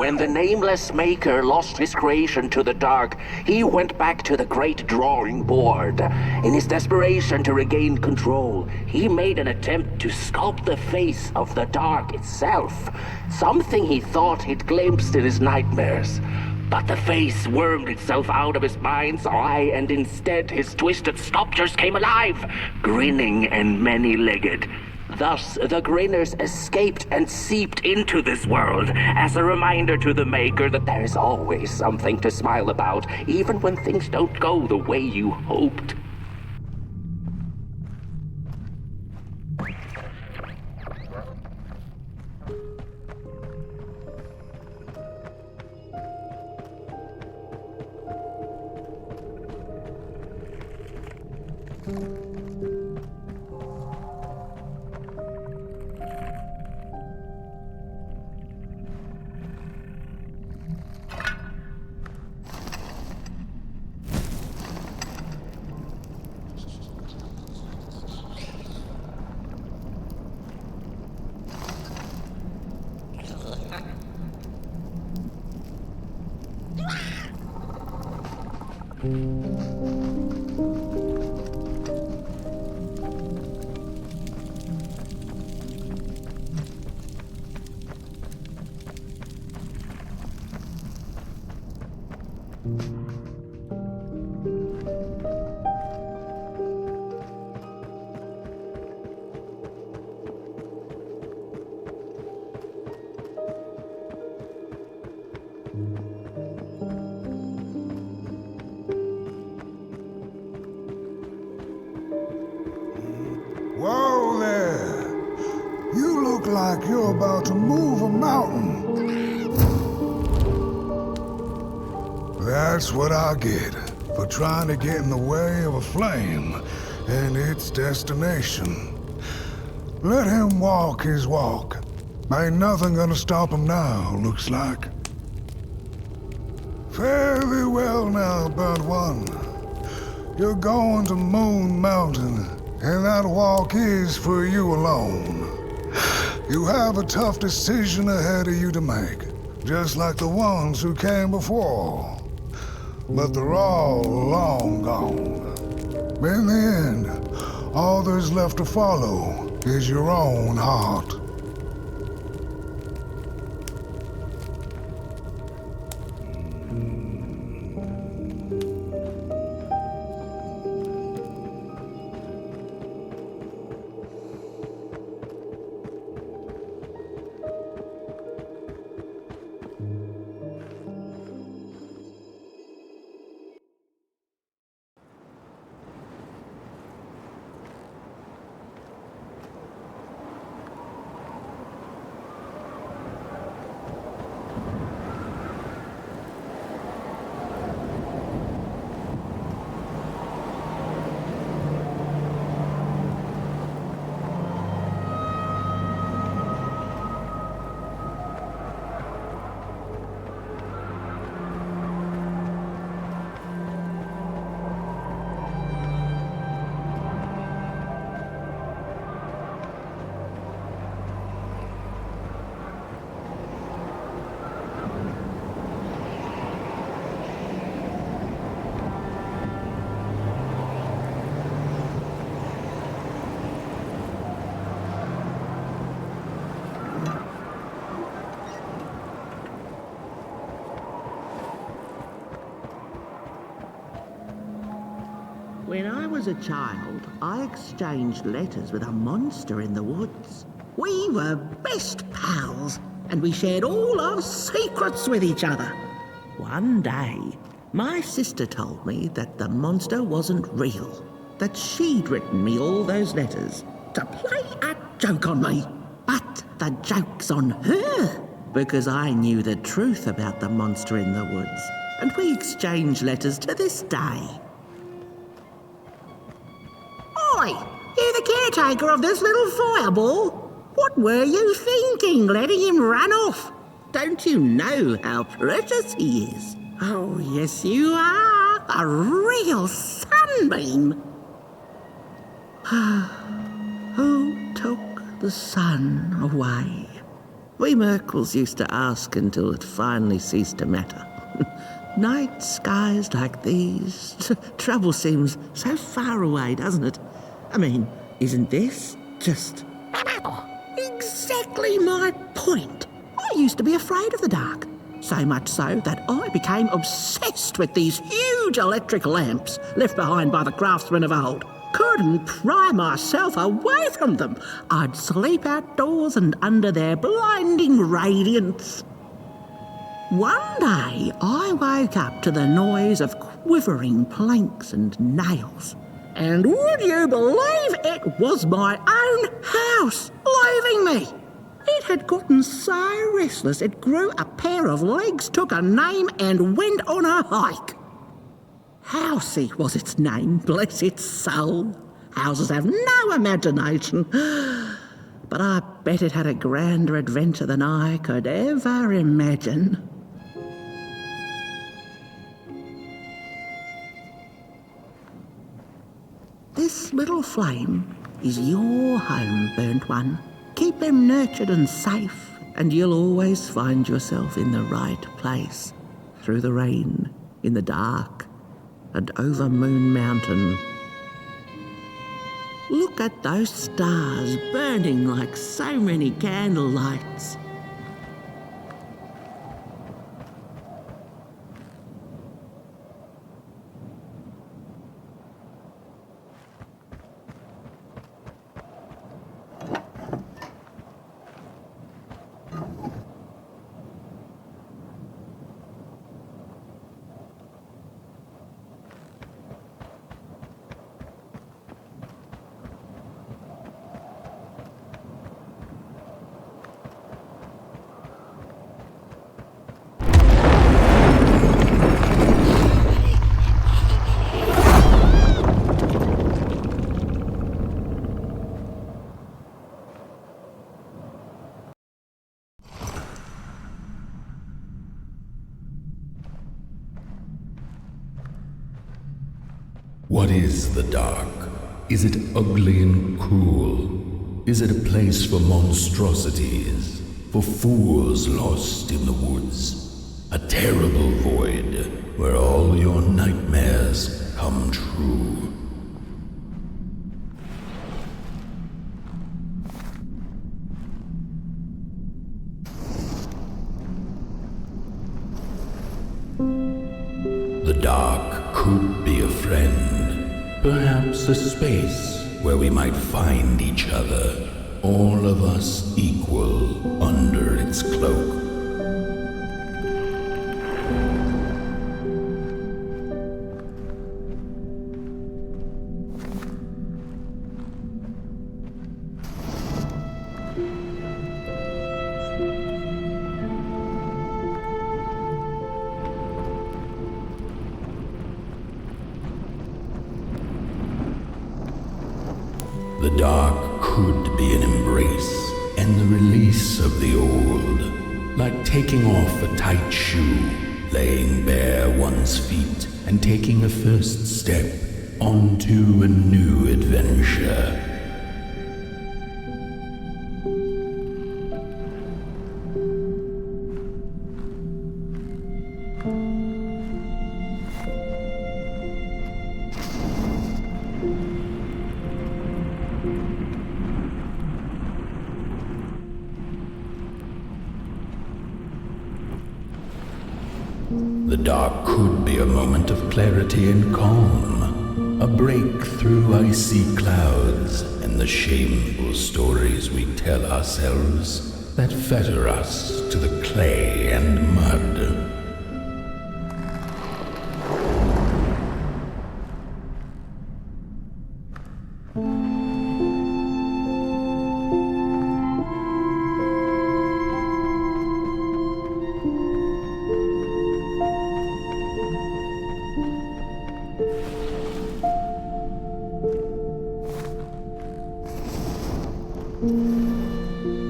[SPEAKER 4] When the nameless maker lost his creation to the dark, he went back to the great drawing board. In his desperation to regain control, he made an attempt to sculpt the face of the dark itself, something he thought he'd glimpsed in his nightmares. But the face wormed itself out of his mind's eye, and instead his twisted sculptures came alive, grinning and many-legged. Thus, the grinners escaped and seeped into this world as a reminder to the maker that there is always something to smile about, even when things don't go the way you hoped.
[SPEAKER 6] Whoa there! You look like you're about to move a mountain. That's what I get for trying to get in the way of a flame and its destination. Let him walk his walk. Ain't nothing gonna stop him now, looks like. Fare thee well now, Burnt One. You're going to Moon Mountain, and that walk is for you alone. You have a tough decision ahead of you to make, just like the ones who came before. But they're all long gone. In the end, all there's left to follow is your own heart.
[SPEAKER 9] When I was a child, I exchanged letters with a monster in the woods. We were best pals, and we shared all our secrets with each other. One day, my sister told me that the monster wasn't real, that she'd written me all those letters to play a joke on me. But the joke's on her, because I knew the truth about the monster in the woods, and we exchange letters to this day. Oi! You the caretaker of this little fireball? What were you thinking, letting him run off? Don't you know how precious he is? Oh, yes you are. A real sunbeam. Who took the sun away? We Merkles used to ask until it finally ceased to matter. Night skies like these, trouble seems so far away, doesn't it? I mean, isn't this just exactly my point? I used to be afraid of the dark. So much so that I became obsessed with these huge electric lamps left behind by the craftsmen of old. Couldn't pry myself away from them. I'd sleep outdoors and under their blinding radiance. One day, I woke up to the noise of quivering planks and nails. And would you believe it was my own house leaving me? It had gotten so restless it grew a pair of legs, took a name and went on a hike. Housey was its name, bless its soul. Houses have no imagination. But I bet it had a grander adventure than I could ever imagine. This little flame is your home, burnt one. Keep them nurtured and safe, and you'll always find yourself in the right place. Through the rain, in the dark, and over Moon Mountain. Look at those stars burning like so many candle lights.
[SPEAKER 2] What is the dark? Is it ugly and cruel? Is it a place for monstrosities, for fools lost in the woods? A terrible void where all your nightmares come true. The dark could be a friend, perhaps a space where we might find each other, all of us equal under its cloak. The dark could be an embrace and the release of the old, like taking off a tight shoe, laying bare one's feet, and taking a first step onto a new adventure. The dark could be a moment of clarity and calm, a break through icy clouds and the shameful stories we tell ourselves that fetter us to the clay and mud.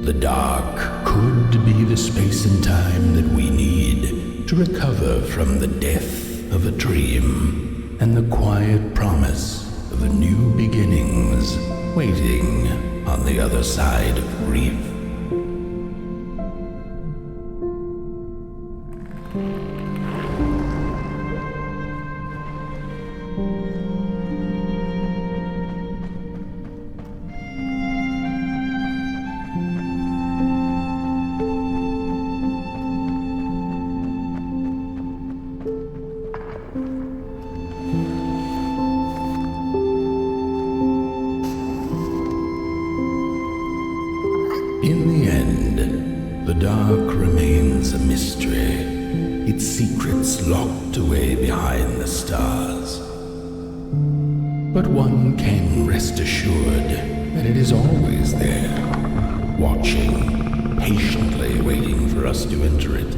[SPEAKER 2] The dark could be the space and time that we need to recover from the death of a dream and the quiet promise of new beginnings waiting on the other side of grief. dark remains a mystery, its secrets locked away behind the stars. But one can rest assured that it is always there, watching, patiently waiting for us to enter it,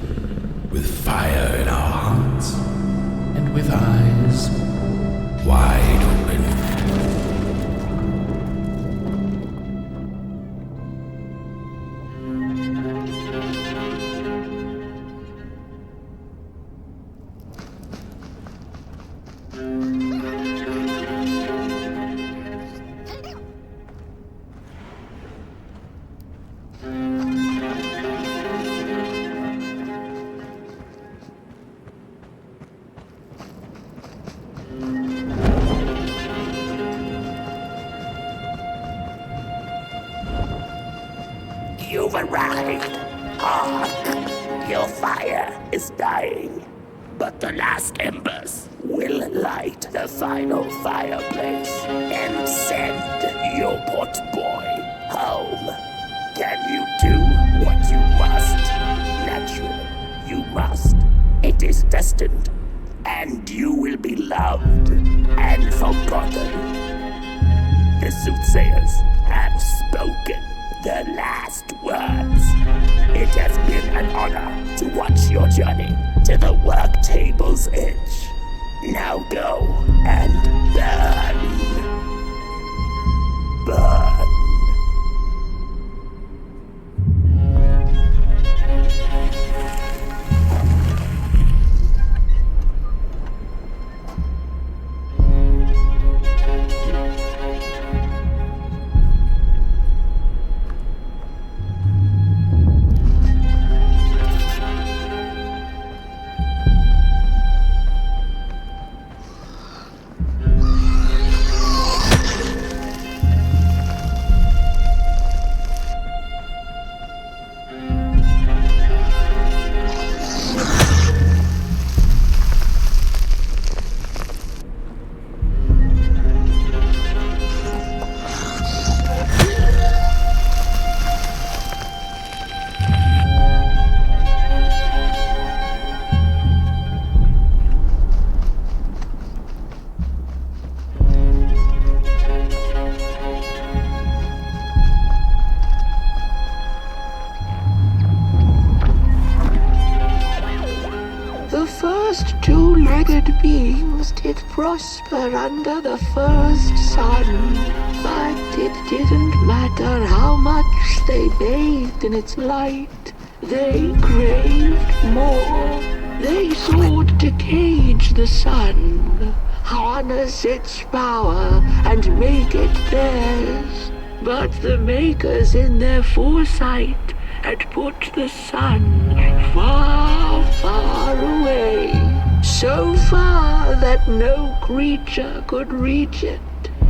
[SPEAKER 2] with fire in our hearts and with eyes wide open.
[SPEAKER 5] You've arrived. Hark! Your fire is dying, but the last embers will light the final fireplace and send your potboy home. Can you do what you must? Naturally, you must. It is destined, and you will be loved and forgotten. The soothsayers have spoken the last words. It has been an honor to watch your journey to the work table's edge. Now go and burn. Burn.
[SPEAKER 11] Two-legged beings did prosper under the first sun, but it didn't matter how much they bathed in its light. They craved more. They sought to cage the sun, harness its power, and make it theirs. But the makers in their foresight had put the sun far, far away. So far that no creature could reach it.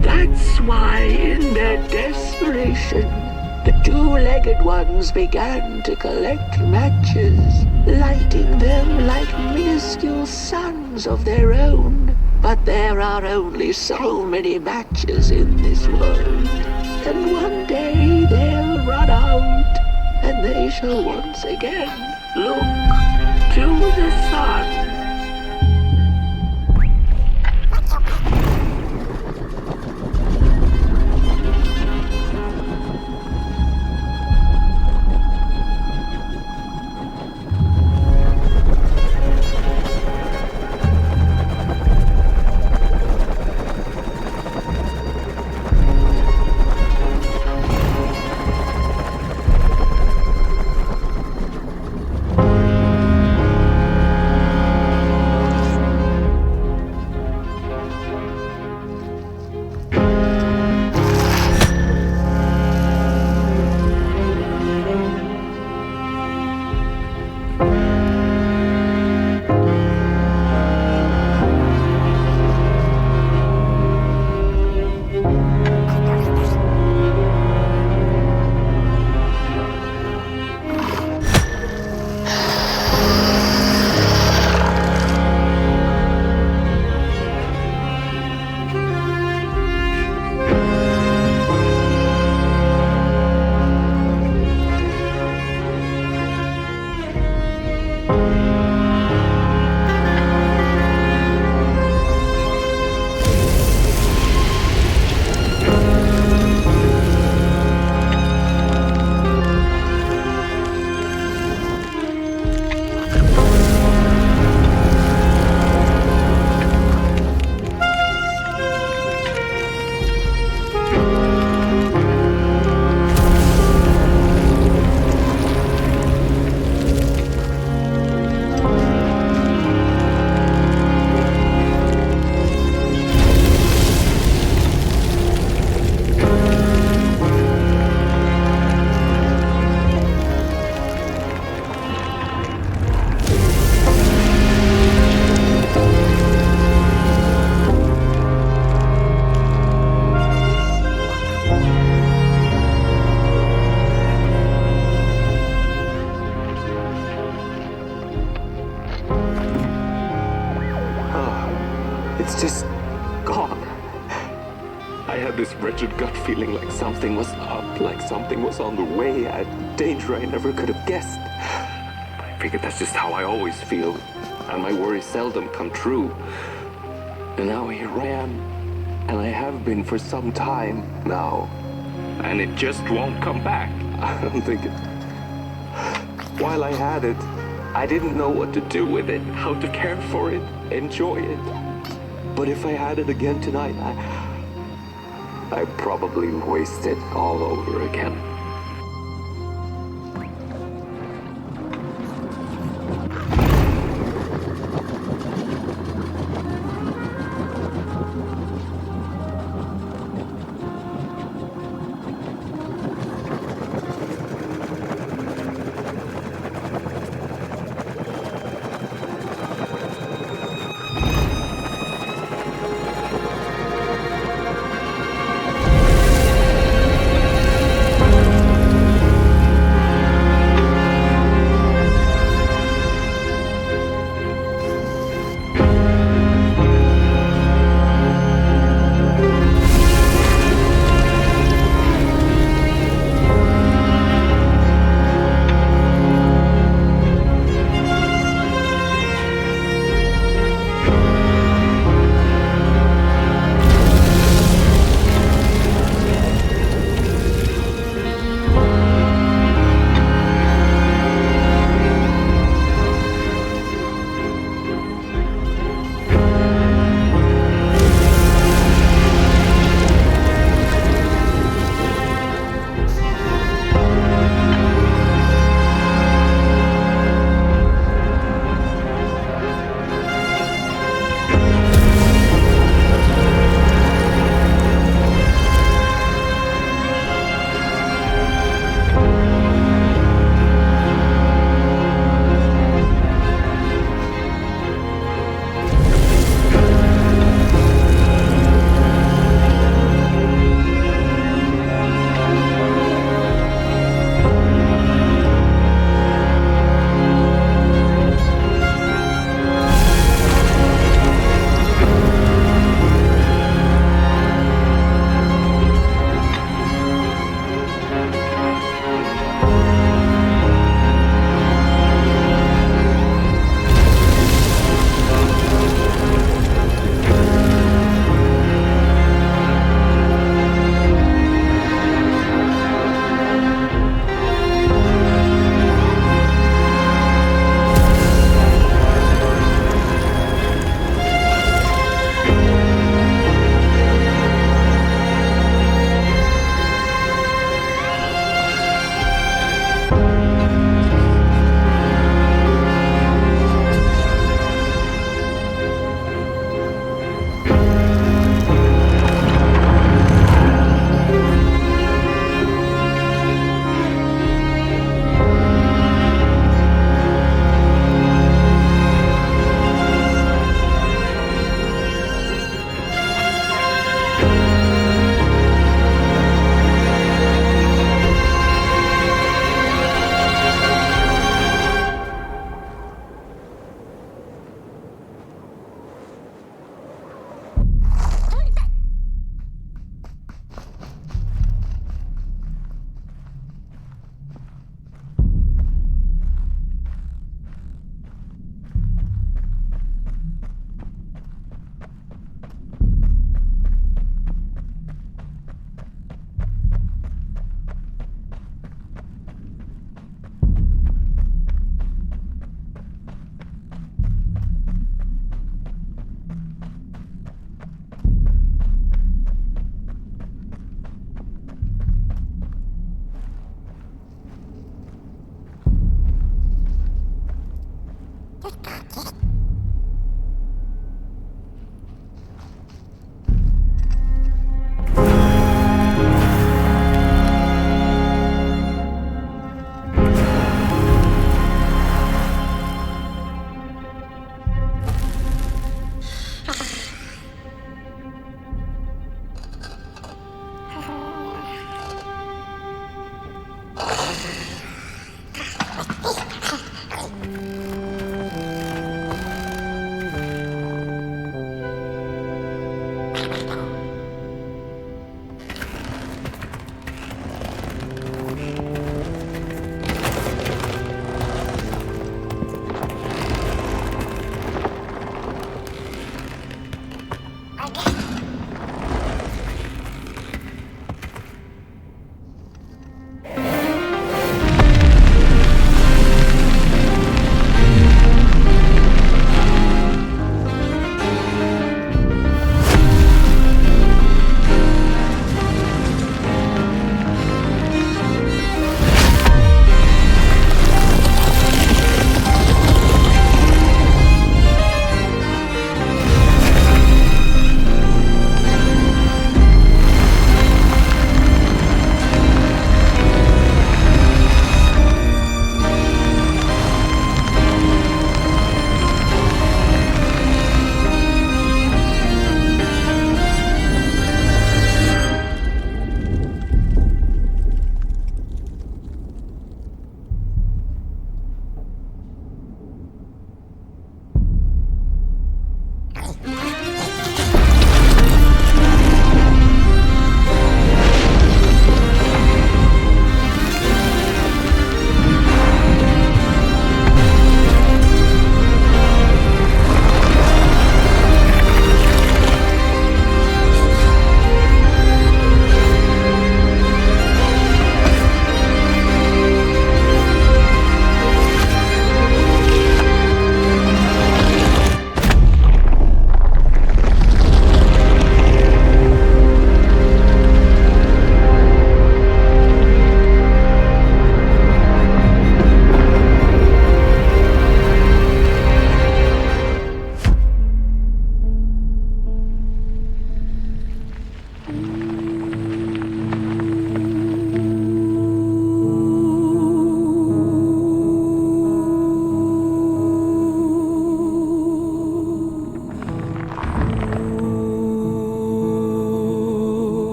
[SPEAKER 11] That's why, in their desperation, the two-legged ones began to collect matches, lighting them like minuscule suns of their own. But there are only so many matches in this world, and one day they'll run out, and they shall once again look to the sun.
[SPEAKER 20] It's just gone. I had this wretched gut feeling like something was up, like something was on the way, a danger I never could have guessed. I figured that's just how I always feel, and my worries seldom come true. And now here I am, and I have been for some time now, and it just won't come back. I'm thinking, while I had it, I didn't know what to do with it, how to care for it, enjoy it. But if I had it again tonight, I'd probably waste it all over again.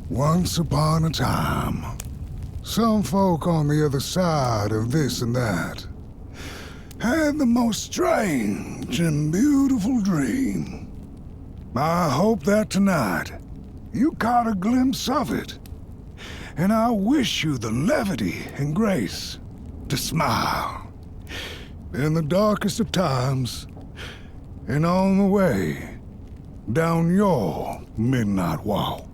[SPEAKER 6] Once upon a time, some folk on the other side of this and that had the most strange and beautiful dream. I hope that tonight you caught a glimpse of it, and I wish you the levity and grace to smile in the darkest of times and on the way down your midnight walk.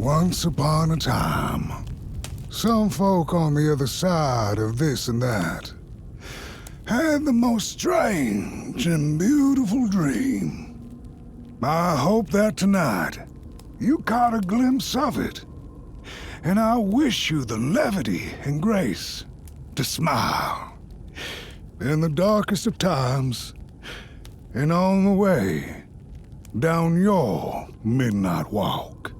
[SPEAKER 6] Once upon a time, some folk on the other side of this and that had the most strange and beautiful dream. I hope that tonight you caught a glimpse of it, and I wish you the levity and grace to smile in the darkest of times and on the way down your midnight walk.